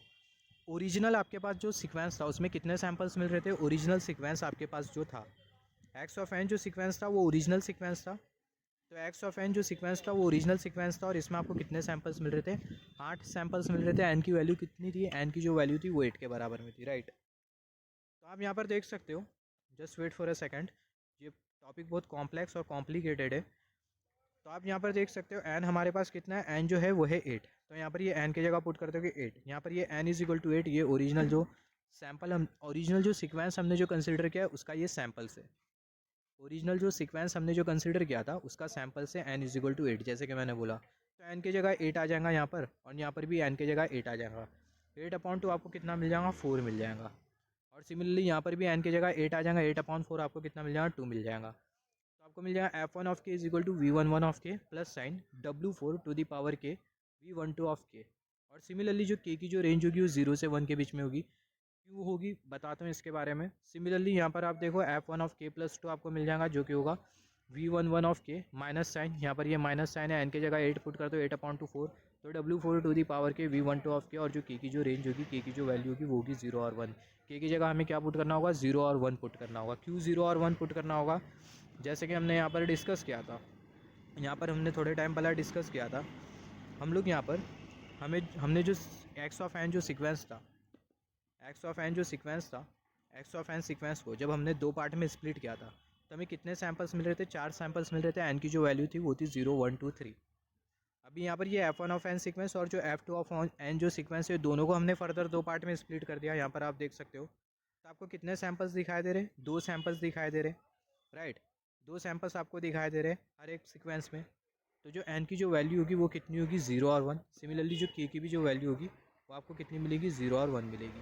ओरिजिनल आपके पास जो सीक्वेंस था उसमें कितने सैम्पल्स मिल रहे थे, ओरिजिनल सीक्वेंस आपके पास जो था एक्स ऑफ एन जो सीक्वेंस था वो ओरिजिनल सीक्वेंस था। तो एक्स ऑफ एन जो सीक्वेंस था वो ओरिजिनल सीक्वेंस था और इसमें आपको कितने सैम्पल्स मिल रहे थे, 8 सैम्पल्स मिल रहे थे। एन की वैल्यू कितनी थी, एन की जो वैल्यू थी वो 8 के बराबर में थी, राइट। तो आप यहाँ पर देख सकते हो, just wait for a second, ये टॉपिक बहुत कॉम्प्लेक्स और कॉम्प्लिकेटेड है। तो आप यहाँ पर देख सकते हो एन हमारे पास कितना है, एन जो है वो है 8। तो यहाँ पर ये एन की जगह पुट करते हो कि 8, यहाँ पर ये एन इज इक्वल टू 8, ये ओरिजिनल जो सैम्पल हम ओरिजिनल जो सीक्वेंस हमने जो कंसिडर किया है उसका ये सैम्पल्स है। ओरिजिनल जो सीक्वेंस हमने जो कंसिडर किया था उसका सैम्पल से n इज इक्वल टू 8, जैसे कि मैंने बोला। तो n की जगह 8 आ जाएगा यहाँ पर और यहाँ पर भी n की जगह 8 आ जाएगा। 8/2 आपको कितना मिल जाएगा, 4 मिल जाएगा। और सिमिलरली यहाँ पर भी n की जगह 8 आ जाएगा, 8/4 आपको कितना मिल जाएगा, 2 मिल जाएगा। तो आपको मिल जाएगा F1 of K is equal to V11 of K plus sign W4 to the power K V12 of K। और सिमिलरली जो K की जो रेंज होगी वो 0 से 1 के बीच में होगी। क्यों होगी बताता हूँ इसके बारे में। सिमिलरली यहाँ पर आप देखो F1 ऑफ K प्लस 2 आपको मिल जाएगा जो कि होगा V11 of K minus sign, यहाँ पर ये माइनस साइन है, n की जगह 8 पुट कर दो, 8/4 तो W4 to the power K V12 of K और जो K की जो रेंज होगी, K की जो वैल्यू होगी वो होगी 0 और 1। K की जगह हमें क्या पुट करना होगा, 0 और 1 पुट करना होगा। क्यों 0 और 1 पुट करना होगा, जैसे कि हमने यहाँ पर डिस्कस किया था, यहाँ पर हमने थोड़े टाइम पहले डिस्कस किया था। हम लोग यहाँ पर हमने जो एक्स ऑफ एन जो सीक्वेंस था, एक्स ऑफ एन सीक्वेंस को जब हमने 2 पार्ट में स्प्लिट किया था तो हमें कितने सैम्पल्स मिल रहे थे, 4 सैम्पल्स मिल रहे थे। एन की जो वैल्यू थी वो थी 0 1 2 3। अभी यहाँ पर ये F1 ऑफ एन सीक्वेंस और जो F2 ऑफ एन जो सीक्वेंस है दोनों को हमने फर्दर 2 पार्ट में स्प्लिट कर दिया। यहाँ पर आप देख सकते हो, तो आपको कितने सैम्पल्स दिखाई दे रहे, 2 सैम्पल्स दिखाई दे रहे, राइट। 2 सैम्पल्स आपको दिखाई दे रहे हर एक सीक्वेंस में। तो जो n की जो वैल्यू होगी वो कितनी होगी, 0 और 1। सिमिलरली जो k की भी जो वैल्यू होगी वो आपको कितनी मिलेगी, 0 और 1 मिलेगी।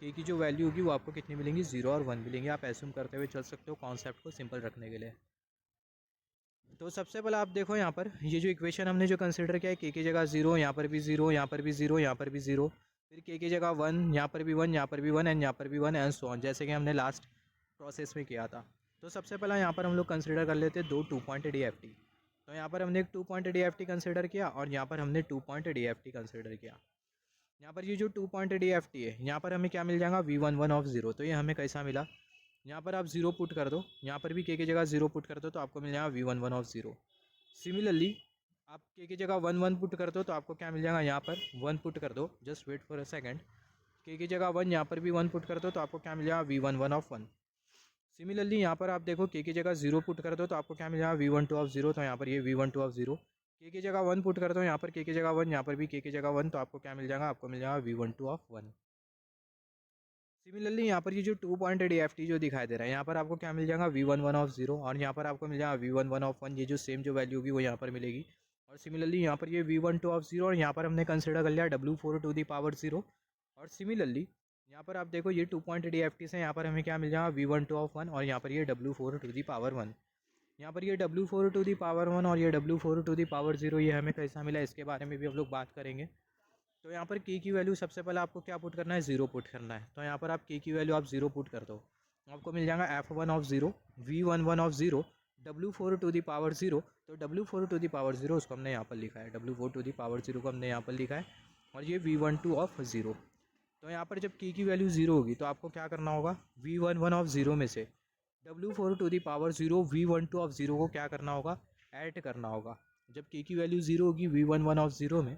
k की जो वैल्यू होगी वो आपको कितनी मिलेंगी, 0 और 1 मिलेंगी। आप एज्यूम करते हुए चल सकते हो कॉन्सेप्ट को सिंपल रखने के लिए। तो सबसे पहले आप देखो यहाँ पर ये जो इक्वेशन हमने जो कंसिडर किया है, के की जगह 0, यहाँ पर भी 0, यहाँ पर भी 0, यहाँ पर भी 0, फिर के की जगह 1, यहाँ पर भी 1, यहाँ पर भी 1 एंड यहाँ पर भी 1 एंड सो ऑन, जैसे कि हमने लास्ट प्रोसेस में किया था। तो सबसे पहले यहाँ पर हम लोग कंसिडर कर लेते हैं 2 2 पॉइंट DFT। तो यहाँ पर हमने एक 2 पॉइंट DFT कंसिडर किया और यहाँ पर हमने 2 पॉइंट DFT कंसिडर किया। यहाँ पर ये जो 2 पॉइंट DFT है, यहाँ पर हमें क्या मिल जाएगा, V11 ऑफ 0। तो ये हमें कैसा मिला, यहाँ पर आप 0 पुट कर दो, यहाँ पर भी के की जगह 0 पुट कर दो तो आपको मिल जाएगा V11 ऑफ 0। सिमिलरली आप के की जगह 1 1 पुट कर दो तो आपको क्या मिल जाएगा, यहाँ पर 1 पुट कर दो, just wait for a second. K की जगह 1, यहाँ पर भी 1 पुट कर दो तो आपको क्या मिल जाएगा, V11 ऑफ 1। सिमिलरली यहाँ पर आप देखो के की जगह 0 पुट कर दो तो आपको क्या मिल जाएगा, V12 ऑफ 0। तो यहाँ पर ये V12 ऑफ 0। के की जगह 1 पुट कर दो, यहाँ पर के की जगह 1, यहाँ पर भी के की जगह 1, तो आपको क्या मिल जाएगा, आपको मिल जाएगा V12 ऑफ 1। सिमिलरली यहाँ पर ये जो 2 पॉइंट DFT जो दिखाई दे रहा है, यहाँ पर आपको क्या मिल जाएगा, V11 ऑफ 0 और यहाँ पर आपको मिल जाएगा V11 ऑफ 1। ये जो सेम जो वैल्यू होगी वो यहाँ पर मिलेगी। और सिमिलरली यहाँ पर ये V12 ऑफ 0 और यहाँ पर हमने कंसिडर कर लिया W4 टू दी पावर 0। और सिमिलरली यहाँ पर आप देखो ये 2 पॉइंट DFT से यहाँ पर हमें क्या मिल जाएगा, V12 ऑफ 1 और यहाँ पर ये W4 टू दी पावर 1। यहाँ पर ये W4 टू दी पावर 1 और ये W4 टू दी पावर 0 ये हमें कैसा मिला, इसके बारे में भी हम लोग बात करेंगे। तो यहाँ पर की वैल्यू सबसे पहले आपको क्या पुट करना है, 0 पुट करना है। तो यहाँ पर आप की वैल्यू आप 0 पुट कर दो, आपको मिल जाएगा F1 of 0, V11 of 0, W4 to the power 0। तो W4 टू दी पावर 0 उसको हमने यहाँ पर लिखा है, W4 टू दी पावर 0 को हमने यहाँ पर लिखा है। और ये V12 ऑफ 0। तो यहाँ पर जब की वैल्यू 0 होगी तो आपको क्या करना होगा, V11 ऑफ 0 में से W4 to the power 0 V12 of 0 को क्या करना होगा, ऐड करना होगा। जब की वैल्यू 0 होगी V11 ऑफ 0 में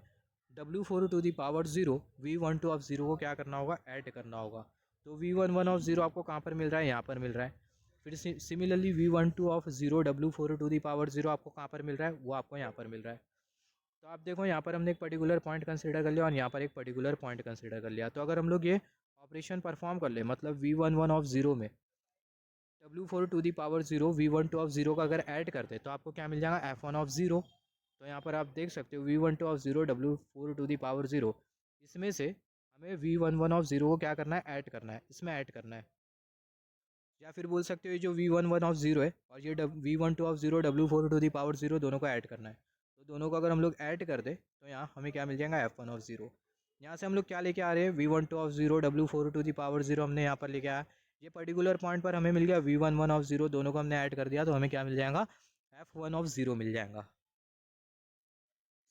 W4 to the power 0 V12 of 0 को क्या करना होगा, ऐड करना होगा। तो V11 ऑफ 0 आपको कहाँ पर मिल रहा है, यहाँ पर मिल रहा है। फिर similarly V12 of 0 W4 to the power 0 आपको कहाँ पर मिल रहा है, वो आपको यहाँ पर मिल रहा है। तो आप देखो यहाँ पर हमने एक पर्टिकुलर पॉइंट कंसिडर कर लिया और यहाँ पर एक पर्टिकुलर पॉइंट कंसिडर कर लिया। तो अगर हम लोग ये ऑपरेशन परफॉर्म कर ले, मतलब V11 ऑफ 0 में W4 to the power 0 V12 of 0 का अगर ऐड करते तो आपको क्या मिल जाएगा, F1 ऑफ 0। तो यहाँ पर आप देख सकते हो V12 of 0 W4 to the power 0, इसमें से हमें V11 ऑफ 0 को क्या करना है, ऐड करना है, इसमें ऐड करना है। या फिर बोल सकते हो ये जो V11 ऑफ 0 है और ये V12 of 0 W4 to the power 0 दोनों को ऐड करना है। तो दोनों को अगर हम लोग ऐड कर दे तो यहाँ हमें क्या मिल जाएगा, F1 ऑफ 0। यहाँ से हम लोग क्या लेके आ रहे हैं, V12 of 0 W4 to the power 0 हमने यहाँ पर लेके आया। ये पर्टिकुलर पॉइंट पर हमें मिल गया V11 ऑफ 0, दोनों को हमने ऐड कर दिया तो हमें क्या मिल जाएगा, F1 ऑफ 0 मिल जाएगा।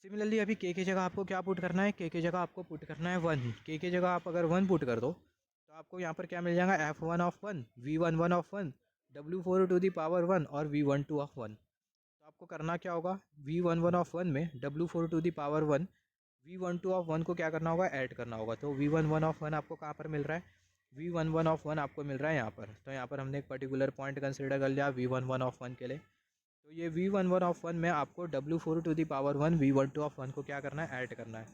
सिमिलरली अभी के की जगह आपको क्या पुट करना है, के की जगह आपको पुट करना है 1। के की जगह आप अगर 1 पुट कर दो तो आपको यहाँ पर क्या मिल जाएगा, F1 of 1 V11 of 1 W4 to the power 1 और V12 ऑफ 1। तो आपको करना क्या होगा, V11 ऑफ 1 में W4 to the power 1 V12 of 1 को क्या करना होगा, ऐड करना होगा। तो V11 ऑफ 1 आपको कहाँ पर मिल रहा है, V11 ऑफ 1 आपको मिल रहा है यहाँ पर। तो यहाँ पर हमने एक पर्टिकुलर पॉइंट कंसिडर कर लिया V11 ऑफ 1 के लिए। तो ये V11 ऑफ 1 में आपको W4 to the power 1 V12 of 1 को क्या करना है, ऐड करना है।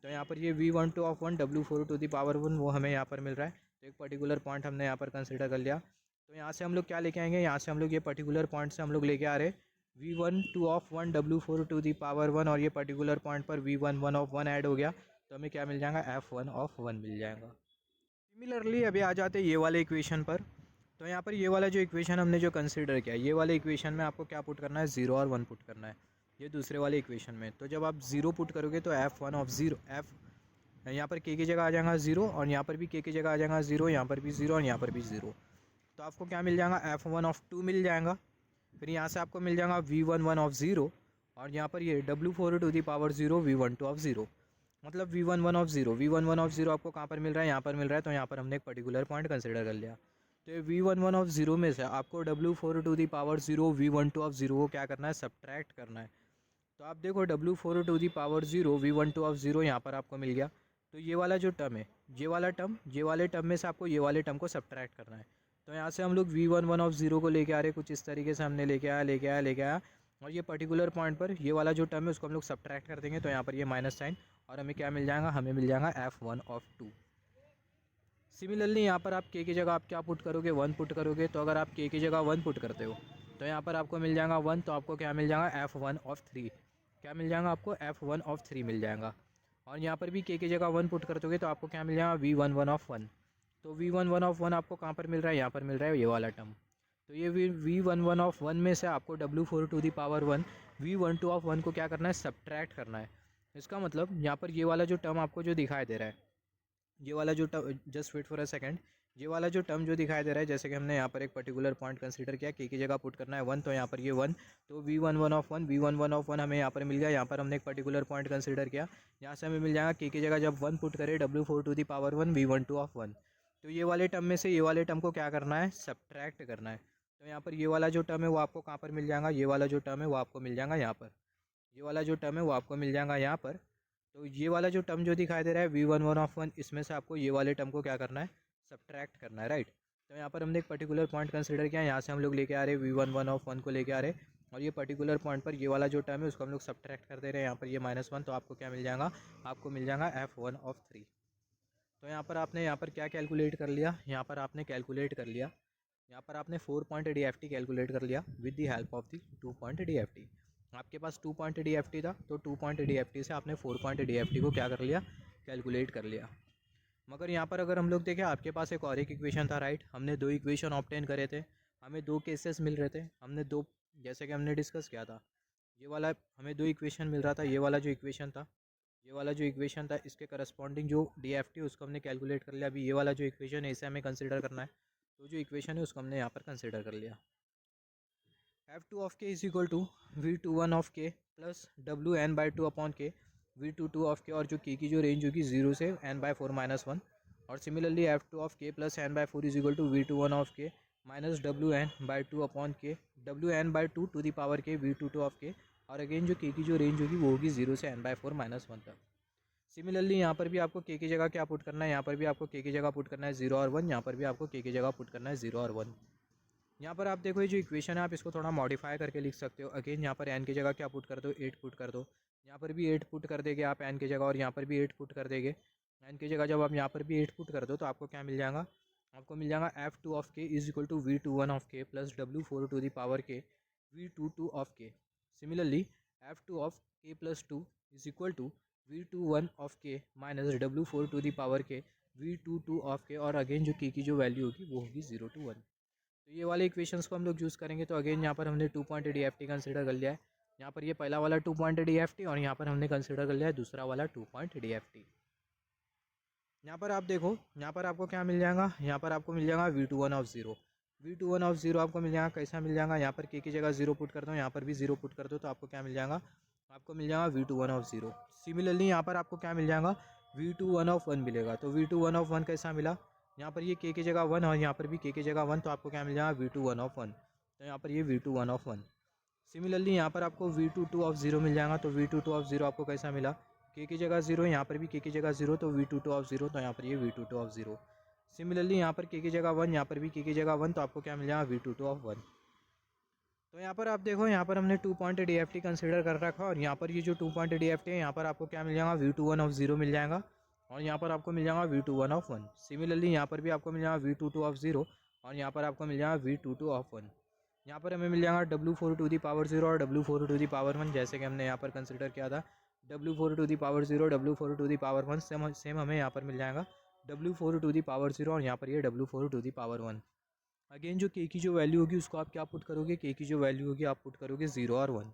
तो यहाँ पर ये V12 of 1 W4 to the power 1 वो हमें यहाँ पर मिल रहा है। तो एक पर्टिकुलर पॉइंट हमने यहाँ पर कंसिडर कर लिया। तो यहाँ से हम लोग क्या लेके आएंगे, यहाँ से हम लोग ये पर्टिकुलर पॉइंट से हम लोग लेके आ रहे V12 of 1 W4 to the power 1 और ये पर्टिकुलर पॉइंट पर V11 ऑफ 1 ऐड हो गया तो हमें क्या मिल जाएगा, F1 ऑफ 1 मिल जाएगा। सिमिलरली अभी आ जाते ये वाले इक्वेशन पर। तो यहाँ पर ये वाला जो इक्वेशन हमने जो कंसिडर किया, ये वाले इक्वेशन में आपको क्या पुट करना है, 0 और 1 पुट करना है। ये दूसरे वाले इक्वेशन में तो जब आप 0 पुट करोगे तो F1 ऑफ 0 यहाँ पर के की जगह आ जाएगा 0 और यहाँ पर भी के की जगह आ जाएगा 0, यहाँ पर भी 0 और यहाँ पर भी 0। तो आपको क्या मिल जाएगा, F1 ऑफ 2 मिल जाएगा। फिर यहाँ से आपको मिल जाएगा V11 ऑफ 0 और यहाँ पर ये W4 to the power 0 V12 of 0, मतलब V11 ऑफ 0। V11 ऑफ 0 आपको कहाँ पर मिल रहा है, यहाँ पर मिल रहा है। तो यहाँ पर हमने एक पर्टिकुलर पॉइंट कंसिडर कर लिया। तो V11 ऑफ 0 में से आपको W4 to the power 0 V12 of 0 को क्या करना है, सब्ट्रैक्ट करना है। तो आप देखो W4 to the power 0 V12 of 0 यहाँ पर आपको मिल गया। तो ये वाला जो टर्म है, ये वाले टर्म में से आपको ये वाले टर्म को सब्ट्रैक्ट करना है। तो यहाँ से हम लोग V11 ऑफ 0 को लेके आ रहे, कुछ इस तरीके से हमने लेके आया और ये पर्टिकुलर पॉइंट पर ये वाला जो टर्म है उसको हम लोग सब्ट्रैक्ट कर देंगे। तो यहाँ पर ये माइनस साइन और हमें क्या मिल जाएगा, हमें मिल जाएगा F1 ऑफ 2। सिमिलरली यहाँ पर आप के की जगह आप क्या पुट करोगे, 1 पुट करोगे। तो अगर आप के की जगह 1 पुट करते हो तो यहाँ पर आपको मिल जाएगा 1, तो आपको क्या मिल जाएगा, F1 ऑफ 3। क्या मिल जाएगा आपको, F1 ऑफ 3 मिल जाएगा। और यहाँ पर भी के की जगह 1 पुट करते हो तो आपको क्या मिल जाएगा, V11 ऑफ 1। तो V11 ऑफ 1 आपको कहाँ पर मिल रहा है, यहाँ पर मिल रहा है ये वाला टर्म। तो ये v11 ऑफ 1 में से आपको w4 to the power 1 v12 of 1 को क्या करना है, सब्ट्रैक्ट करना है। इसका मतलब यहाँ पर ये वाला जो टर्म आपको जो दिखाई दे रहा है, ये वाला जो term, just wait for a second, ये वाला जो टर्म जो दिखाई दे रहा है, जैसे कि हमने यहाँ पर एक पर्टिकुलर पॉइंट कंसीडर किया, के की जगह पुट करना है 1, तो यहाँ पर ये 1, तो v11 ऑफ 1 v11 ऑफ 1 हमें यहाँ पर मिल गया। यहाँ पर हमने एक पर्टिकुलर पॉइंट कंसीडर किया, यहाँ से हमें मिल जाएगा के की जगह जब 1 पुट करे w4 to the power 1 v12 of 1। तो ये वाले टर्म में से ये वाले टर्म को क्या करना है, सब्ट्रैक्ट करना है। तो यहाँ पर ये वाला जो टर्म है वो आपको कहाँ पर मिल जाएगा, ये वाला जो टर्म है वो आपको मिल जाएगा यहाँ पर, ये वाला जो टर्म है वो आपको मिल जाएगा यहाँ पर। तो ये वाला जो टर्म जो दिखाई दे रहा है v11 ऑफ 1, इसमें से आपको ये वाले टर्म को क्या करना है, सब्ट्रैक्ट करना है, राइट। तो यहाँ पर हमने एक पर्टिकुलर पॉइंट कंसीडर किया, यहाँ से हम लोग लेके आ रहे हैं v11 ऑफ 1 को लेके आ रहे हैं, और ये पर्टिकुलर पॉइंट पर ये वाला जो टर्म है उसको हम लोग सब्ट्रैक्ट कर दे रहे हैं, यहाँ पर ये -1, तो आपको क्या मिल जाएगा, आपको मिल जाएगा f1 ऑफ 3। तो यहाँ पर आपने यहाँ पर क्या कैलकुलेट कर लिया, यहाँ पर आपने कैलकुलेट कर लिया, यहाँ पर आपने 4 पॉइंट DFT कैलकुलेट कर लिया with the help of the 2 point DFT। आपके पास 2 पॉइंट DFT था, तो 2 पॉइंट DFT से आपने 4 पॉइंट DFT को क्या कर लिया, कैलकुलेट कर लिया। मगर यहाँ पर अगर हम लोग देखें, आपके पास एक और एक इक्वेशन था, राइट। हमने 2 इक्वेशन ऑब्टेन करे थे, हमें 2 केसेस मिल रहे थे, हमने 2, जैसे कि हमने डिस्कस किया था, ये वाला हमें 2 इक्वेशन मिल रहा था, ये वाला जो इक्वेशन था, ये वाला जो इक्वेशन था, इसके करस्पॉन्डिंग जो DFT उसको हमने कैलकुलेट कर लिया। अभी ये वाला जो इक्वेशन है इसे हमें कंसिडर करना है, तो जो इक्वेशन है उसको हमने यहाँ पर कंसिडर कर लिया। f2 of k is equal to v21 of k plus wn/2 upon k v22 of k, और जो k की जो रेंज होगी 0 से n/4 -1, और similarly f2 of k plus n/4 is equal to v21 of k minus wn/2 upon k wn/2 to the power k v22 of k, और again जो k की जो रेंज होगी वो होगी 0 से n/4 -1 तक। सिमिलरली यहाँ पर भी आपको k की जगह क्या पुट करना है, यहाँ पर भी आपको k की जगह पुट करना है 0 और 1, यहाँ पर भी आपको k की जगह पुट करना है 0 और 1। यहाँ पर आप देखो ये जो इक्वेशन है आप इसको थोड़ा मॉडिफाई करके लिख सकते हो। अगेन यहाँ पर n की जगह क्या पुट कर दो, 8 पुट कर दो, यहाँ पर भी 8 पुट कर देंगे आप n की जगह, और यहाँ पर भी 8 पुट कर देंगे n की जगह। जब आप यहाँ पर भी 8 पुट कर दो तो आपको क्या मिल जाएगा, आपको मिल जाएगा f2 of k is equal to v21 of k plus w4 to the power k v22 of k। Similarly f2 of k plus 2 is equal to v21 of k minus w4 to the power k v22 of k, और again जो k की जो value होगी वो होगी 0 to 1। तो ये वाले इक्वेशंस को हम लोग यूज़ करेंगे। तो अगेन यहाँ पर हमने 2 पॉइंट DFT कंसिडर कर लिया है, यहाँ पर ये पहला वाला 2 पॉइंट DFT, और यहाँ पर हमने कंसिडर कर लिया है दूसरा वाला 2 पॉइंट DFT। यहाँ पर आप देखो, यहाँ पर आपको क्या मिल जाएगा, यहाँ पर आपको मिल जाएगा v21 ऑफ 0, v21 ऑफ 0 आपको मिल जाएगा, कैसा मिल जाएगा, यहाँ पर k की जगह 0 पुट कर दो, यहाँ पर भी 0 पुट कर दो, तो आपको क्या मिल जाएगा, आपको मिल जाएगा v21 ऑफ 0। सिमिलरली यहाँ पर आपको क्या मिल जाएगा, v21 ऑफ 1 मिलेगा। तो v21 ऑफ 1 कैसा मिला, यहाँ पर ये k की जगह 1 और यहाँ पर भी k की जगह 1, तो आपको क्या मिल जाएगा v21 ऑफ 1, तो यहाँ पर ये v21 ऑफ 1। सिमिलरली यहाँ पर आपको v22 ऑफ 0 मिल जाएगा। तो v22 ऑफ 0 आपको कैसा मिला, k की जगह 0, यहाँ पर भी k की जगह 0, तो v22 ऑफ 0, तो यहाँ पर ये v22 ऑफ 0। सिमिलरली यहाँ पर k की जगह 1, यहाँ पर भी k की जगह 1, तो आपको क्या मिल जाएगा v22 ऑफ 1। तो यहाँ पर आप देखो, यहाँ पर हमने 2 पॉइंट DFT कंसिडर कर रखा, और यहाँ पर ये जो 2 पॉइंट DFT है यहाँ पर आपको क्या मिल जाएगा, v21 ऑफ 0 मिल जाएगा, और यहाँ पर आपको मिल जाएगा v21 ऑफ 1। सिमिलरली यहाँ पर भी आपको मिल जाएगा v22 ऑफ 0, और यहाँ पर आपको मिल जाएगा v22 ऑफ 1। यहाँ पर हमें मिल जाएगा w4 टू दी पावर 0 और w4 टू दी पावर 1, जैसे कि हमने यहाँ पर कंसिडर किया था w4 to the power 0, w4 to the power 1, same हमें यहाँ पर मिल जाएगा w4 टू दी पावर 0, और यहाँ पर ये w4 to the power 1। Again जो k की जो वैल्यू होगी उसको आप क्या पुट करोगे, k की जो वैल्यू होगी आप पुट करोगे 0 और 1।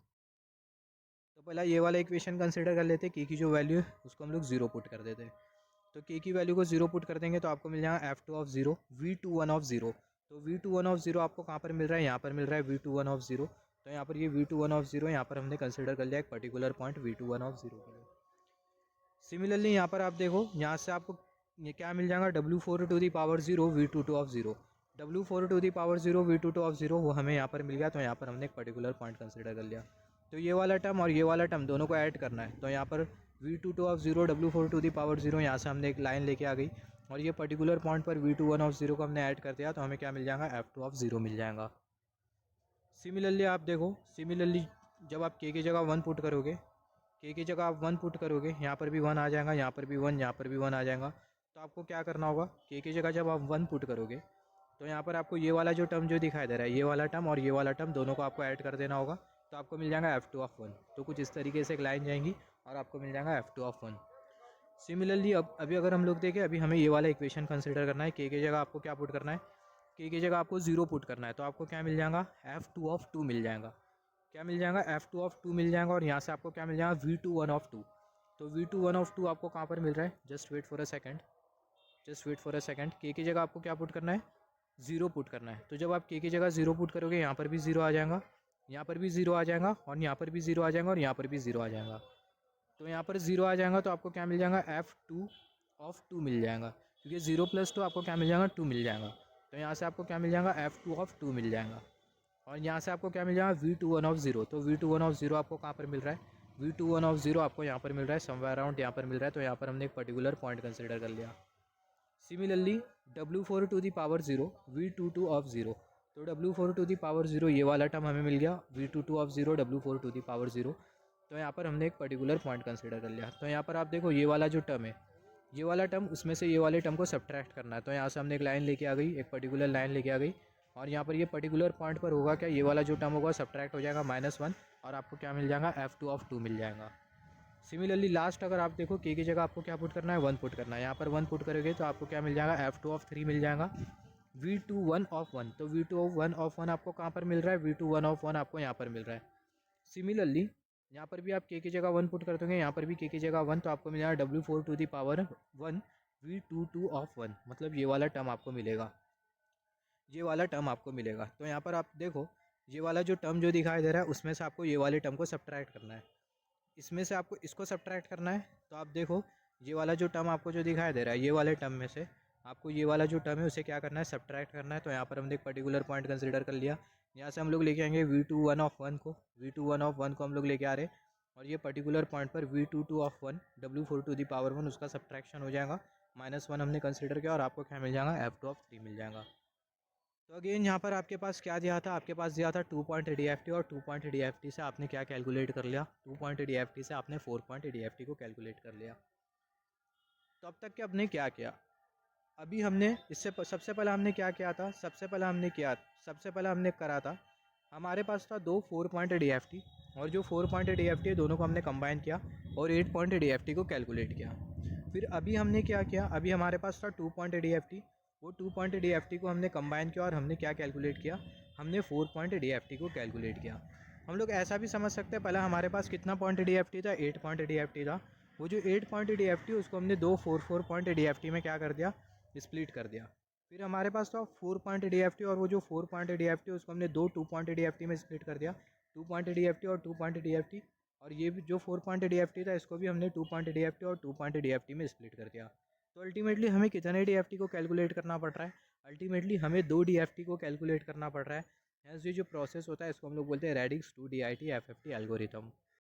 तो पहला ये वाला इक्वेशन कंसिडर कर लेते, k की जो वैल्यू है उसको हम लोग 0 पुट कर देते हैं। तो k की वैल्यू को 0 पुट कर देंगे तो आपको मिल जाएगा f2 ऑफ 0 v21 ऑफ 0। तो v21 ऑफ 0 आपको कहाँ पर मिल रहा है, यहाँ पर मिल रहा है v21 ऑफ 0। तो यहाँ पर ये v21 ऑफ 0 यहाँ पर हमने कंसिडर कर लिया एक पर्टिकुलर पॉइंट v21 ऑफ 0 के लिए। सिमिलरली यहाँ पर आप देखो, यहाँ से आपको ये क्या मिल जाएगा, w4 to the power 0 v22 of 0, w4 to the power 0 v22 of 0 वो हमें यहाँ पर मिल गया। तो यहाँ पर हमने एक पर्टिकुलर पॉइंट कंसिडर कर लिया। तो ये वाला टर्म और ये वाला टर्म दोनों को ऐड करना है। तो यहाँ पर v22 of 0 w4 to the power 0, यहाँ से हमने एक लाइन लेके आ गई, और ये पर्टिकुलर पॉइंट पर v21 ऑफ 0 को हमने ऐड कर दिया, तो हमें क्या मिल जाएगा, f2 ऑफ 0 मिल जाएगा। सिमिलरली आप देखो, सिमिलरली जब आप k की जगह 1 पुट करोगे, k की जगह आप 1 पुट करोगे, यहाँ पर भी 1 आ जाएगा, यहाँ पर भी 1, यहाँ पर भी 1 आ जाएगा। तो आपको क्या करना होगा, k की जगह जब आप 1 पुट करोगे तो यहाँ पर आपको ये वाला जो टर्म जो दिखाई दे रहा है, ये वाला टर्म और ये वाला टर्म दोनों को आपको ऐड कर देना होगा। तो आपको मिल जाएगा f2 ऑफ 1। तो कुछ इस तरीके से एक लाइन जाएंगी और आपको मिल जाएगा f2 ऑफ 1। सिमिलरली अभी अगर हम लोग देखें, अभी हमें ये वाला इक्वेशन कंसिडर करना है, k की जगह आपको क्या पुट करना है, के की जगह आपको 0 पुट करना है तो आपको क्या मिल जाएगा, F2 ऑफ 2 मिल जाएगा। क्या मिल जाएगा, F2 ऑफ 2 मिल जाएगा। और यहाँ से आपको क्या मिल जाएगा, V2 1 ऑफ 2। तो V2 1 ऑफ 2 आपको कहाँ पर मिल रहा है, just wait for a second. K की जगह आपको क्या पुट करना है, 0 पुट करना है। तो जब आप के की जगह 0 पुट करोगे, यहाँ पर भी 0 आ जाएगा, यहाँ पर भी 0 आ जाएगा, और यहाँ पर भी 0 आ जाएगा, और यहाँ पर भी 0 आ जाएगा। तो यहाँ पर 0 आ जाएगा तो आपको क्या मिल जाएगा, F2 ऑफ 2 मिल जाएगा, क्योंकि 0 + 2 आपको क्या मिल जाएगा, 2 मिल जाएगा। तो यहाँ से आपको क्या मिल जाएगा, F2 ऑफ 2 मिल जाएगा। और यहाँ से आपको क्या मिल जाएगा, V2 1 ऑफ 0। तो V2 1 ऑफ 0 आपको कहाँ पर मिल रहा है, V2 1 ऑफ 0 आपको यहाँ पर मिल रहा है, समवेयर अराउंड यहाँ पर मिल रहा है। तो यहाँ पर हमने एक पर्टिकुलर पॉइंट कंसिडर कर लिया। Similarly W4 to the power 0, V22 of 0। तो W4 टू दी पावर 0 ये वाला टर्म हमें मिल गया, V22 of 0 W4 to the power 0। तो यहाँ पर हमने एक पर्टिकुलर पॉइंट कंसिडर कर लिया। तो यहाँ पर आप देखो, ये वाला जो टर्म है, ये वाला टर्म, उसमें से ये वाले टर्म को सब्ट्रैक्ट करना है। तो यहाँ से हमने एक लाइन लेके आ गई, एक पर्टिकुलर लाइन लेके आ गई, और यहाँ पर ये पर्टिकुलर पॉइंट पर होगा क्या, ये वाला जो टर्म होगा सब्ट्रैक्ट हो जाएगा -1, और आपको क्या मिल जाएगा, F2 ऑफ 2 मिल जाएगा। सिमिलरली लास्ट अगर आप देखो, के की जगह आपको क्या पुट करना है, 1 पुट करना है। यहाँ पर 1 पुट करोगे तो आपको क्या मिल जाएगा, F2 ऑफ 3 मिल जाएगा, V2 1 ऑफ 1। तो V2 1 ऑफ 1 आपको कहाँ पर मिल रहा है, V2 1 ऑफ 1 आपको यहाँ पर मिल रहा है। सिमिलरली यहाँ पर भी आप के की जगह 1 पुट कर दोगे, यहाँ पर भी के की जगह 1, तो आपको मिल जाएगा W4 to the power 1 V22 of 1। मतलब ये वाला टर्म आपको मिलेगा, ये वाला टर्म आपको मिलेगा। तो यहाँ पर आप देखो, ये वाला जो टर्म जो दिखाई दे रहा है, उसमें से आपको ये वाले टर्म को सब्ट्रैक्ट करना है, इसमें से आपको इसको सब्ट्रैक्ट करना है। तो आप देखो, ये वाला जो टर्म आपको जो दिखाई दे रहा है, ये वाले टर्म में से आपको ये वाला जो टर्म है उसे क्या करना है, सब्ट्रैक्ट करना है। तो यहाँ पर हमने एक पर्टिकुलर पॉइंट कंसिडर कर लिया। यहाँ से हम लोग लेके आएंगे V2 1 ऑफ 1 को, V2 1 ऑफ 1 को हम लोग लेके आ रहे हैं, और ये पर्टिकुलर पॉइंट पर V22 of 1 W4 to the power 1 उसका सब्ट्रैक्शन हो जाएगा, -1 हमने कंसिडर किया, और आपको क्या मिल जाएगा, F2 ऑफ 3 मिल जाएगा। तो अगेन यहाँ पर आपके पास क्या दिया था, आपके पास दिया था 2 पॉइंट DFT, और 2 पॉइंट DFT से आपने क्या कैलकुलेट कर लिया, 2 पॉइंट DFT से आपने 4 पॉइंट DFT को कैलकुलेट कर लिया। तो अब तक के आपने क्या किया, अभी हमने इससे सबसे पहले हमने क्या किया था, सबसे पहले हमने करा था, हमारे पास था 2 4 पॉइंट DFT, और जो 4 पॉइंट DFT है दोनों को हमने कंबाइन किया और 8 पॉइंट DFT को कैलकुलेट किया। फिर अभी हमने क्या किया, अभी हमारे पास था 2 पॉइंट DFT, वो 2 पॉइंट DFT को हमने कंबाइन किया, और हमने क्या कैलकुलेट किया, हमने 4 पॉइंट DFT को कैलकुलेट किया। हम लोग ऐसा भी समझ सकते हैं, पहले हमारे पास कितना पॉइंट DFT था, 8 पॉइंट DFT था। वो जो 8 पॉइंट DFT उसको हमने 2 4 पॉइंट DFT में क्या कर दिया, स्प्लिट कर दिया। फिर हमारे पास था 4 पॉइंट DFT, और वो जो 4 पॉइंट DFT उसको हमने 2 पॉइंट DFT में स्प्लिट कर दिया, 2 पॉइंट DFT और 2 पॉइंट DFT। और ये भी जो 4 पॉइंट DFT था, इसको भी हमने 2 पॉइंट DFT और 2 पॉइंट DFT में स्प्लिट कर दिया। तो अल्टीमेटली हमें कितने DFT को कैलकुलेट करना पड़ रहा है, अल्टीमेटली हमें 2 DFT को कैलकुलेट करना पड़ रहा है। ये जो प्रोसेस होता है इसको हम लोग बोलते हैं radix two DIT FFT algorithm.